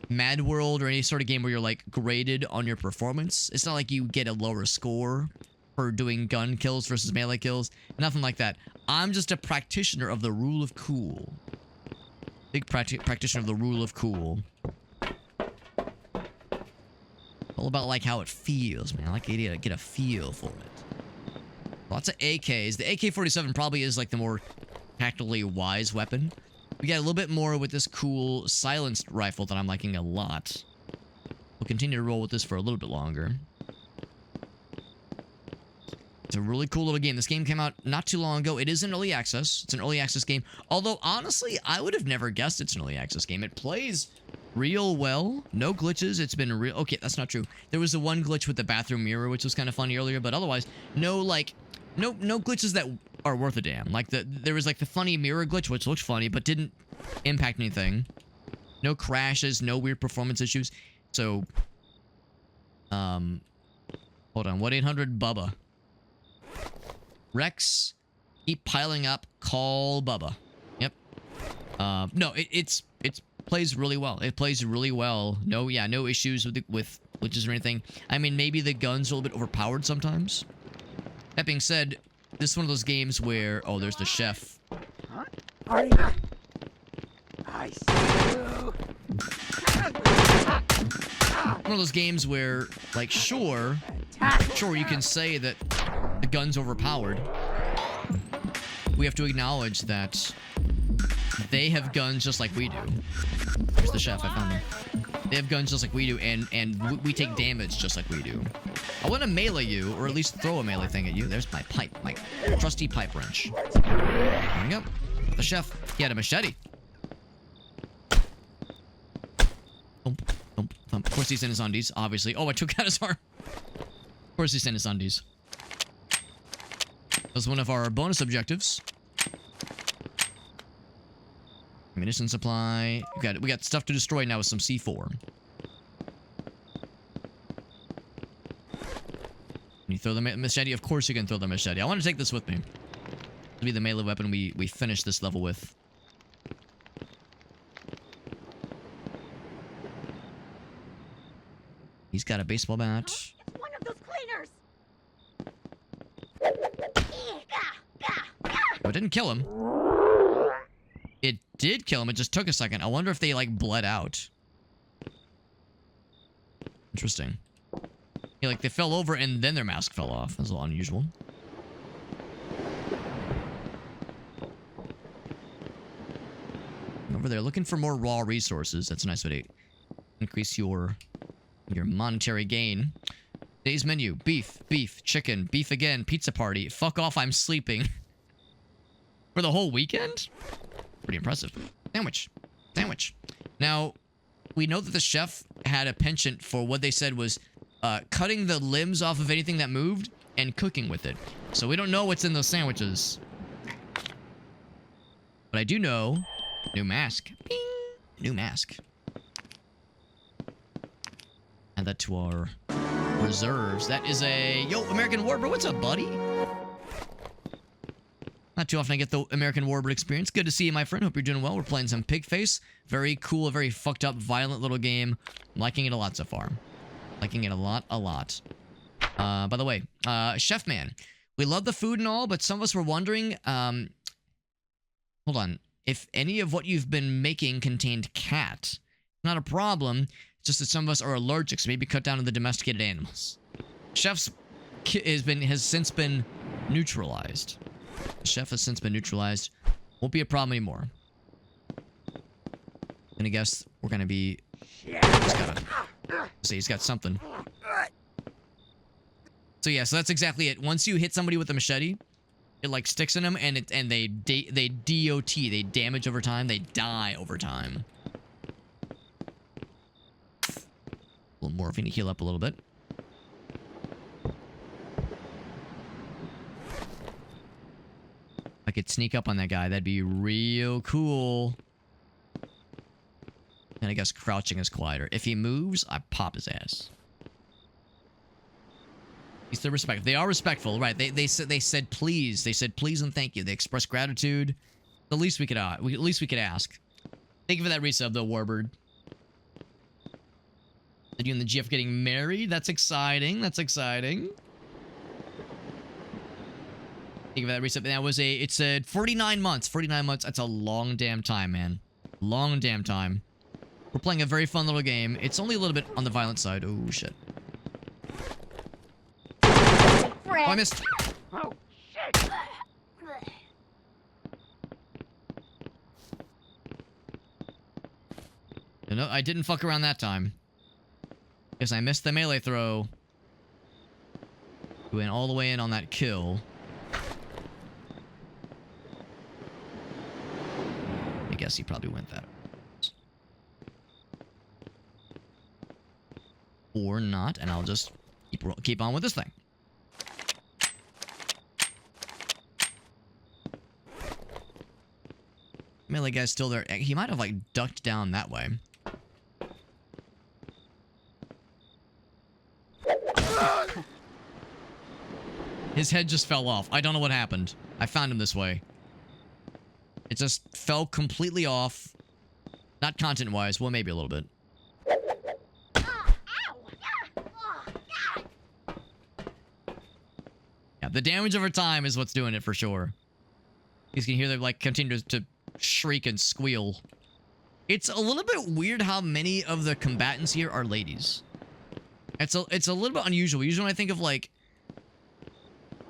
S1: Mad World or any sort of game where you're like graded on your performance. It's not like you get a lower score for doing gun kills versus melee kills. Nothing like that. I'm just a practitioner of the rule of cool. Big practitioner of the rule of cool. All about like how it feels, man. I like to get a feel for it. Lots of AKs. The AK-47 probably is like the more tactically wise weapon. We got a little bit more with this cool silenced rifle that I'm liking a lot. We'll continue to roll with this for a little bit longer. It's a really cool little game. This game came out not too long ago. It is in early access. It's an early access game. Although, honestly, I would have never guessed it's an early access game. It plays real well. No glitches. It's been real... Okay, that's not true. There was the one glitch with the bathroom mirror, which was kind of funny earlier. But otherwise, no glitches that are worth a damn. Like, there was, like, the funny mirror glitch, which looked funny, but didn't impact anything. No crashes. No weird performance issues. So, hold on. 1-800-BUBBA. Rex, keep piling up, call Bubba. Yep. No, it plays really well. It plays really well. No issues with glitches or anything. I mean, maybe the gun's are a little bit overpowered sometimes. That being said, this is one of those games where... Oh, there's the chef.
S3: Huh? Are you? I see you.
S1: One of those games where, like, sure, you can say that the gun's overpowered. We have to acknowledge that they have guns just like we do. There's the chef, I found him. They have guns just like we do, and we take damage just like we do. I want to melee you, or at least throw a melee thing at you. There's my pipe, my trusty pipe wrench. Coming up. The chef, he had a machete. Of course he's in his undies, obviously. Oh, I took out his arm. Of course he's in his undies. That was one of our bonus objectives. Ammunition supply. We got stuff to destroy now with some C4. Can you throw the machete? Of course you can throw the machete. I want to take this with me. This will be the melee weapon we finish this level with. He's got a baseball bat.
S4: It's one of those cleaners.
S1: Oh, it didn't kill him. It did kill him. It just took a second. I wonder if they, like, bled out. Interesting. Yeah, like, they fell over and then their mask fell off. That's a little unusual. Over there, looking for more raw resources. That's a nice way to increase your monetary gain. Today's menu: beef, chicken, beef again, pizza party. Fuck off, I'm sleeping. For the whole weekend? Pretty impressive. Sandwich. Now, we know that the chef had a penchant for what they said was cutting the limbs off of anything that moved and cooking with it. So we don't know what's in those sandwiches. But I do know... New mask. Bing! New mask. Add that to our reserves. That is a... Yo, American Warbird, what's up, buddy? Not too often I get the American Warbird experience. Good to see you, my friend. Hope you're doing well. We're playing some PIGFACE. Very cool, very fucked up, violent little game. I'm liking it a lot so far. Liking it a lot. By the way, Chef Man, we love the food and all, but some of us were wondering, hold on, if any of what you've been making contained cat. Not a problem. It's just that some of us are allergic, so maybe cut down on the domesticated animals. Chef's has since been neutralized. The chef has since been neutralized. Won't be a problem anymore. And I guess we're gonna be. He's got something. So yeah, so that's exactly it. Once you hit somebody with a machete, it like sticks in them, and they DOT, they damage over time, they die over time. A little morphine to heal up a little bit. I could sneak up on that guy, that'd be real cool. And I guess crouching is quieter. If he moves, I pop his ass. He's still respectful. They are respectful, right? They said please. They said please and thank you. They expressed gratitude. The least we could ask. Thank you for that resub, though, Warbird. Are you and the GF getting married? That's exciting. That's exciting. Thank you for that resub. That was it said 49 months. 49 months. That's a long damn time, man. Long damn time. We're playing a very fun little game. It's only a little bit on the violent side. Oh, shit. Oh, I missed.
S3: Oh, shit!
S1: No, I didn't fuck around that time. Guess I missed the melee throw. We went all the way in on that kill. I guess he probably went that. Or not, and I'll just keep on with this thing. Melee guy's still there. He might have, like, ducked down that way. His head just fell off. I don't know what happened. I found him this way. It just fell completely off. Not content-wise. Well, maybe a little bit. Yeah, the damage over time is what's doing it for sure. You can hear them, like, continue to shriek and squeal. It's a little bit weird how many of the combatants here are ladies. It's a little bit unusual. Usually when I think of, like,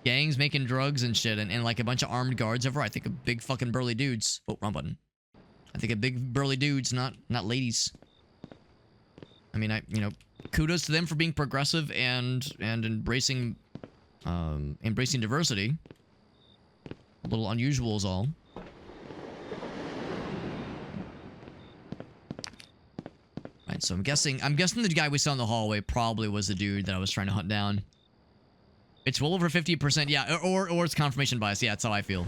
S1: gangs making drugs and shit, and like a bunch of armed guards over, I think of big fucking burly dudes. Oh, wrong button. I think of big burly dudes, not ladies. I mean, kudos to them for being progressive and embracing diversity. A little unusual is all. Right, so I'm guessing the guy we saw in the hallway probably was the dude that I was trying to hunt down. It's well over 50%, yeah, or it's confirmation bias. Yeah, that's how I feel.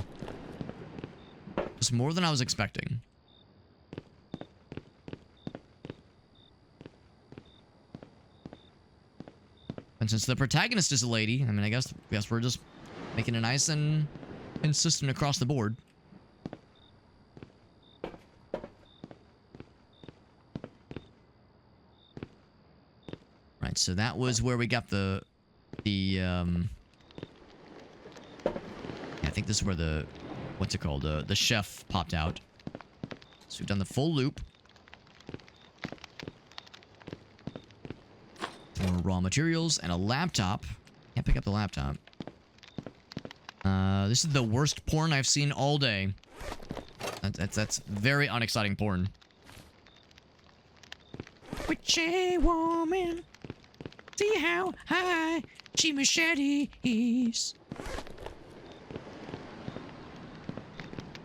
S1: It's more than I was expecting. And since the protagonist is a lady, I mean, I guess we're just making it nice and consistent across the board. Right, so that was where we got I think this is where the, what's it called? The chef popped out. So we've done the full loop. More raw materials and a laptop. Can't pick up the laptop. This is the worst porn I've seen all day. That's very unexciting porn. Witchy woman, see how high she machetes.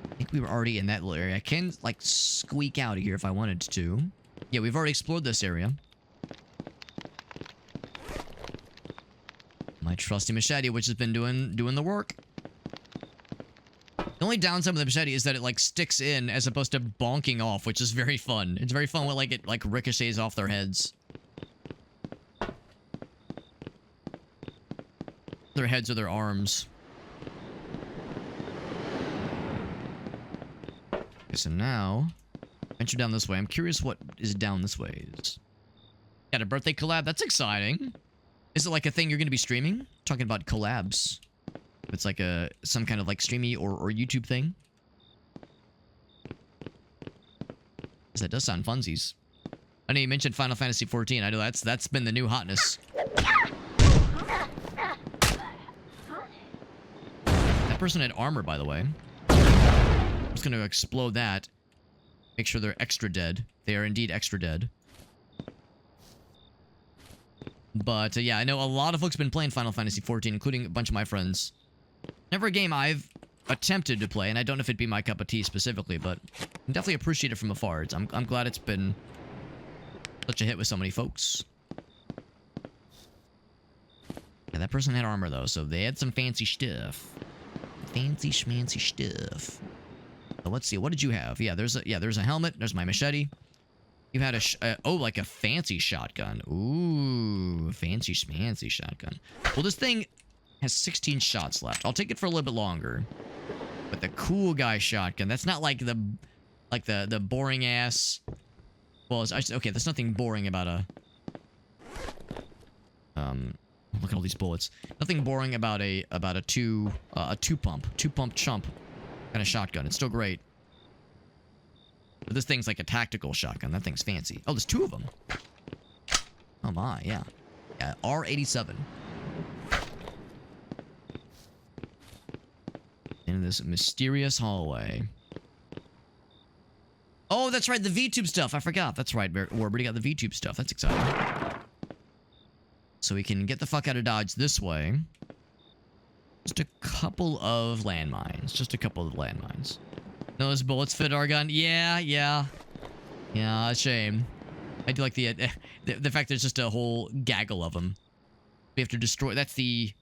S1: I think we were already in that little area. I can, like, squeak out of here if I wanted to. Yeah, we've already explored this area. My trusty machete, which has been doing the work. The only downside with the machete is that it, like, sticks in as opposed to bonking off, which is very fun. It's very fun when, like, it, like, ricochets off their heads. Their heads or their arms. So now, venture down this way. I'm curious what is down this way. Got a birthday collab. That's exciting. Is it like a thing you're going to be streaming? Talking about collabs. It's like some kind of like streamy or YouTube thing. That does sound funsies. I know you mentioned Final Fantasy 14. I know that's been the new hotness. That person had armor, by the way. I'm just going to explode that. Make sure they're extra dead. They are indeed extra dead. But yeah, I know a lot of folks have been playing Final Fantasy 14, including a bunch of my friends. Never a game I've attempted to play, and I don't know if it'd be my cup of tea specifically, but I definitely appreciate it from afar. I'm glad it's been such a hit with so many folks. Yeah, that person had armor, though, so they had some fancy stuff. Fancy schmancy stuff. So let's see, what did you have? Yeah, there's a helmet. There's my machete. You had like a fancy shotgun. Ooh, fancy schmancy shotgun. Well, this thing has 16 shots left. I'll take it for a little bit longer. But the cool guy shotgun, that's not like the boring ass. Well, okay, there's nothing boring about a look at all these bullets. Nothing boring about a two pump chump kind of shotgun. It's still great. But this thing's like a tactical shotgun. That thing's fancy. Oh, there's two of them. Oh my, yeah. Yeah, R87. In this mysterious hallway. Oh, that's right, the VTube stuff. I forgot. That's right, Warbird got the VTube stuff. That's exciting. So we can get the fuck out of Dodge this way. Just a couple of landmines. Just a couple of landmines. Those bullets fit our gun. Yeah. Yeah, a shame. I do like the fact there's just a whole gaggle of them. We have to destroy... That's the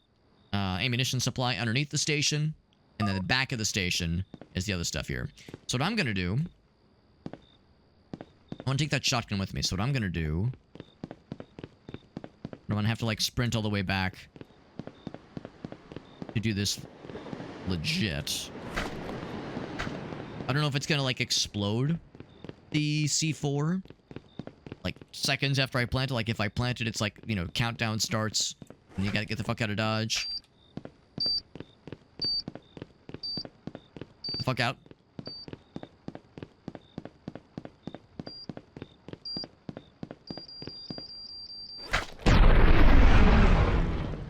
S1: ammunition supply underneath the station. And then the back of the station is the other stuff here. So what I'm going to do... I want to take that shotgun with me. So what I'm going to do... I'm going to have to, like, sprint all the way back to do this legit. I don't know if it's going to, like, explode the C4, like, seconds after I plant it. Like, if I plant it, it's like, you know, countdown starts, and you got to get the fuck out of Dodge. The fuck out.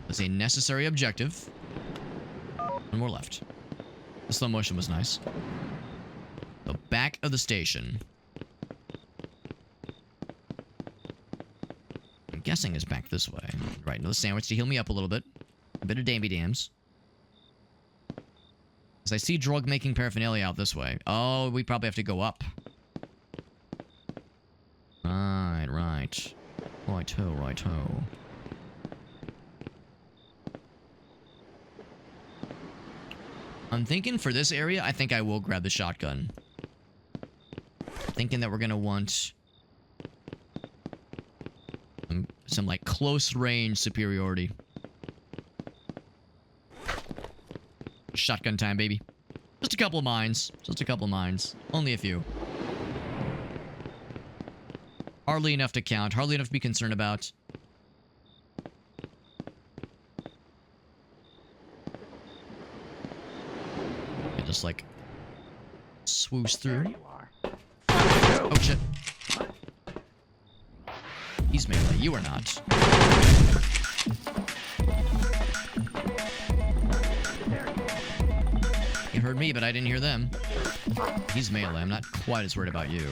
S1: That's a necessary objective. One more left. The slow motion was nice. The back of the station. I'm guessing is back this way. Right, another sandwich to heal me up a little bit. A bit of damby-dams. As I see drug-making paraphernalia out this way. Oh, we probably have to go up. Right. Righto. I'm thinking for this area, I think I will grab the shotgun. Thinking that we're gonna want some like close range superiority. Shotgun time, baby. Just a couple of mines. Only a few. Hardly enough to count. Hardly enough to be concerned about. I just like swoosh through. Oh shit. He's melee. You are not. You heard me, but I didn't hear them. He's melee. I'm not quite as worried about you.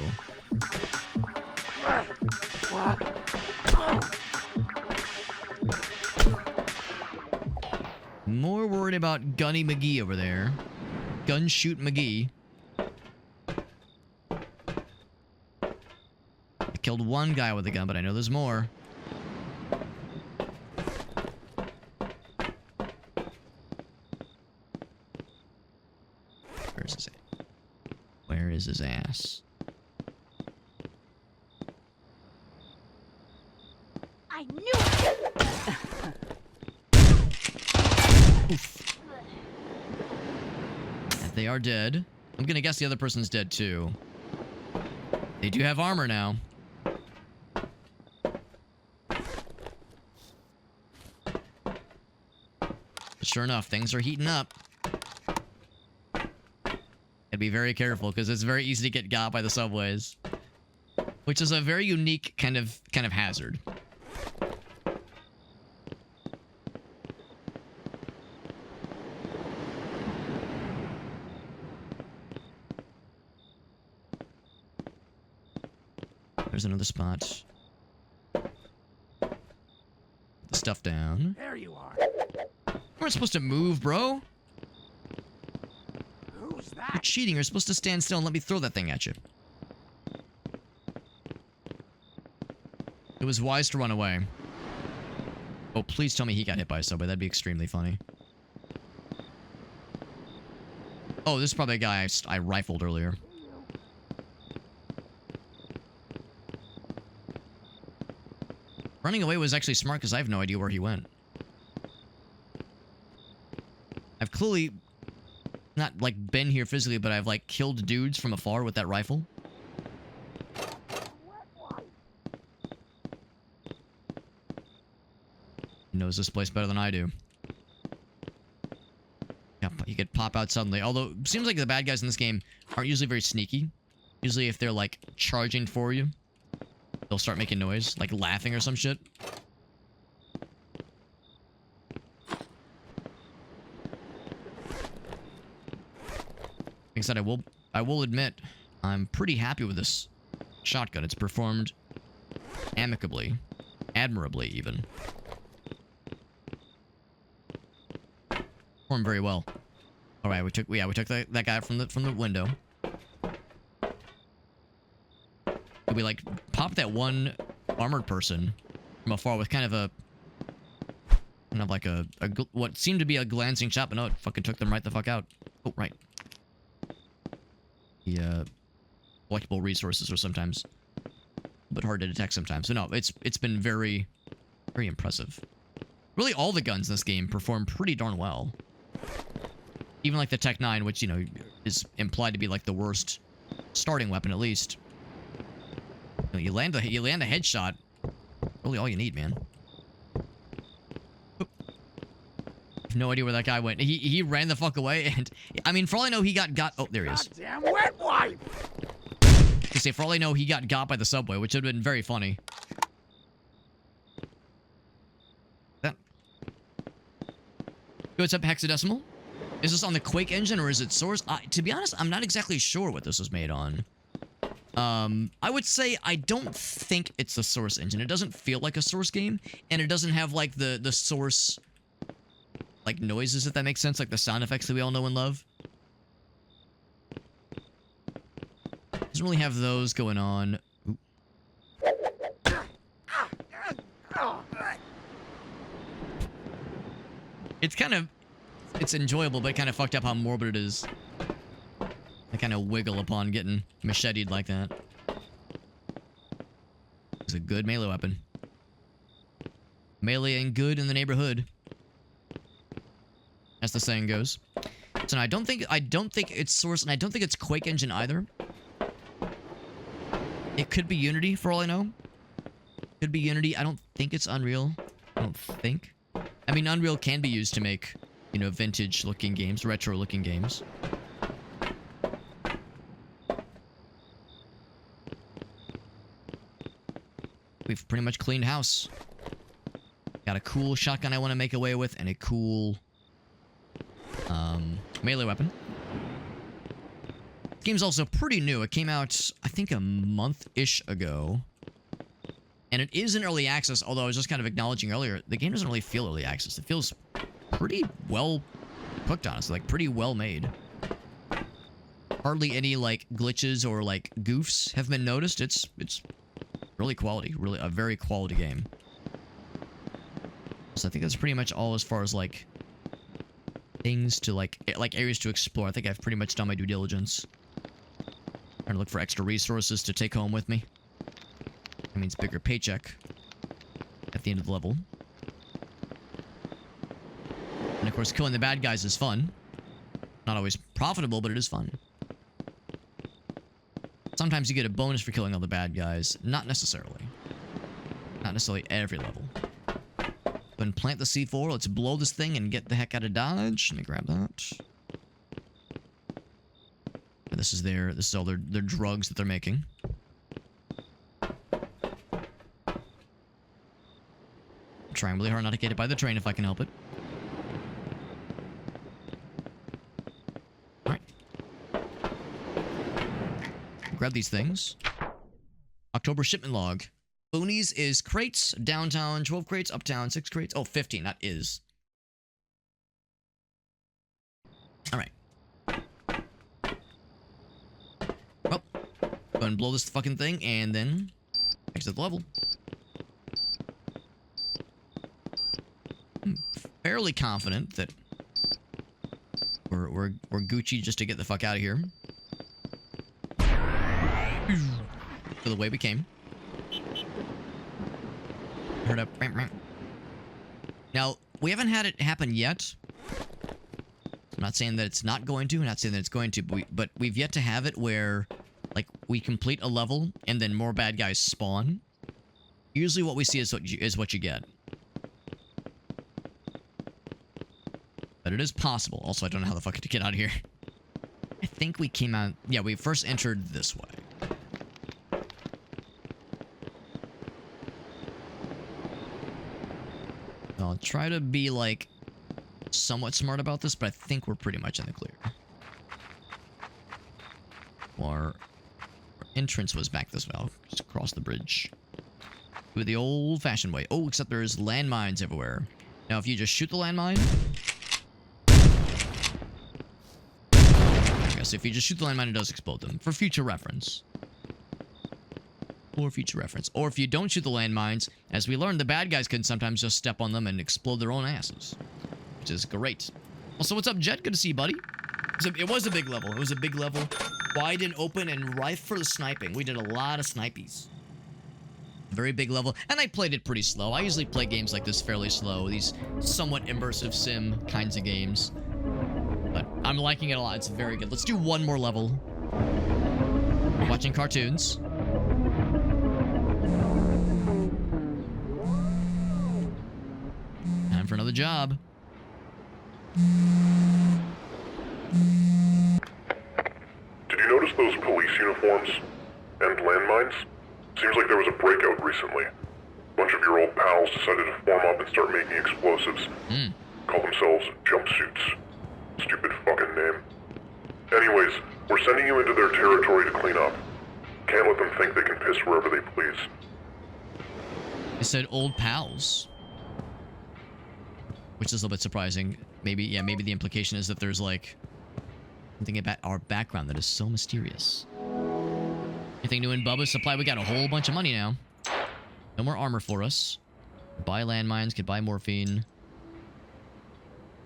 S1: More worried about Gunny McGee over there. Gun shoot McGee. I killed one guy with a gun, but I know there's more. Where's his ass? Where is his ass?
S4: I knew it!
S1: Oof. They are dead. I'm gonna guess the other person's dead too. They do have armor now. Sure enough, things are heating up. Gotta be very careful because it's very easy to get got by the subways, which is a very unique kind of hazard. There's another spot. Put the stuff down.
S3: There you are.
S1: We're supposed to move, bro.
S3: Who's
S1: You're
S3: that?
S1: cheating. You're supposed to stand still and let me throw that thing at you. It was wise to run away. Oh, please tell me he got hit by a subway. That'd be extremely funny. Oh, this is probably a guy I rifled earlier. Running away was actually smart because I have no idea where he went. I've clearly not, like, been here physically, but I've, like, killed dudes from afar with that rifle. He knows this place better than I do. Yeah, he could pop out suddenly. Although, it seems like the bad guys in this game aren't usually very sneaky. Usually if they're, like, charging for you, they'll start making noise, like laughing or some shit. Like I said, I will admit, I'm pretty happy with this shotgun. It's performed amicably, admirably even. Performed very well. All right, we took that guy from the window. We like popped that one armored person from afar with kind of like a what seemed to be a glancing shot, but no, it fucking took them right the fuck out. Oh, right. The collectible resources are sometimes a bit hard to detect sometimes. So no, it's been very, very impressive. Really, all the guns in this game perform pretty darn well. Even like the Tech 9, which, you know, is implied to be like the worst starting weapon at least. You land a headshot. Really all you need, man. I have no idea where that guy went. He ran the fuck away, and I mean, for all I know, he got. Oh, there he is.
S3: Goddamn wet wipe!
S1: To say, for all I know, he got by the subway, which would have been very funny. That. What's up, Hexadecimal? Is this on the Quake engine or is it Source? To be honest, I'm not exactly sure what this was made on. I would say I don't think it's the Source engine. It doesn't feel like a Source game, and it doesn't have like the Source like noises, if that makes sense, like the sound effects that we all know and love. Doesn't really have those going on. Ooh. It's enjoyable, but kind of fucked up how morbid it is. I kind of wiggle upon getting macheted like that. It's a good melee weapon. Melee and good in the neighborhood, as the saying goes. So no, I don't think it's Source, and I don't think it's Quake engine either. It could be Unity, for all I know. Could be Unity. I don't think it's Unreal. I don't think. I mean, Unreal can be used to make, you know, vintage-looking games, retro-looking games. We've pretty much cleaned house. Got a cool shotgun I want to make away with, and a cool melee weapon. The game's also pretty new. It came out, I think, a month-ish ago. And it is in early access, although I was just kind of acknowledging earlier, the game doesn't really feel early access. It feels pretty well cooked, honestly. Like, pretty well made. Hardly any, like, glitches or, like, goofs have been noticed. It's really quality. Really a very quality game. So I think that's pretty much all as far as, like, things to, like areas to explore. I think I've pretty much done my due diligence. Trying to look for extra resources to take home with me. That means bigger paycheck at the end of the level. And of course, killing the bad guys is fun. Not always profitable, but it is fun. sometimes you get a bonus for killing all the bad guys. Not necessarily. Not necessarily every level. Go and plant the C4. Let's blow this thing and get the heck out of Dodge. Let me grab that. And this is all their drugs that they're making. I'm trying really hard not to get hit by the train if I can help it. Alright. Grab these things. October shipment log. Boonies is crates. Downtown 12 crates. Uptown 6 crates. Oh, 15. That is. Alright. Well, go ahead and blow this fucking thing and then exit the level. I'm fairly confident that we're Gucci just to get the fuck out of here. For the way we came. Heard up. Now, we haven't had it happen yet. I'm not saying that it's not going to. I'm not saying that it's going to. But we've yet to have it where, like, we complete a level and then more bad guys spawn. Usually what we see is what you get. But it is possible. Also, I don't know how the fuck to get out of here. I think we came out... Yeah, we first entered this way. I'll try to be, like, somewhat smart about this, but I think we're pretty much in the clear. Our entrance was back this way. I'll just cross the bridge. Do it the old-fashioned way. Oh, except there's landmines everywhere. Now, if you just shoot the landmine... I guess if you just shoot the landmine, it does explode them. For future reference. Or future reference. Or if you don't shoot the landmines, as we learned, the bad guys can sometimes just step on them and explode their own asses. Which is great. Also, what's up, Jet? Good to see you, buddy. It was a big level. It was a big level. Wide and open and rife for the sniping. We did a lot of snipies. Very big level. And I played it pretty slow. I usually play games like this fairly slow. These somewhat immersive sim kinds of games. But I'm liking it a lot. It's very good. Let's do one more level. We're watching cartoons. Time for another job.
S2: Did you notice those police uniforms? And landmines? Seems like there was a breakout recently. A bunch of your old pals decided to form up and start making explosives. Call themselves jumpsuits. Stupid fucking name. Anyways, we're sending you into their territory to clean up. Can't let them think they can piss wherever they please.
S1: They said old pals. Which is a little bit surprising. Maybe, yeah, maybe the implication is that there's, like, something about our background that is so mysterious. Anything new in Bubba's Supply? We got a whole bunch of money now. No more armor for us. Buy landmines, could buy morphine.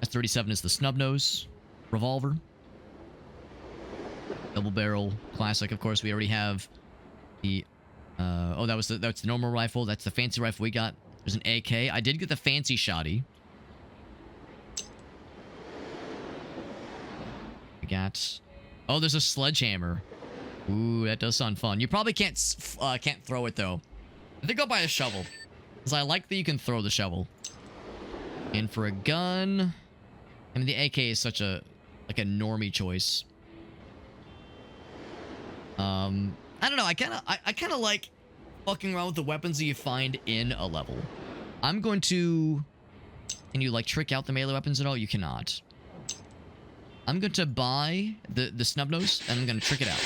S1: S37 is the snub-nose revolver. Double barrel classic, of course. We already have the... oh, that's the normal rifle. That's the fancy rifle we got. There's an AK. I did get the fancy shotty. We got... Oh, there's a sledgehammer. Ooh, that does sound fun. You probably can't throw it, though. I think I'll buy a shovel. Because I like that you can throw the shovel. And for a gun... I mean, the AK is such a... like a normie choice. I don't know. I kind of like fucking around with the weapons that you find in a level. I'm going to... Can you, like, trick out the melee weapons at all? You cannot. I'm going to buy the snub-nose, and I'm going to trick it out.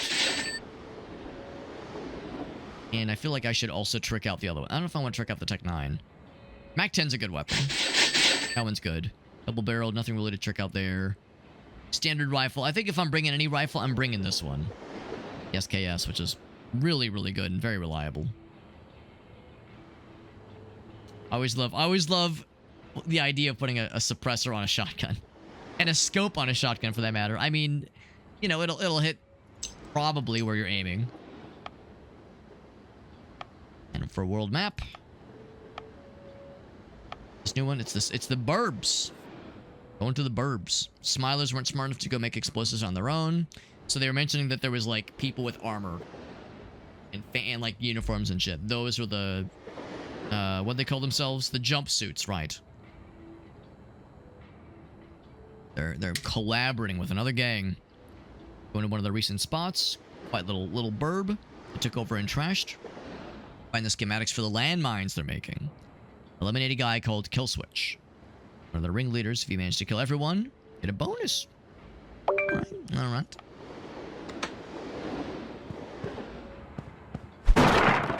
S1: And I feel like I should also trick out the other one. I don't know if I want to trick out the Tech 9. Mac 10's a good weapon. That one's good. Double barrel, nothing really to trick out there. Standard rifle. I think if I'm bringing any rifle, I'm bringing this one. The SKS, which is really, really good and very reliable. I always love the idea of putting a suppressor on a shotgun. And a scope on a shotgun, for that matter. I mean, you know, it'll hit probably where you're aiming. And for a world map, this new one, it's the Burbs. Going to the Burbs. Smilers weren't smart enough to go make explosives on their own, so they were mentioning that there was, like, people with armor and like uniforms and shit. Those were the what they call themselves, the jumpsuits, right? They're collaborating with another gang. Going to one of the recent spots. Quite little burb. They took over and trashed. Find the schematics for the landmines they're making. Eliminate a guy called Killswitch. One of the ringleaders. If you manage to kill everyone, get a bonus. Alright.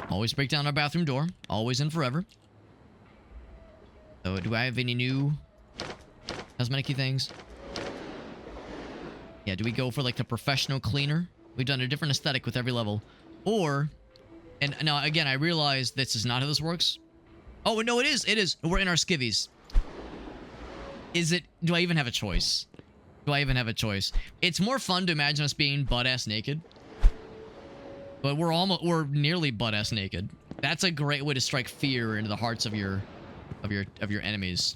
S1: Always break down our bathroom door. Always and forever. So, do I have any new cosmetic-y things? Yeah, do we go for like the professional cleaner? We've done a different aesthetic with every level. Or, and now again, I realize this is not how this works. Oh, no, it is. It is. We're in our skivvies. Is it? Do I even have a choice? Do I even have a choice? It's more fun to imagine us being butt-ass naked. But we're nearly butt-ass naked. That's a great way to strike fear into the hearts of your enemies.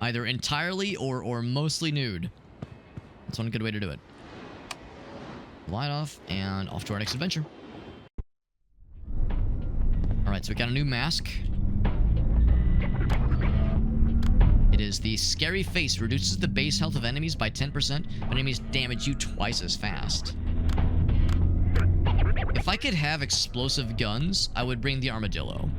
S1: Either entirely or mostly nude. That's one good way to do it. Light off and off to our next adventure. Alright, so we got a new mask. It is the scary face. Reduces the base health of enemies by 10%, but enemies damage you twice as fast. If I could have explosive guns, I would bring the armadillo.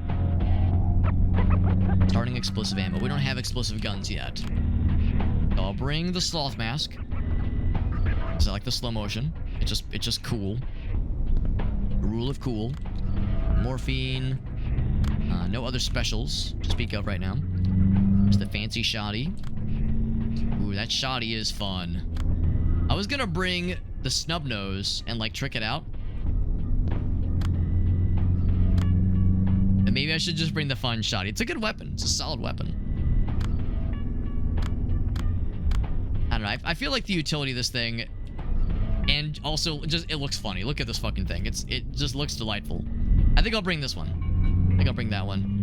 S1: Starting explosive ammo. We don't have explosive guns yet. So I'll bring the sloth mask. Because I like the slow motion. It's just cool. The rule of cool. Morphine. No other specials to speak of right now. There's the fancy shoddy. Ooh, that shoddy is fun. I was gonna bring the snub nose and like trick it out. And maybe I should just bring the fun shoddy. It's a good weapon. It's a solid weapon. I don't know. I feel like the utility of this thing, and also just it looks funny. Look at this fucking thing. It just looks delightful. I think I'll bring this one. I think I'll bring that one.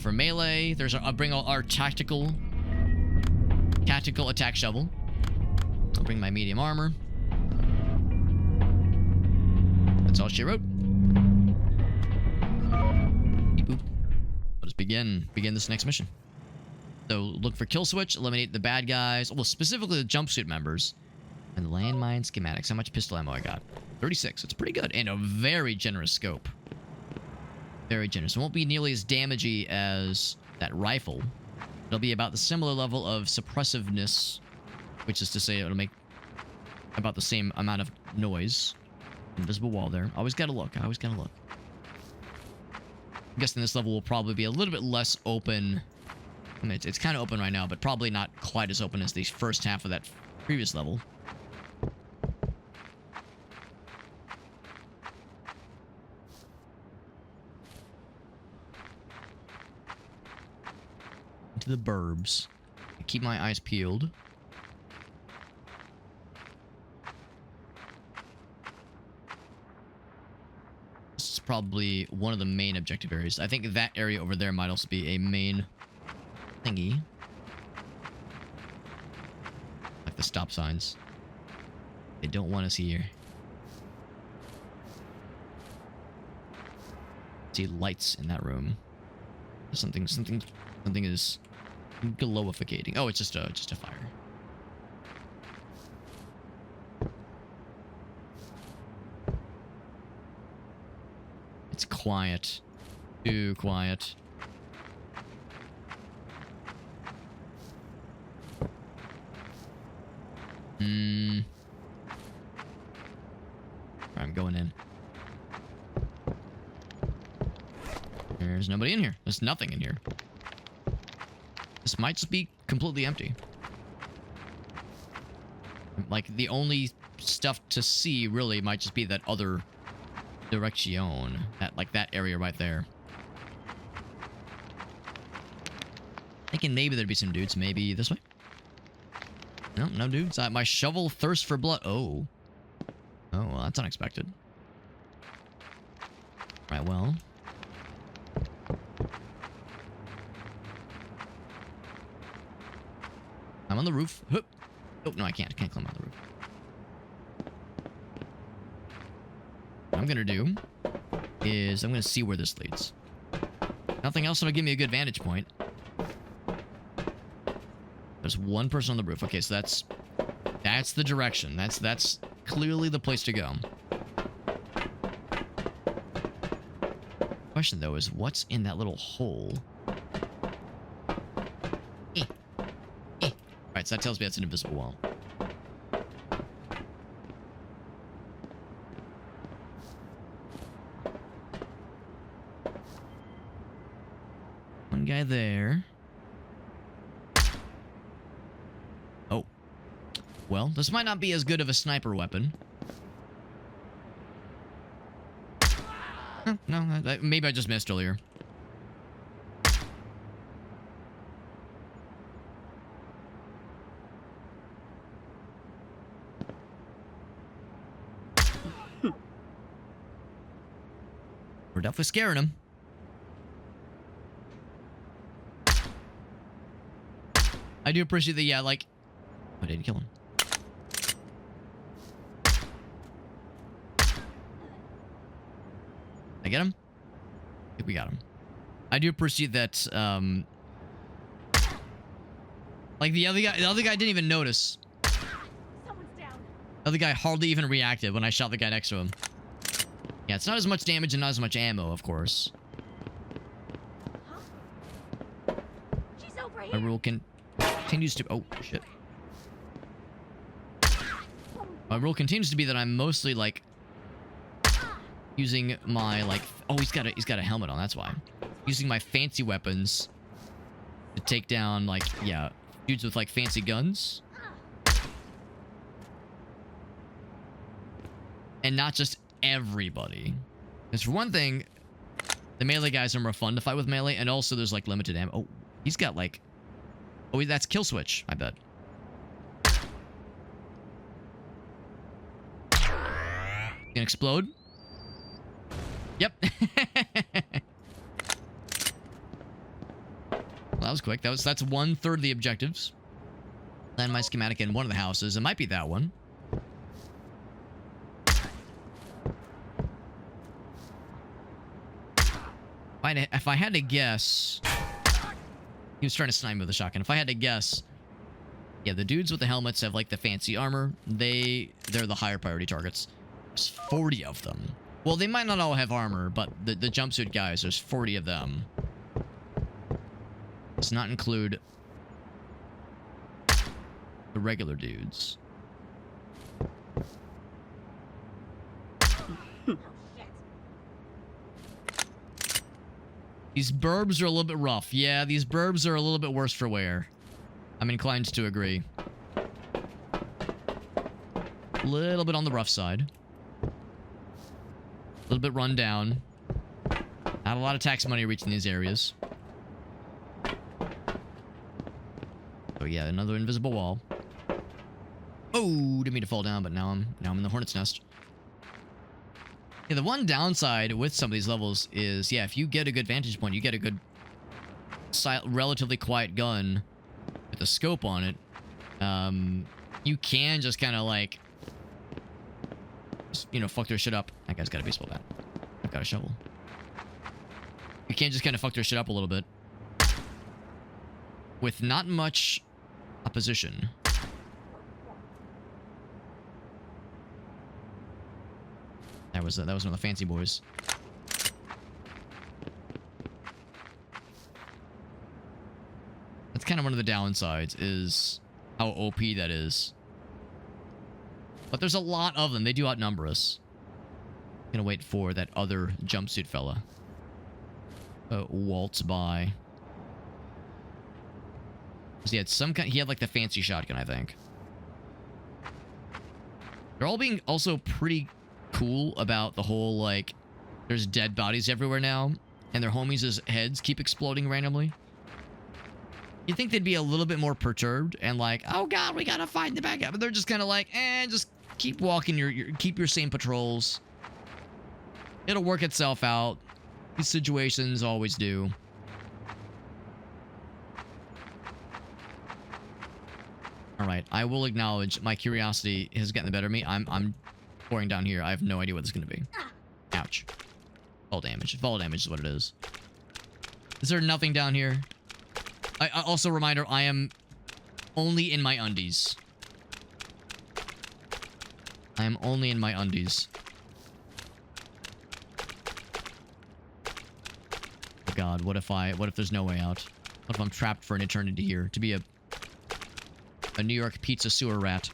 S1: For melee, I'll bring our tactical attack shovel. I'll bring my medium armor. That's all she wrote. Boop. Let us begin this next mission. So look for kill switch, eliminate the bad guys, well specifically the jumpsuit members, and the landmine schematics. How much pistol ammo I got? 36. It's pretty good and a very generous scope. Very generous. It won't be nearly as damagey as that rifle. It'll be about the similar level of suppressiveness, which is to say it'll make about the same amount of noise. Invisible wall there. Always gotta look. I'm guessing this level will probably be a little bit less open. I mean, it's kind of open right now, but probably not quite as open as the first half of that previous level. Into the burbs. Keep my eyes peeled. This is probably one of the main objective areas. I think that area over there might also be a main thingy. Like the stop signs. They don't want us here. See lights in that room. Something is glowificating. Oh, it's just a fire. It's quiet. Too quiet. I'm going in. There's nobody in here. There's nothing in here. This might just be completely empty. Like, the only stuff to see, really, might just be that other direction. That area right there. Thinking maybe there'd be some dudes. Maybe this way? No, no dudes. My shovel thirsts for blood. Oh. Oh, well, that's unexpected. Right, well. I'm on the roof. Oh, no, I can't. I can't climb on the roof. I'm gonna do is I'm gonna see where this leads. Nothing else that'll give me a good vantage point. There's one person on the roof. Okay, so that's the direction. That's clearly the place to go. Question though is what's in that little hole? Alright, so that tells me that's an invisible wall. One guy there. Oh. Well, this might not be as good of a sniper weapon. No, maybe I just missed earlier. We're definitely scaring him. I do appreciate that, yeah, like... I didn't kill him. I get him? I think we got him. I do appreciate that, like, the other guy didn't even notice.
S4: Someone's down.
S1: The other guy hardly even reacted when I shot the guy next to him. Yeah, it's not as much damage and not as much ammo, of course.
S4: Huh? She's over
S1: My
S4: here.
S1: rule continues to... Oh, shit. My rule continues to be that I'm mostly, like... using my, like... Oh, he's got a helmet on, that's why. Using my fancy weapons to take down, like, yeah, dudes with, like, fancy guns. And not just everybody. Because for one thing, the melee guys are more fun to fight with melee, and also there's, like, limited ammo. Oh, he's got, like... Oh, that's kill switch, I bet. Gonna explode? Yep. Well, that was quick. That's 1/3 of the objectives. Land my schematic in one of the houses. It might be that one. If I had to guess... He was trying to snipe me with a shotgun. If I had to guess... Yeah, the dudes with the helmets have, like, the fancy armor. They're the higher priority targets. There's 40 of them. Well, they might not all have armor, but the jumpsuit guys, there's 40 of them. Does not include the regular dudes. These burbs are a little bit rough. Yeah, these burbs are a little bit worse for wear. I'm inclined to agree. A little bit on the rough side. A little bit run down. Not a lot of tax money reaching these areas. Oh yeah, another invisible wall. Oh, didn't mean to fall down, but now I'm in the hornet's nest. Yeah, the one downside with some of these levels is, yeah, if you get a good vantage point, you get a good, relatively quiet gun with a scope on it, you can just kind of like, you know, fuck their shit up. That guy's got a baseball bat. I've got a shovel. You can't just kind of fuck their shit up a little bit with not much opposition. That was one of the fancy boys. That's kind of one of the downsides, is how OP that is. But there's a lot of them. They do outnumber us. Gonna wait for that other jumpsuit fella. Waltz by. He had he had like the fancy shotgun, I think. They're all being also pretty cool about the whole, like, there's dead bodies everywhere now, and their homies' heads keep exploding randomly. You'd think they'd be a little bit more perturbed and like, oh god, we gotta find the bad guy, but they're just kind of like, just keep walking keep your same patrols. It'll work itself out. These situations always do. Alright, I will acknowledge my curiosity has gotten the better of me. I'm pouring down here. I have no idea what this is going to be. Ouch. Fall damage. Fall damage is what it is. Is there nothing down here? Also, reminder, I am only in my undies. I am only in my undies. Oh God, what if there's no way out? What if I'm trapped for an eternity here to be a New York pizza sewer rat?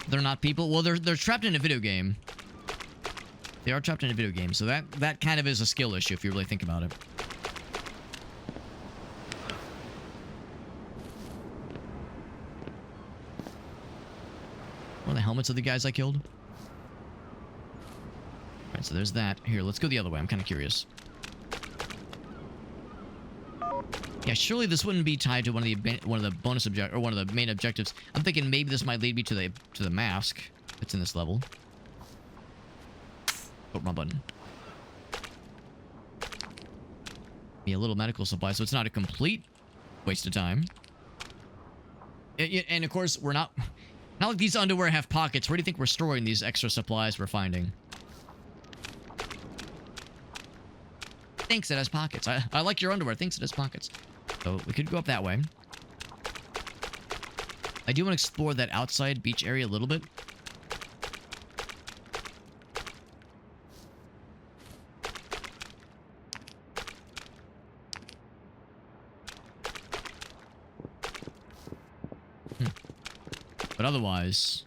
S1: They're not people. Well, they're trapped in a video game. They are trapped in a video game, so that kind of is a skill issue if you really think about it. What are the helmets of the guys I killed? Alright, so there's that. Here, let's go the other way. I'm kind of curious. Yeah, surely this wouldn't be tied to one of the bonus object or one of the main objectives. I'm thinking maybe this might lead me to the mask that's in this level. Oh, wrong button. Yeah, a little medical supply, so it's not a complete waste of time. And of course, we're not like these underwear have pockets. Where do you think we're storing these extra supplies we're finding? Thinks it has pockets. I like your underwear. Thinks it has pockets. So we could go up that way. I do want to explore that outside beach area a little bit. But otherwise,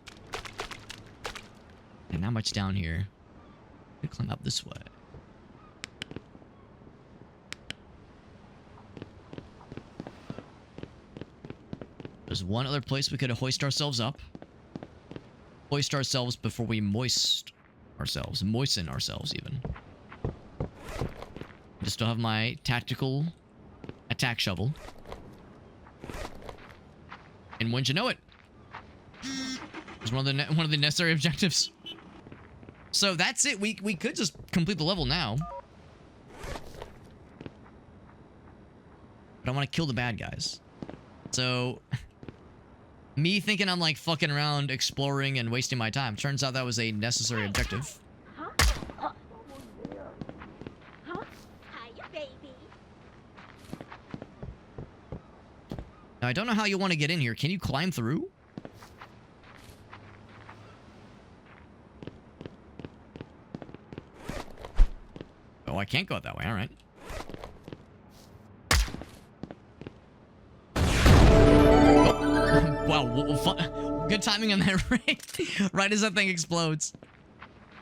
S1: and not much down here. We climb up this way. There's one other place we could hoist ourselves up. Hoist ourselves before we moisten ourselves even. I still have my tactical attack shovel. And wouldn't you know it? It's one of the necessary objectives. So that's it. We could just complete the level now. But I want to kill the bad guys. So me thinking I'm like fucking around exploring and wasting my time. Turns out that was a necessary objective.
S4: Huh? Hiya, baby.
S1: Now I don't know how you want to get in here. Can you climb through? Oh, I can't go that way. All right. Oh. Wow. Good timing on that, right? Right as that thing explodes.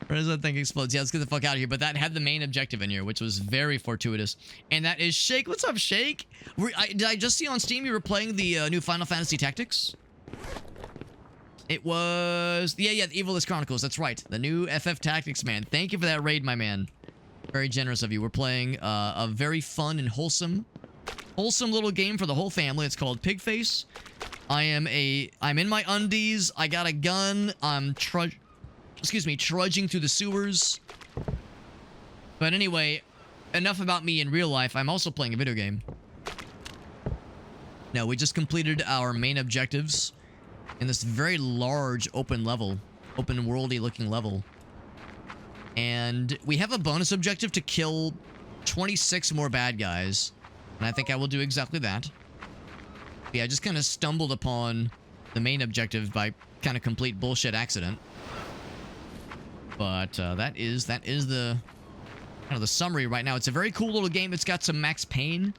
S1: Right as that thing explodes. Yeah, let's get the fuck out of here. But that had the main objective in here, which was very fortuitous. And that is Shake. What's up, Shake? Did I just see on Steam you were playing the new Final Fantasy Tactics? It was... Yeah, the Evilist Chronicles. That's right. The new FF Tactics, man. Thank you for that raid, my man. Very generous of you. We're playing a very fun and wholesome little game for the whole family. It's called PIGFACE. I'm in my undies. I got a gun. I'm trudging through the sewers. But anyway, enough about me in real life. I'm also playing a video game. Now, we just completed our main objectives in this very large open worldy looking level. And we have a bonus objective to kill 26 more bad guys. And I think I will do exactly that. Yeah, I just kind of stumbled upon the main objective by kind of complete bullshit accident. But that is the kind of the summary right now. It's a very cool little game. It's got some Max Payne.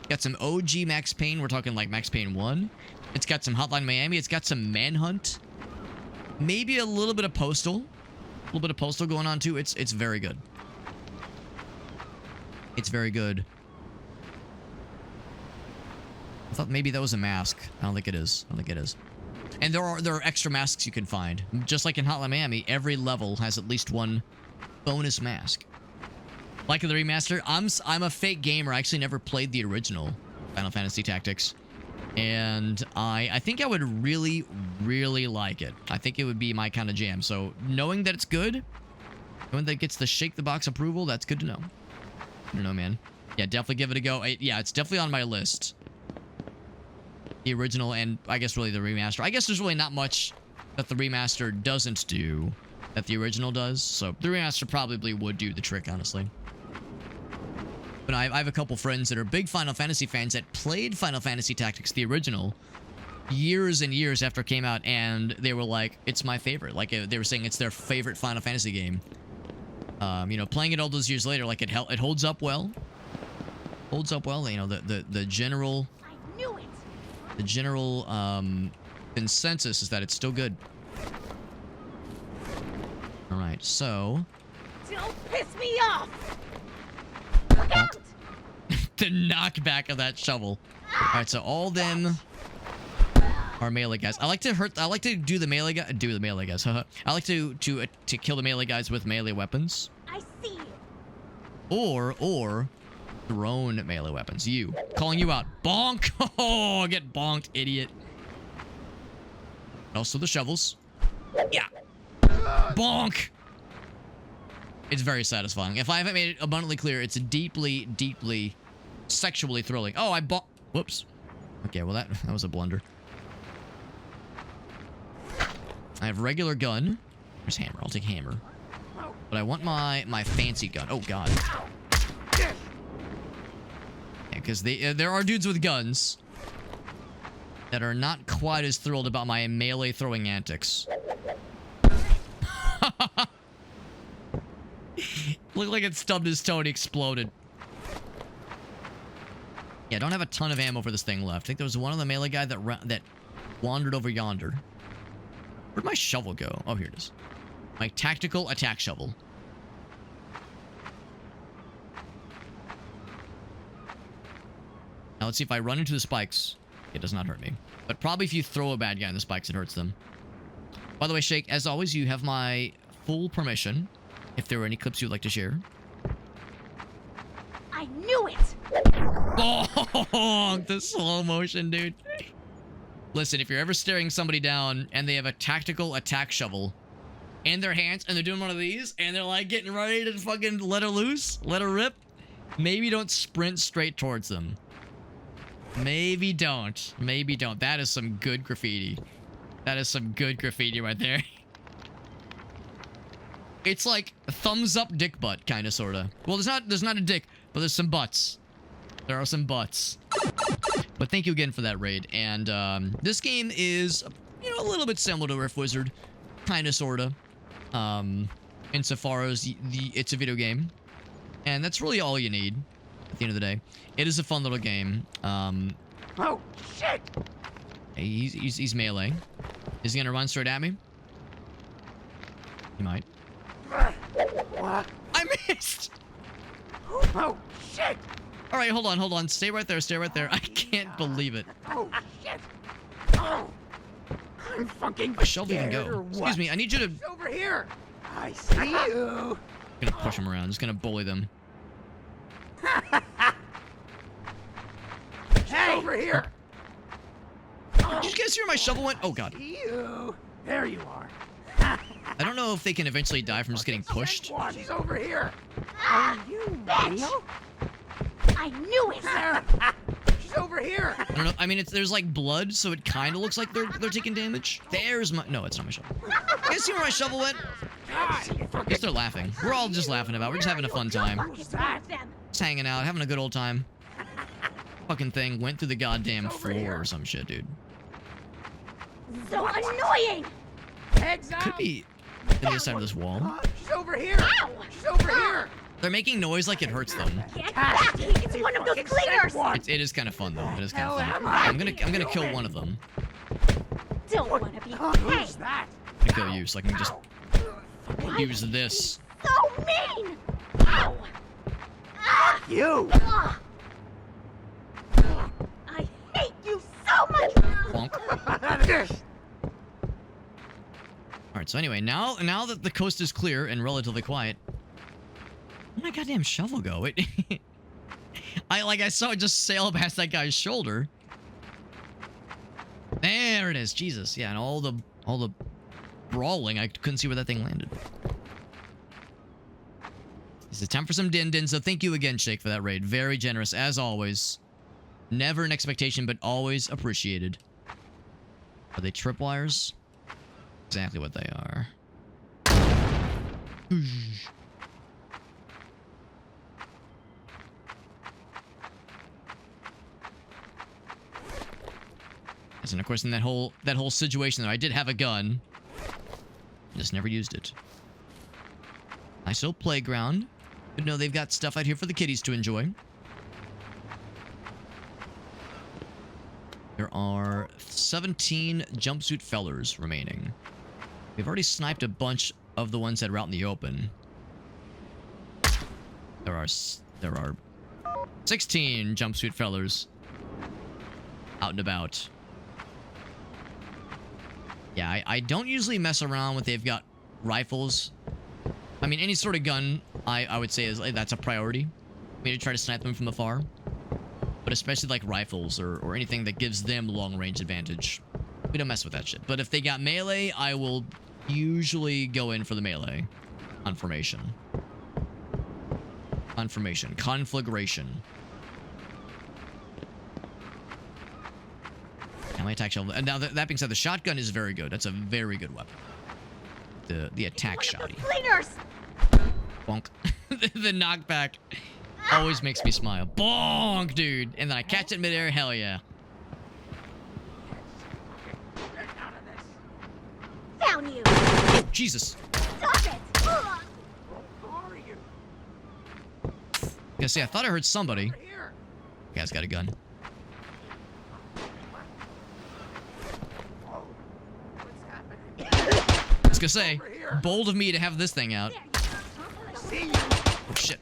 S1: Got some OG Max Payne. We're talking like Max Payne 1. It's got some Hotline Miami. It's got some Manhunt. Maybe a little bit of Postal. A little bit of Postal going on too. It's very good. It's very good. I thought maybe that was a mask. I don't think it is. And there are extra masks you can find. Just like in Hotline Miami, every level has at least one bonus mask. Like in the remaster, I'm a fake gamer. I actually never played the original Final Fantasy Tactics. And I think I would really, really like it. I think it would be my kind of jam. So knowing that it's good, knowing that it gets the Shake the Box approval, that's good to know. I don't know, man. Yeah, definitely give it a go. Yeah, it's definitely on my list. the original and I guess really the remaster. I guess there's really not much that the remaster doesn't do that the original does. So the remaster probably would do the trick, honestly. But I have a couple friends that are big Final Fantasy fans that played Final Fantasy Tactics, the original, years and years after it came out, and they were like, it's my favorite. Like, they were saying it's their favorite Final Fantasy game. You know, playing it all those years later, like, it holds up well. Holds up well, you know, the general...
S4: I knew it!
S1: The general, consensus is that it's still good. Alright, so...
S4: Don't piss me off! Look out!
S1: The knockback of that shovel. Alright, so all them are melee guys. I like to do the melee guys. I like to kill the melee guys with melee weapons.
S4: I see you.
S1: Or thrown melee weapons. You. Calling you out. Bonk! Oh, get bonked, idiot. Also the shovels. Yeah. Bonk! It's very satisfying. If I haven't made it abundantly clear, it's deeply, deeply sexually thrilling. Oh, whoops. Okay, well that was a blunder. I have regular gun. There's hammer. I'll take hammer. But I want my fancy gun. Oh, God. Yeah, because there are dudes with guns that are not quite as thrilled about my melee throwing antics. Looked like it stubbed his toe and exploded. Yeah, I don't have a ton of ammo for this thing left. I think there was one of the melee guy that wandered over yonder. Where'd my shovel go? Oh, here it is. My tactical attack shovel. Now let's see if I run into the spikes. It does not hurt me. But probably if you throw a bad guy in the spikes, it hurts them. By the way, Shake, as always, you have my full permission. If there were any clips you'd like to share.
S4: I knew it!
S1: Oh, the slow motion, dude. Listen, if you're ever staring somebody down and they have a tactical attack shovel in their hands and they're doing one of these and they're like getting ready to fucking let her loose, let her rip, maybe don't sprint straight towards them. Maybe don't. Maybe don't. That is some good graffiti. That is some good graffiti right there. It's like thumbs up dick butt, kind of, sort of. Well, there's not a dick, but there's some butts. There are some butts. But thank you again for that raid. And this game is, you know, a little bit similar to Rift Wizard, kind of, sort of. Insofar as it's a video game, and that's really all you need. At the end of the day, it is a fun little game.
S3: Oh shit!
S1: He's melee. Is he gonna run straight at me? He might.
S3: What?
S1: I missed!
S3: Oh shit!
S1: Alright, hold on. Stay right there, I can't believe it.
S3: Oh shit! Oh! I'm fucking
S1: My shovel can
S3: scared, or
S1: go.
S3: what?
S1: Excuse me, I need you to...
S3: It's over here! I see you!
S1: I'm gonna push them around, just gonna bully them.
S3: Hey! Over here!
S1: Did you guys hear where my shovel went? Oh, God.
S3: See you! There you are.
S1: I don't know if they can eventually die from just getting pushed.
S3: She's over here!
S4: Ah,
S3: Are you
S4: bitch.
S3: real?
S4: I knew it!
S3: She's over here!
S1: I don't know. I mean, there's like blood, so it kind of looks like they're taking damage. There's my... No, it's not my shovel. You guys see where my shovel went? I guess they're laughing. We're all just laughing about it. We're just having a fun time.
S3: Who's that?
S1: Just hanging out, having a good old time. Fucking thing went through the goddamn floor or some shit, dude.
S4: So annoying!
S3: Heads up!
S1: Could be on the other side of this wall.
S3: She's over here!
S4: Ow!
S3: She's over here!
S1: They're making noise like it hurts them.
S4: Get back! It's one of those cleaners!
S1: It is kind of fun though. It is kind of
S3: Hell
S1: fun.
S3: am I
S1: I'm gonna kill one of them.
S4: Don't want to be
S3: Who's
S4: hey,
S3: that?
S1: I'm gonna kill you so I can just use this.
S4: so mean! Ow! Ah!
S3: You!
S4: Ah! I hate you so much!
S1: Bonk. Alright, so anyway, now that the coast is clear and relatively quiet, where'd my goddamn shovel go? I saw it just sail past that guy's shoulder. There it is. Jesus. Yeah, and all the brawling, I couldn't see where that thing landed. Is it time for some din-din? So thank you again, Shake, for that raid. Very generous, as always. Never an expectation, but always appreciated. Are they tripwires? Exactly what they are. And of course, in that whole situation there, I did have a gun. Just never used it. Nice little playground. But no, they've got stuff out here for the kiddies to enjoy. There are 17 jumpsuit fellers remaining. We've already sniped a bunch of the ones that are out in the open. There are 16 jumpsuit fellers out and about. Yeah, I don't usually mess around when they've got rifles. I mean, any sort of gun, I would say is that's a priority. Maybe try to snipe them from afar. But especially like rifles or anything that gives them long range advantage. We don't mess with that shit. But if they got melee, I will usually go in for the melee. On formation. Confirmation. Conflagration. Now my attack shell. And now that being said, the shotgun is very good. That's a very good weapon. The attack shotty. Bonk. The knockback always makes me smile. Bonk, dude. And then I catch it midair. Hell yeah.
S4: Found you.
S1: Oh, Jesus.
S4: Stop it.
S1: Yeah, see, I thought I heard somebody. Guy's got a gun. I was gonna say, bold of me to have this thing out. Oh shit.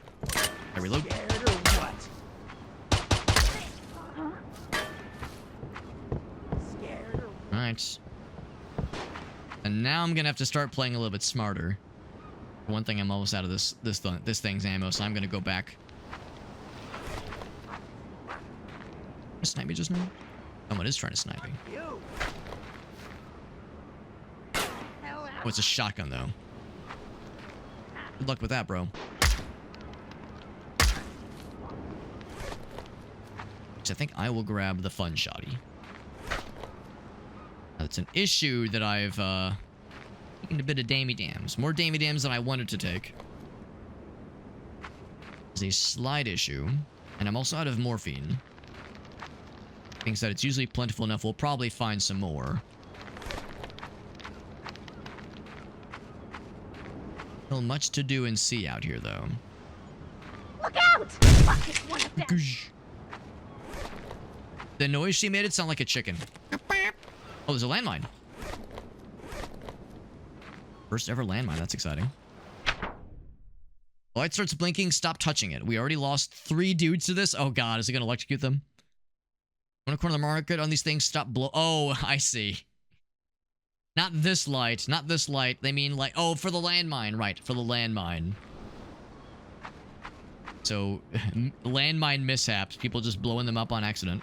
S1: I reload. Alright. And now I'm gonna have to start playing a little bit smarter. For one thing, I'm almost out of this thing's ammo, so I'm gonna go back. Snipe me just now? Someone is trying to snipe me. Oh, it's a shotgun, though. Good luck with that, bro. Which I think I will grab the fun shotty. That's an issue that I've, taken a bit of dammy dams. More dammy dams than I wanted to take. It's a slight issue. And I'm also out of morphine. Being said, it's usually plentiful enough. We'll probably find some more. Still much to do and see out here, though.
S4: Look out! Fuck, it's one of them.
S1: The noise she made it sound like a chicken. Oh, there's a landmine. First ever landmine. That's exciting. Light starts blinking. Stop touching it. We already lost 3 dudes to this. Oh, God. Is it going to electrocute them? One corner of the market on these things. Stop blow. Oh, I see. Not this light. Not this light. They mean like... Oh, for the landmine. Right. For the landmine. So, landmine mishaps. People just blowing them up on accident.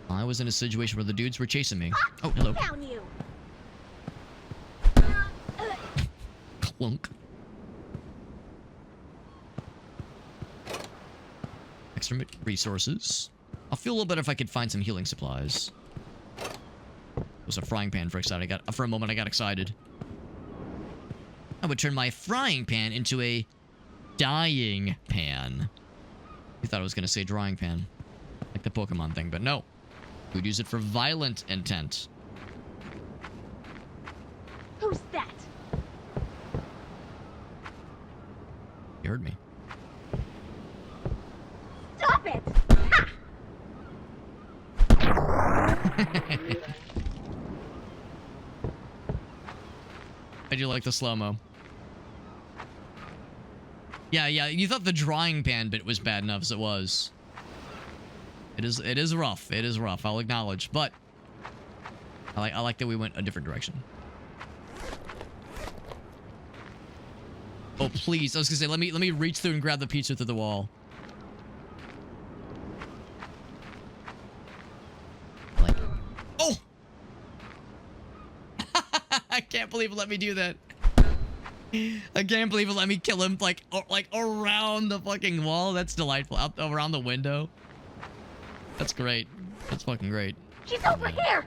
S1: I was in a situation where the dudes were chasing me. Oh, hello.
S4: Found you.
S1: Clunk. Extra resources. I'll feel a little better if I could find some healing supplies. It was a frying pan for excited. For a moment I got excited. I would turn my frying pan into a dying pan. You thought I was going to say drying pan. Like the Pokemon thing, but no. We'd use it for violent intent.
S4: Who's that?
S1: You heard me.
S4: Stop it!
S1: I do like the slow-mo. Yeah, you thought the drying pan bit was bad enough as it was. It is rough. It is rough. I'll acknowledge, but I like that we went a different direction. Oh, please. I was gonna say, let me reach through and grab the pizza through the wall. Like, oh! I can't believe it let me do that. I can't believe it let me kill him like around the fucking wall. That's delightful. Out around the window. That's great. That's fucking great.
S4: She's over here.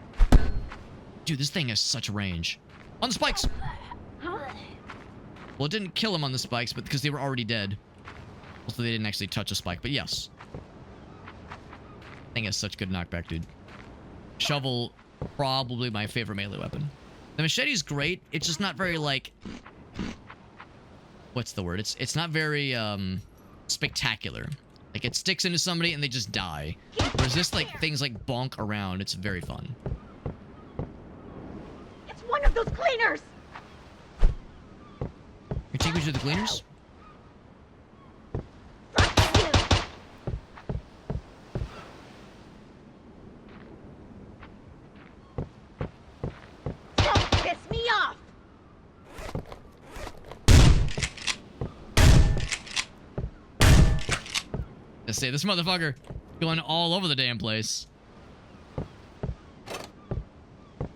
S1: Dude, this thing has such range. On the spikes.
S4: Huh?
S1: Well, it didn't kill him on the spikes, but because they were already dead. Also, they didn't actually touch a spike, but yes. Thing has such good knockback, dude. Shovel, probably my favorite melee weapon. The machete's great. It's just not very, like... What's the word? It's not very, spectacular. Like, it sticks into somebody and they just die. Whereas this, like, things like bonk around. It's very fun.
S4: It's one of those cleaners.
S1: You take me to the cleaners?
S4: Don't piss me off.
S1: Let's say this motherfucker going all over the damn place.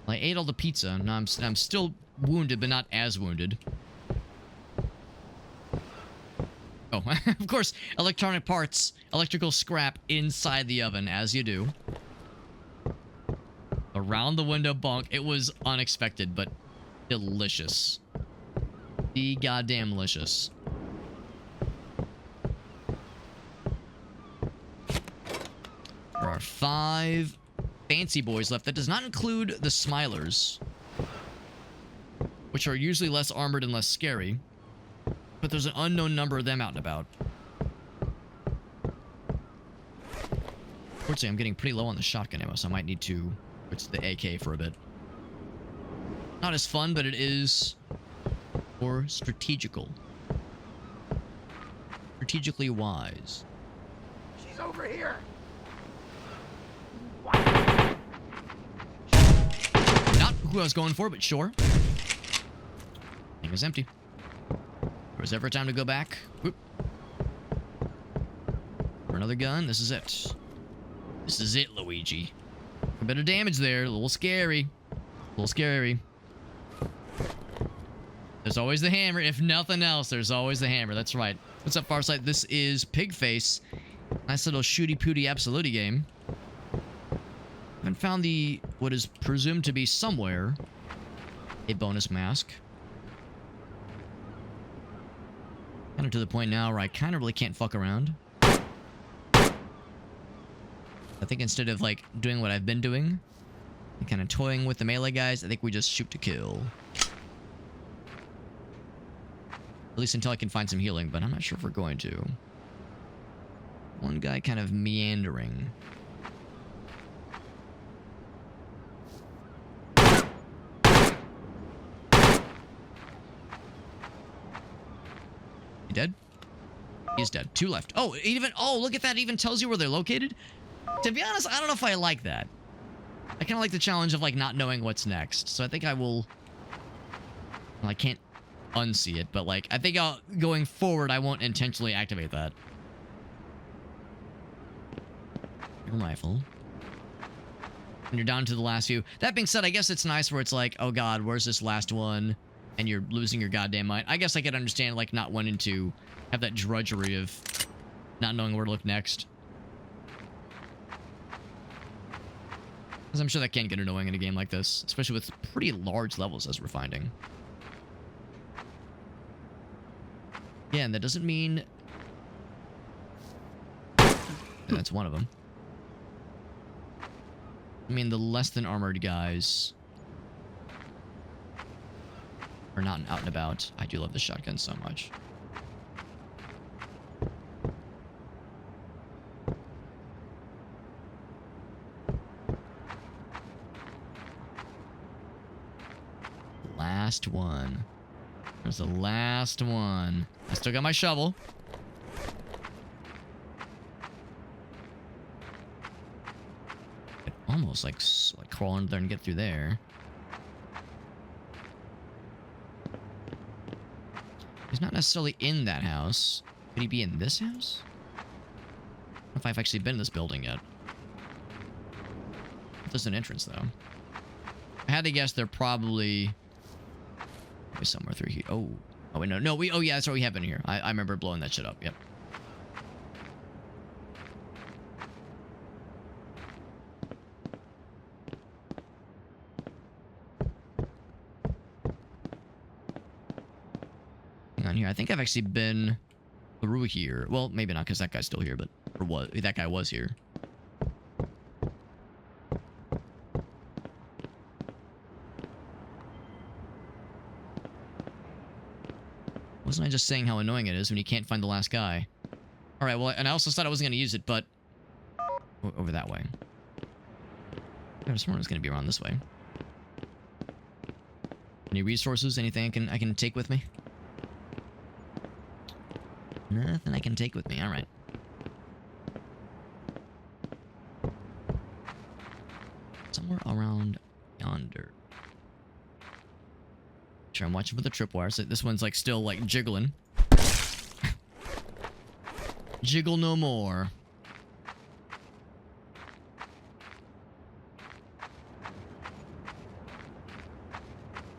S1: I ate all the pizza. Now I'm still wounded, but not as wounded. Oh, of course, electronic parts, electrical scrap inside the oven, as you do. Around the window bonk. It was unexpected, but delicious. The goddamn delicious. There are 5 fancy boys left. That does not include the Smilers, which are usually less armored and less scary. But there's an unknown number of them out and about. Unfortunately, I'm getting pretty low on the shotgun ammo, so I might need to switch to the AK for a bit. Not as fun, but it is more strategical. Strategically wise.
S3: She's over here.
S1: Not who I was going for, but sure. Thing is empty. There was ever time to go back. Whoop. For another gun, this is it. This is it, Luigi. A bit of damage there. A little scary. A little scary. There's always the hammer. If nothing else, there's always the hammer. That's right. What's up, Farsight? This is PIGFACE. Nice little shooty-pooty absolutely game. Haven't found the, what is presumed to be somewhere, a bonus mask. Kind of to the point now where I kind of really can't fuck around. I think instead of, like, doing what I've been doing, and kind of toying with the melee guys, I think we just shoot to kill. At least until I can find some healing, but I'm not sure if we're going to. One guy kind of meandering. He dead? He's dead. 2 left. Oh, look at that. It even tells you where they're located. To be honest, I don't know if I like that. I kind of like the challenge of, like, not knowing what's next. So I think I will... Well, I can't unsee it, but, like, I think going forward, I won't intentionally activate that. Your rifle. And you're down to the last few. That being said, I guess it's nice where it's like, oh god, where's this last one? And you're losing your goddamn mind. I guess I could understand, like, not wanting to have that drudgery of not knowing where to look next. Because I'm sure that can get annoying in a game like this, especially with pretty large levels, as we're finding. Yeah, and that doesn't mean... That's one of them. I mean, the less than armored guys are not out and about. I do love the shotgun so much. Last one. There's the last one. I still got my shovel. Almost like crawl under there and get through there. He's not necessarily in that house. Could he be in this house? I don't know if I've actually been in this building yet. There's an entrance, though. I had to guess they're probably somewhere through here. Oh, Oh, wait, no, oh, yeah, that's what we have in here. I remember blowing that shit up, yep. Hang on here. I think I've actually been through here. Well, maybe not, because that guy's still here, but... Or what? That guy was here. Wasn't I just saying how annoying it is when you can't find the last guy? Alright, well, and I also thought I wasn't going to use it, but... Over that way. I was sworn it was going to be around this way. Any resources? Anything I can take with me? Nothing I can take with me. Alright. Somewhere around yonder. Sure, I'm watching for the tripwire. So this one's like still like jiggling. Jiggle no more.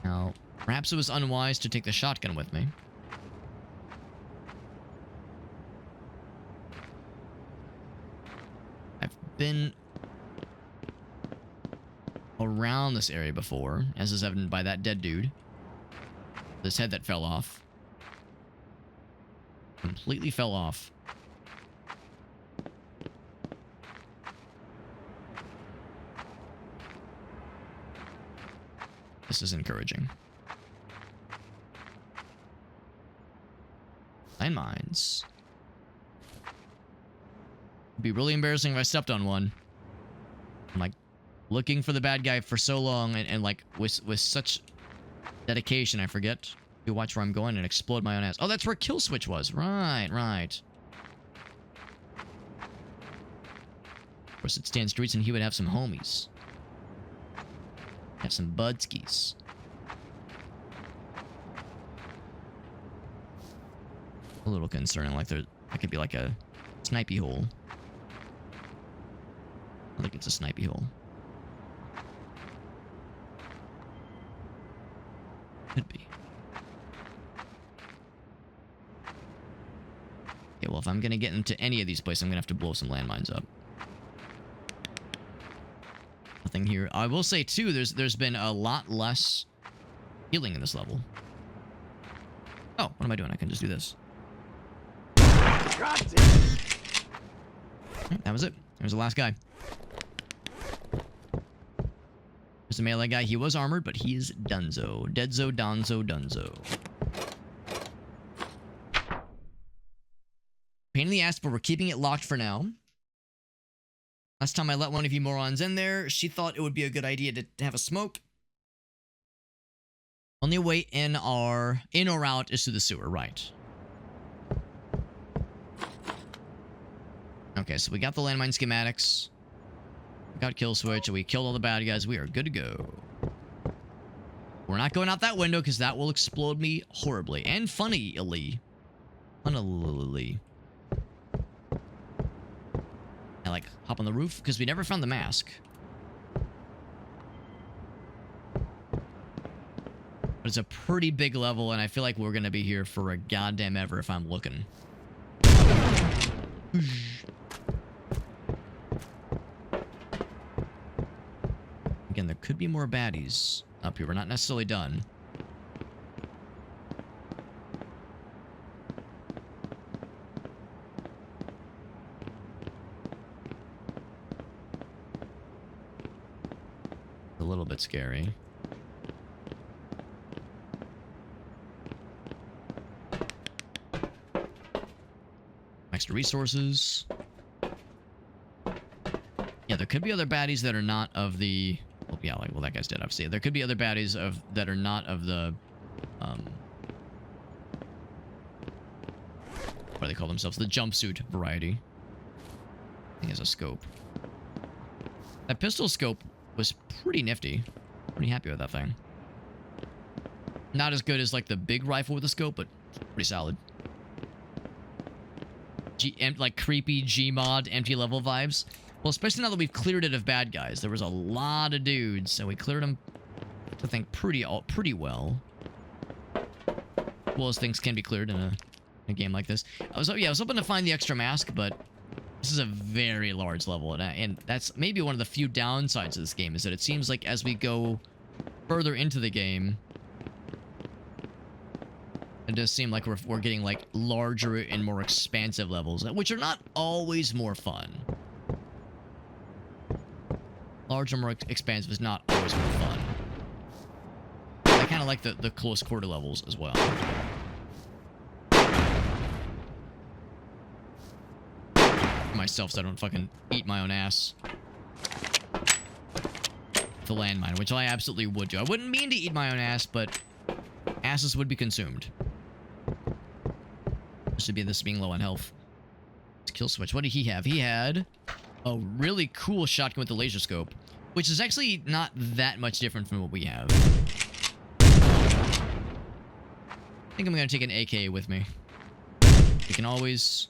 S1: Now, perhaps it was unwise to take the shotgun with me. I've been around this area before, as is evident by that dead dude. This head that fell off. Completely fell off. This is encouraging. Landmines. It'd be really embarrassing if I stepped on one. I'm like looking for the bad guy for so long and like with such dedication, I forget to watch where I'm going and explode my own ass. Oh, that's where kill switch was. Right. Of course, it's Dan Streets and he would have some homies. Have some budskis. A little concerning, like that could be like a snipey hole. I think it's a snipey hole. Could be. Okay, well, if I'm gonna get into any of these places, I'm gonna have to blow some landmines up. Nothing here. I will say too, there's been a lot less healing in this level. Oh, what am I doing? I can just do this.
S3: God damn.
S1: That was it. There's the last guy. There's the melee guy. He was armored, but he's dunzo. Deadzo, donzo, dunzo. Pain in the ass, but we're keeping it locked for now. Last time I let one of you morons in there, she thought it would be a good idea to have a smoke. Only way in or out is to the sewer, right? Okay, so we got the landmine schematics. We got kill switch, and we killed all the bad guys. We are good to go. We're not going out that window, because that will explode me horribly. And funnily. Funnily. I like hop on the roof, because we never found the mask. But it's a pretty big level, and I feel like we're going to be here for a goddamn ever if I'm looking. Again, there could be more baddies up here. We're not necessarily done. A little bit scary. Extra resources. Yeah, there could be other baddies that are not of the... Well, yeah, like, well, that guy's dead, obviously. There could be other baddies that are not of the... what do they call themselves? The jumpsuit variety. I think it has a scope. That pistol scope was pretty nifty. Pretty happy with that thing. Not as good as, like, the big rifle with a scope, but pretty solid. Like, creepy Gmod empty level vibes. Well, especially now that we've cleared it of bad guys. There was a lot of dudes, and we cleared them, I think, pretty well. coolest things can be cleared in a game like this. I was hoping to find the extra mask, but this is a very large level, and that's maybe one of the few downsides of this game, is that it seems like as we go further into the game, it does seem like we're getting like larger and more expansive levels, which are not always more fun. Larger, more expansive is not always more fun. I kind of like the close quarter levels as well. Myself, so I don't fucking eat my own ass. The landmine, which I absolutely would do. I wouldn't mean to eat my own ass, but asses would be consumed. This being low on health. Kill switch. What did he have? He had a really cool shotgun with the laser scope, which is actually not that much different from what we have. I think I'm gonna take an AK with me. We can always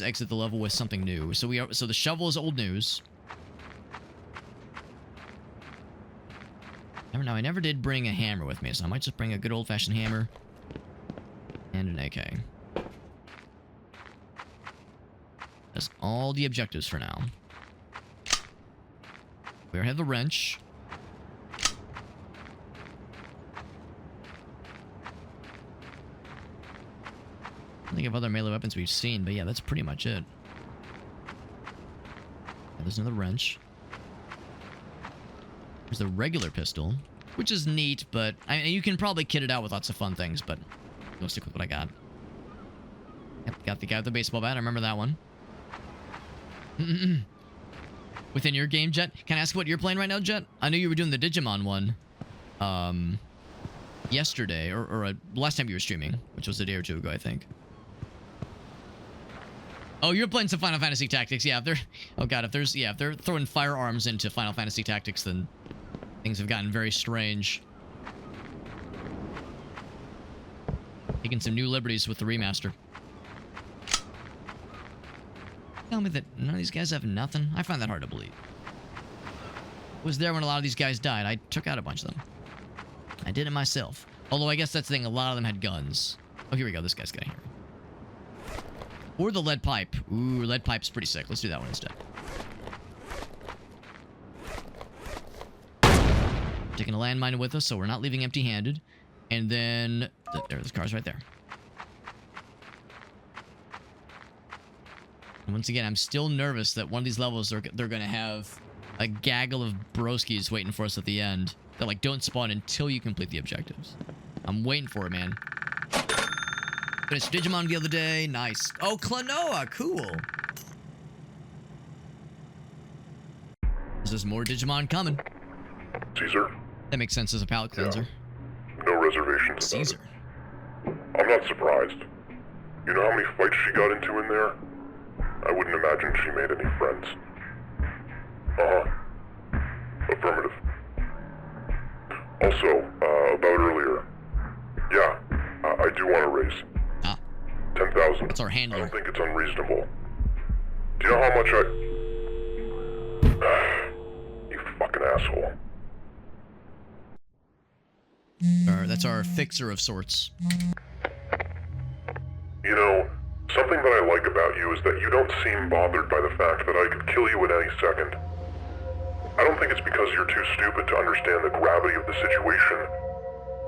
S1: exit the level with something new. So the shovel is old news. I never did bring a hammer with me, so I might just bring a good old-fashioned hammer and an AK. That's all the objectives for now. We already have the wrench. I think of other melee weapons we've seen, but yeah, that's pretty much it. There's another wrench. There's the regular pistol, which is neat, but I mean, you can probably kit it out with lots of fun things, but I'll stick with what I got. Yep, got the guy with the baseball bat. I remember that one. Within your game, Jet? Can I ask what you're playing right now, Jet? I know you were doing the Digimon one yesterday, or last time you were streaming, which was a day or two ago, I think. Oh, you're playing some Final Fantasy Tactics. Yeah, if they're throwing firearms into Final Fantasy Tactics, then things have gotten very strange. Taking some new liberties with the remaster. Tell me that none of these guys have nothing? I find that hard to believe. I was there when a lot of these guys died. I took out a bunch of them. I did it myself. Although I guess that's the thing, a lot of them had guns. Oh, here we go. This guy's getting here. Or the lead pipe. Ooh, lead pipe's pretty sick. Let's do that one instead. Taking a landmine with us, so we're not leaving empty-handed. And then... There's the car's right there. And once again, I'm still nervous that one of these levels, they're going to have a gaggle of broskies waiting for us at the end. That, like, don't spawn until you complete the objectives. I'm waiting for it, man. Finished Digimon the other day. Nice. Oh, Klonoa. Cool. There's more Digimon coming.
S2: Caesar?
S1: That makes sense as a palate cleanser.
S2: Yeah. No reservations.
S1: Caesar.
S2: I'm not surprised. You know how many fights she got into in there? I wouldn't imagine she made any friends. Uh-huh. Affirmative. Also, about earlier. Yeah, I do want to raise. 10,000.
S1: That's our handler.
S2: I don't think it's unreasonable. Do you know how much You fucking asshole.
S1: That's our fixer of sorts.
S2: You know, something that I like about you is that you don't seem bothered by the fact that I could kill you at any second. I don't think it's because you're too stupid to understand the gravity of the situation.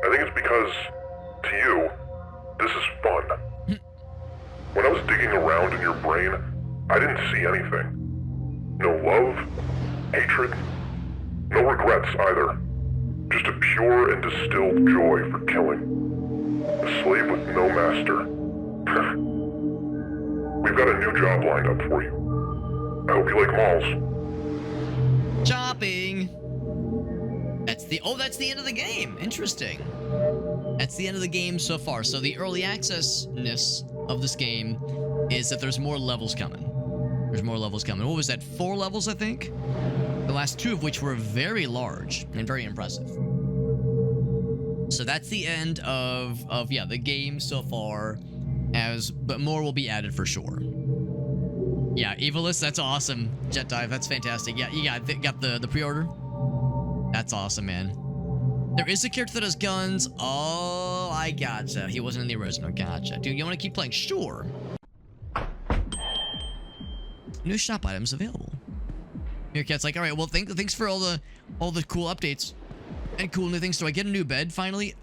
S2: I think it's because, to you, this is fun. When I was digging around in your brain, I didn't see anything. No love, hatred, no regrets either. Just a pure and distilled joy for killing. A slave with no master. We've got a new job lined up for you. I hope you like malls.
S1: Chopping! That's the end of the game. Interesting. That's the end of the game so far. So the early access-ness of this game is that there's more levels coming. There's more levels coming. What was that? 4 levels, I think? The last 2 of which were very large and very impressive. So that's the end of the game so far. But more will be added for sure. Yeah, Evilus, that's awesome. Jet Dive, that's fantastic. Yeah, you got the pre-order? That's awesome, man. There is a character that has guns. Oh, I gotcha. He wasn't in the original. Gotcha. Dude, you want to keep playing? Sure. New shop items available. Your cat's like, all right, well, thanks for all the cool updates and cool new things. Do I get a new bed finally?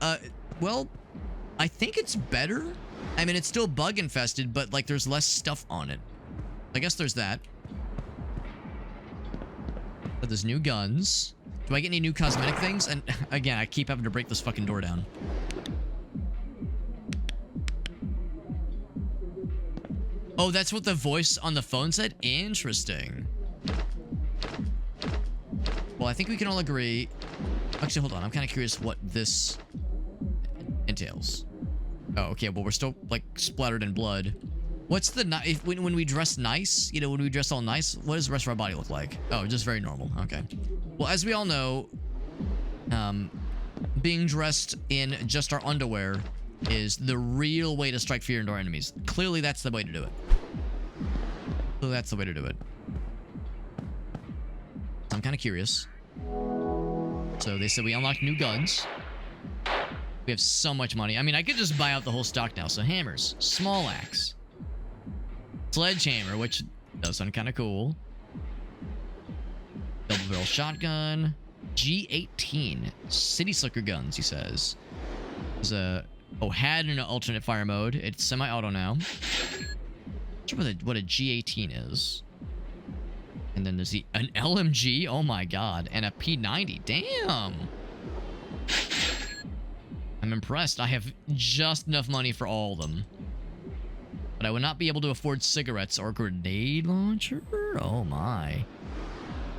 S1: Well, I think it's better. I mean, it's still bug infested, but like there's less stuff on it. I guess there's that. But there's new guns. Do I get any new cosmetic things? And again, I keep having to break this fucking door down. Oh, that's what the voice on the phone said? Interesting. Well, I think we can all agree. Actually, hold on. I'm kind of curious what this entails. Oh, okay. Well, we're still, like, splattered in blood. What's the... when we dress nice, you know, when we dress all nice, what does the rest of our body look like? Oh, just very normal. Okay. Well, as we all know, being dressed in just our underwear is the real way to strike fear into our enemies. Clearly, that's the way to do it. Clearly, that's the way to do it. I'm kind of curious. So they said we unlocked new guns. We have so much money. I mean, I could just buy out the whole stock now. So hammers, small axe, sledgehammer, which does sound kind of cool. Double barrel shotgun, G18, city slicker guns. He says there's a had an alternate fire mode. It's semi-auto now. Not sure what a G18 is. And then there's an LMG. Oh my god, and a P90. Damn. I'm impressed. I have just enough money for all of them. But I would not be able to afford cigarettes or grenade launcher. Oh my.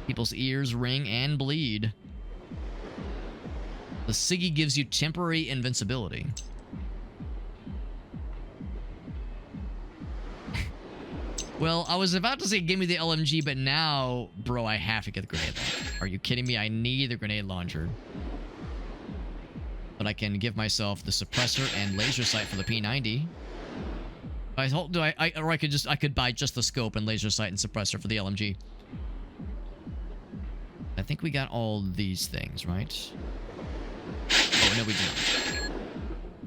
S1: People's ears ring and bleed. The Siggy gives you temporary invincibility. Well, I was about to say give me the LMG, but now, bro, I have to get the grenade launcher. Are you kidding me? I need the grenade launcher. But I can give myself the suppressor and laser sight for the P90. I could buy just the scope and laser sight and suppressor for the LMG. I think we got all these things, right? Oh, no, we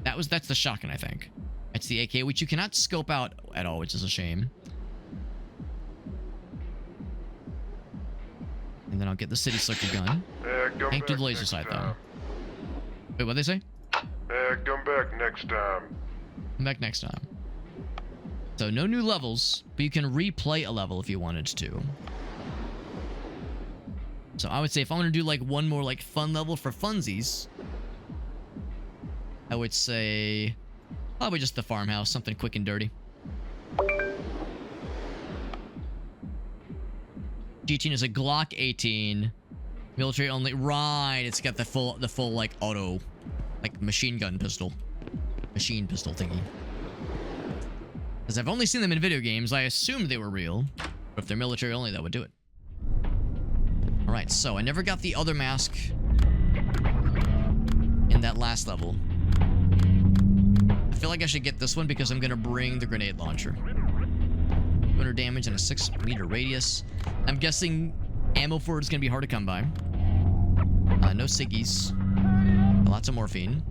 S1: didn't. That's the shotgun, I think. It's the AK, which you cannot scope out at all, which is a shame. And then I'll get the city slicker gun. Can't do the laser sight, though. Wait, what'd they say?
S2: Come back next time.
S1: Come back next time. So, no new levels, but you can replay a level if you wanted to. So, I would say if I want to do, like, one more, like, fun level for funsies, I would say probably just the farmhouse, something quick and dirty. G18 is a Glock 18. Military only. Right, it's got the full like auto, like machine gun pistol. Machine pistol thingy. Because I've only seen them in video games, I assumed they were real. But if they're military only, that would do it. Alright, so I never got the other mask in that last level. I feel like I should get this one because I'm going to bring the grenade launcher. 200 damage and a 6-meter radius. I'm guessing ammo for it is going to be hard to come by. No ciggies. Lots of morphine.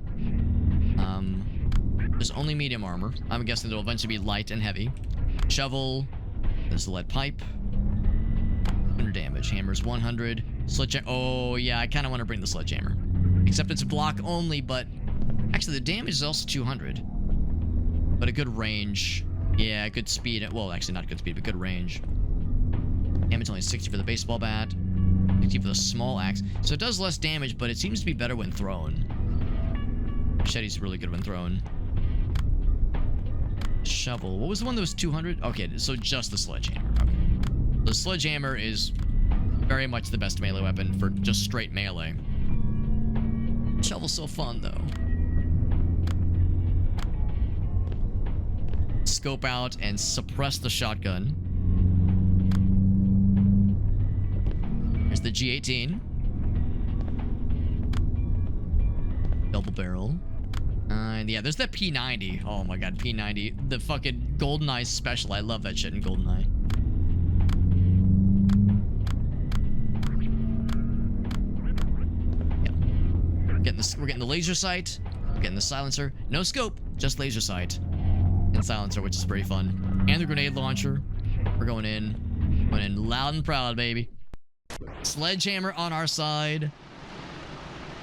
S1: There's only medium armor. I'm guessing there'll eventually be light and heavy. Shovel. There's the lead pipe. 100 damage. Hammer's 100. Sledgehammer. Oh, yeah, I kind of want to bring the sledgehammer. Except it's block only, but... Actually, the damage is also 200. But a good range. Yeah, good speed. Well, actually, not good speed, but good range. Damage only 60 for the baseball bat. 60 for the small axe. So it does less damage, but it seems to be better when thrown. Machete's really good when thrown. Shovel. What was the one that was 200? Okay, so just the sledgehammer. Okay. The sledgehammer is very much the best melee weapon for just straight melee. Shovel's so fun, though. Scope out and suppress the shotgun. There's the G18. Double barrel. And yeah, there's that P90. Oh my god, P90. The fucking GoldenEye special. I love that shit in GoldenEye. Yeah. We're getting the laser sight. We're getting the silencer. No scope, just laser sight and silencer, which is pretty fun. And the grenade launcher. We're going in loud and proud, baby. Sledgehammer on our side.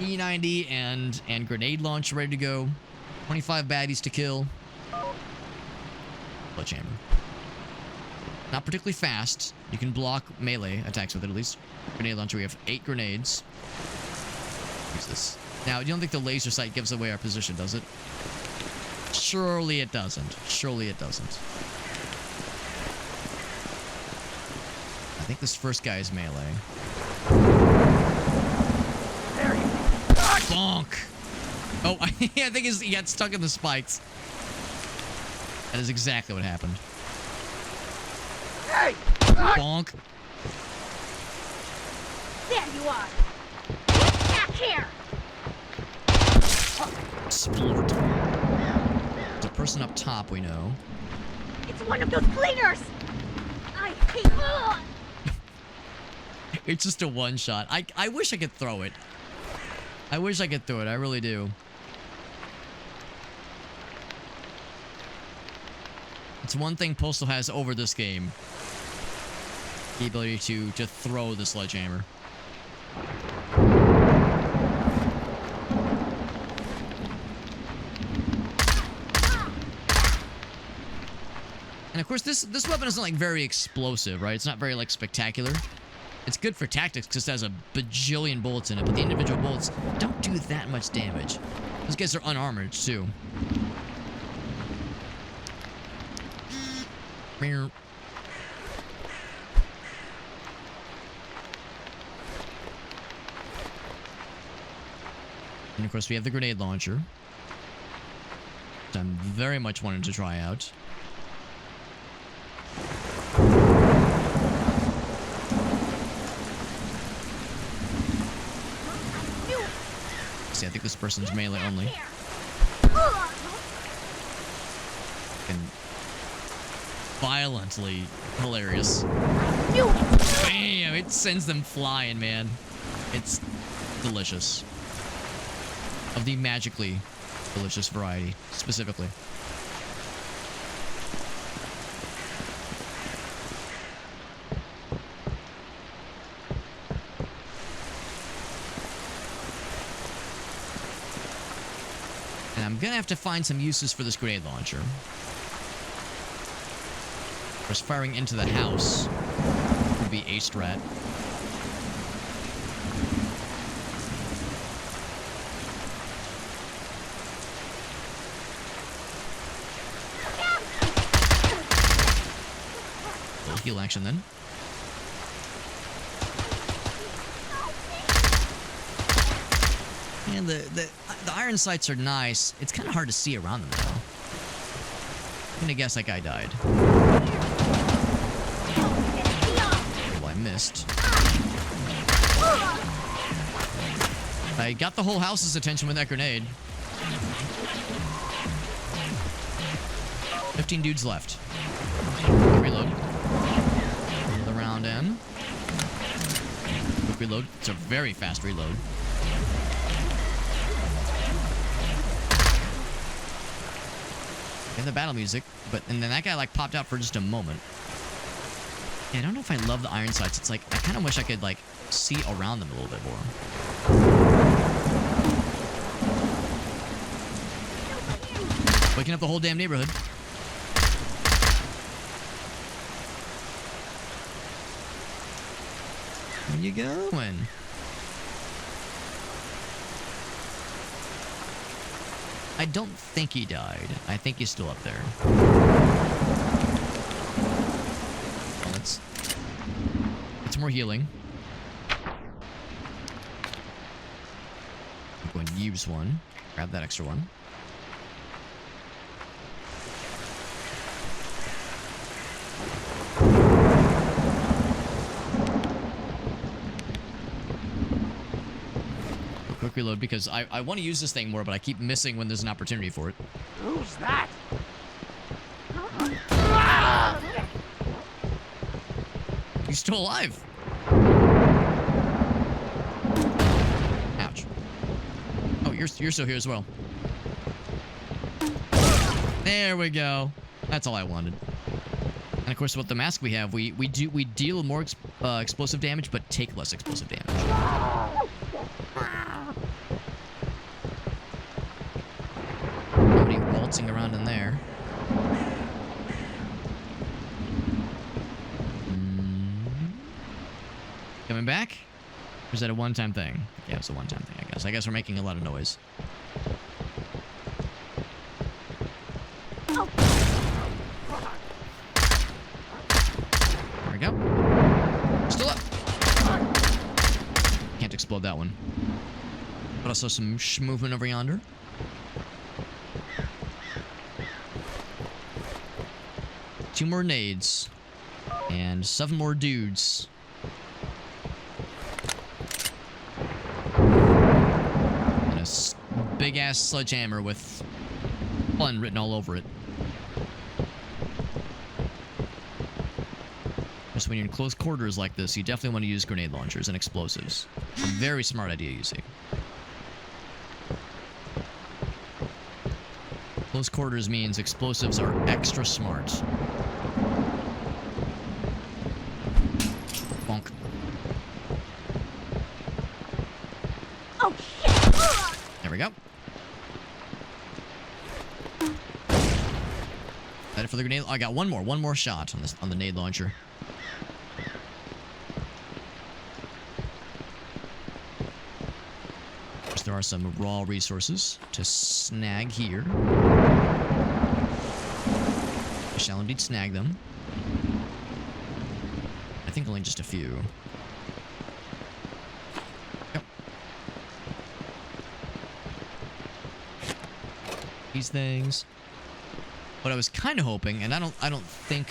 S1: E90 and grenade launcher ready to go. 25 baddies to kill. Sledgehammer. Not particularly fast. You can block melee attacks with it at least. Grenade launcher, we have 8 grenades. Use this. Now, you don't think the laser sight gives away our position, does it? Surely it doesn't. Surely it doesn't. I think this first guy is melee. Bonk! Oh, I think he got stuck in the spikes. That is exactly what happened.
S3: Hey!
S1: Bonk.
S4: There you are. Back here.
S1: Splort. There's a person up top, we know.
S4: It's one of those cleaners. I hate. Ugh.
S1: It's just a one shot. I wish I could throw it. I wish I could throw it. I really do. It's one thing Postal has over this game. The ability to throw the sledgehammer. And of course, this weapon isn't like very explosive, right? It's not very like spectacular. It's good for tactics because it has a bajillion bullets in it, but the individual bullets don't do that much damage. Those guys are unarmored too. And of course, we have the grenade launcher, which I'm very much wanting to try out. See, I think this person's melee only. And violently hilarious. Bam! It sends them flying, man. It's delicious. Of the magically delicious variety, specifically. And I'm gonna have to find some uses for this grenade launcher. Of course, firing into the house would be a strat. Heal action then. And the iron sights are nice. It's kind of hard to see around them though. I'm gonna guess that guy died. Oh, I missed. I got the whole house's attention with that grenade. 15 dudes left. Reload. The round in. Quick reload. It's a very fast reload. And the battle music, and then that guy like popped out for just a moment. Yeah, I don't know if I love the iron sights. It's like I kind of wish I could like see around them a little bit more. Waking up the whole damn neighborhood. Where you going? I don't think he died. I think he's still up there. Well, let's get some more healing. I'm going to use one. Grab that extra one. Quick reload because I want to use this thing more, but I keep missing when there's an opportunity for it.
S3: Who's that?
S1: He's still alive. Ouch. you're still here as well. There we go. That's all I wanted. And of course, with the mask we have, we deal more explosive damage, but take less explosive damage. Nobody waltzing around in there. Coming back? Or is that a one-time thing? Yeah, it's a one-time thing, I guess. I guess we're making a lot of noise. There we go. Still up. Can't explode that one. But also some movement over yonder. Two more nades. And 7 more dudes. And a big-ass sledgehammer with fun written all over it. Just when you're in close quarters like this, you definitely want to use grenade launchers and explosives. A very smart idea, you see. Close quarters means explosives are extra smart. Bonk.
S4: Oh, shit!
S1: There we go. That it for the grenade? Oh, I got one more shot on the nade launcher. There are some raw resources to snag here. I shall indeed snag them. I think only just a few. Yep. These things. What I was kind of hoping, and I don't think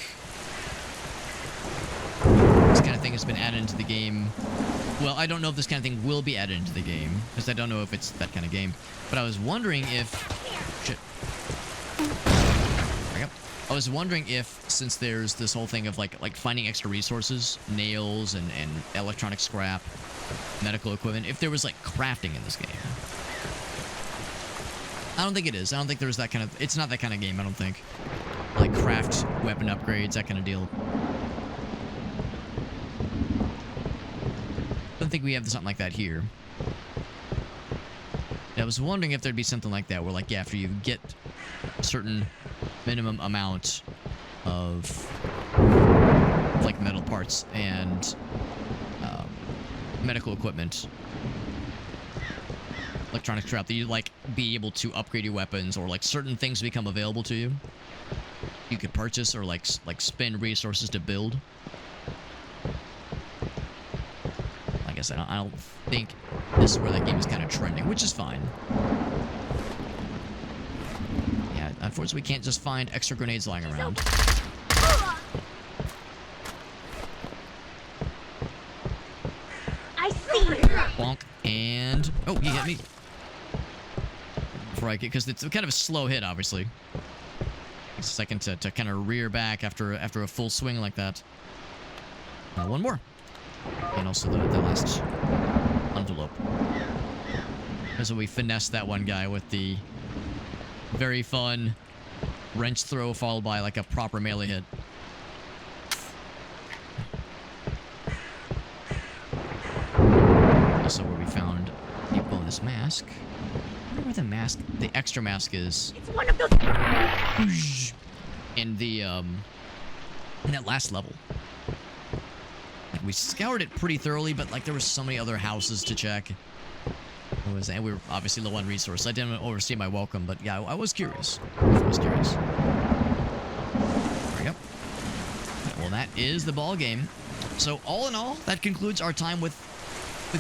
S1: this kind of thing has been added into the game. Well, I don't know if this kind of thing will be added into the game, because I don't know if it's that kind of game. But I was wondering if... Shit. There we go. I was wondering if, since there's this whole thing of, like finding extra resources, nails and electronic scrap, medical equipment, if there was, like, crafting in this game. I don't think it is. I don't think there's that kind of... It's not that kind of game, I don't think. Like, craft weapon upgrades, that kind of deal. I don't think we have something like that here. And I was wondering if there'd be something like that, where, like, yeah, after you get a certain minimum amount of, like, metal parts and medical equipment, electronic scrap, that you, like, be able to upgrade your weapons, or, like, certain things become available to you. You could purchase or, like spend resources to build. I don't think this is where that game is kind of trending, which is fine. Yeah, unfortunately, we can't just find extra grenades lying around.
S4: I see you.
S1: Bonk, and... Oh, he hit me. Before I get... Because it's kind of a slow hit, obviously. Takes a second to kind of rear back after a full swing like that. One more. And also the last envelope. So we finessed that one guy with the very fun wrench throw followed by like a proper melee hit. Also where we found the bonus mask. I wonder where the extra mask is.
S4: It's one of those.
S1: In the in that last level. We scoured it pretty thoroughly, but like there were so many other houses to check. And we were obviously low on resources. I didn't overstay my welcome, but yeah, I was curious. There we go. Well, that is the ball game. So all in all, that concludes our time with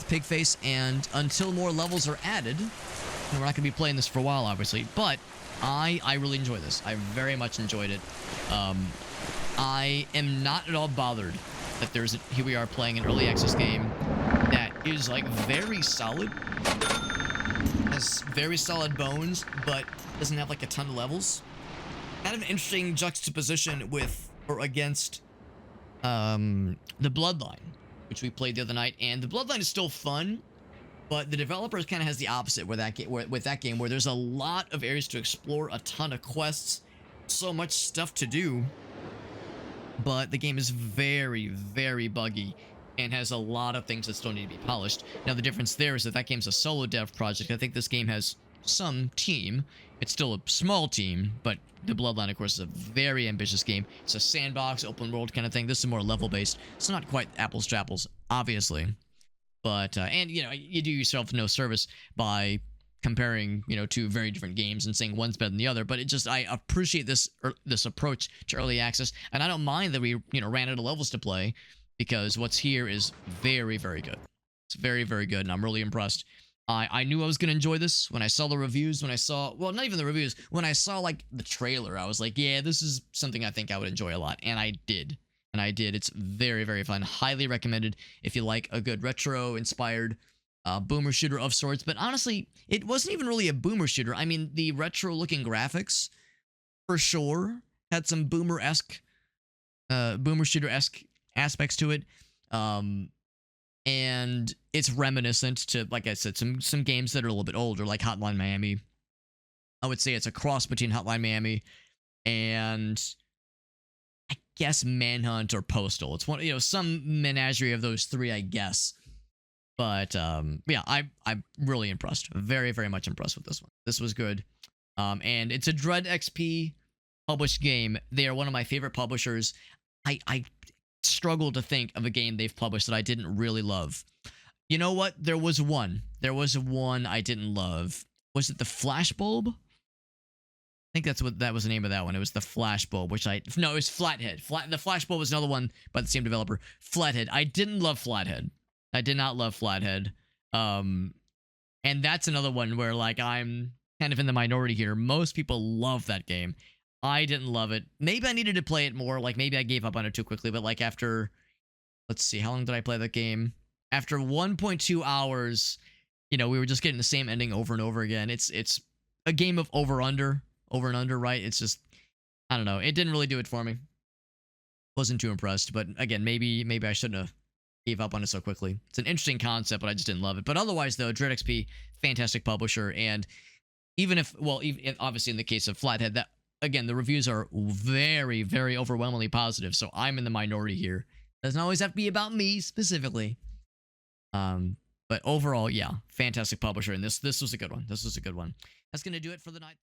S1: PIGFACE, and until more levels are added, and we're not going to be playing this for a while, obviously, but I really enjoy this. I very much enjoyed it. I am not at all bothered that here we are playing an early access game that is like very solid, has very solid bones, but doesn't have like a ton of levels. Kind of an interesting juxtaposition with or against the Bloodline, which we played the other night, and the Bloodline is still fun, But the developers kind of has the opposite with that game, where there's a lot of areas to explore, a ton of quests, so much stuff to do. But the game is very, very buggy and has a lot of things that still need to be polished. Now, the difference there is that that game's a solo dev project. I think this game has some team. It's still a small team, but the Bloodline, of course, is a very ambitious game. It's a sandbox, open world kind of thing. This is more level-based. It's not quite apples to apples, obviously. But, and, you know, you do yourself no service by comparing, you know, two very different games and saying one's better than the other. But it just, I appreciate this approach to early access. And I don't mind that we, you know, ran out of levels to play, because what's here is very, very good. It's very, very good, and I'm really impressed. I knew I was going to enjoy this when I saw the reviews, when I saw, well, not even the reviews, when I saw, like, the trailer, I was like, yeah, this is something I think I would enjoy a lot, and I did. And I did. It's very, very fun. Highly recommended if you like a good retro-inspired boomer shooter of sorts. But honestly, it wasn't even really a boomer shooter. I mean, the retro-looking graphics, for sure, had some boomer-esque, boomer shooter-esque aspects to it. And it's reminiscent to, like I said, some games that are a little bit older, like Hotline Miami. I would say it's a cross between Hotline Miami and, I guess, Manhunt or Postal. It's one, you know, some menagerie of those three, I guess. But yeah, I'm really impressed. Very, very much impressed with this one. This was good. And it's a Dread XP published game. They are one of my favorite publishers. I struggle to think of a game they've published that I didn't really love. You know what? There was one I didn't love. Was it the Flashbulb? I think that was the name of that one. It was the Flashbulb, no, it was Flathead. The Flashbulb was another one by the same developer. Flathead. I didn't love Flathead. I did not love Flathead. And that's another one where, like, I'm kind of in the minority here. Most people love that game. I didn't love it. Maybe I needed to play it more. Like, maybe I gave up on it too quickly. But, like, after, let's see, how long did I play that game? After 1.2 hours, you know, we were just getting the same ending over and over again. It's a game of over and under, right? It's just, I don't know. It didn't really do it for me. Wasn't too impressed. But again, maybe I shouldn't have gave up on it so quickly. It's an interesting concept, but I just didn't love it. But otherwise, though, Dread XP, fantastic publisher. And even if, well, obviously in the case of Flathead, that, again, the reviews are very, very overwhelmingly positive, so I'm in the minority here. Doesn't always have to be about me specifically. But overall, yeah, fantastic publisher, and this was a good one. This was a good one. That's gonna do it for the night.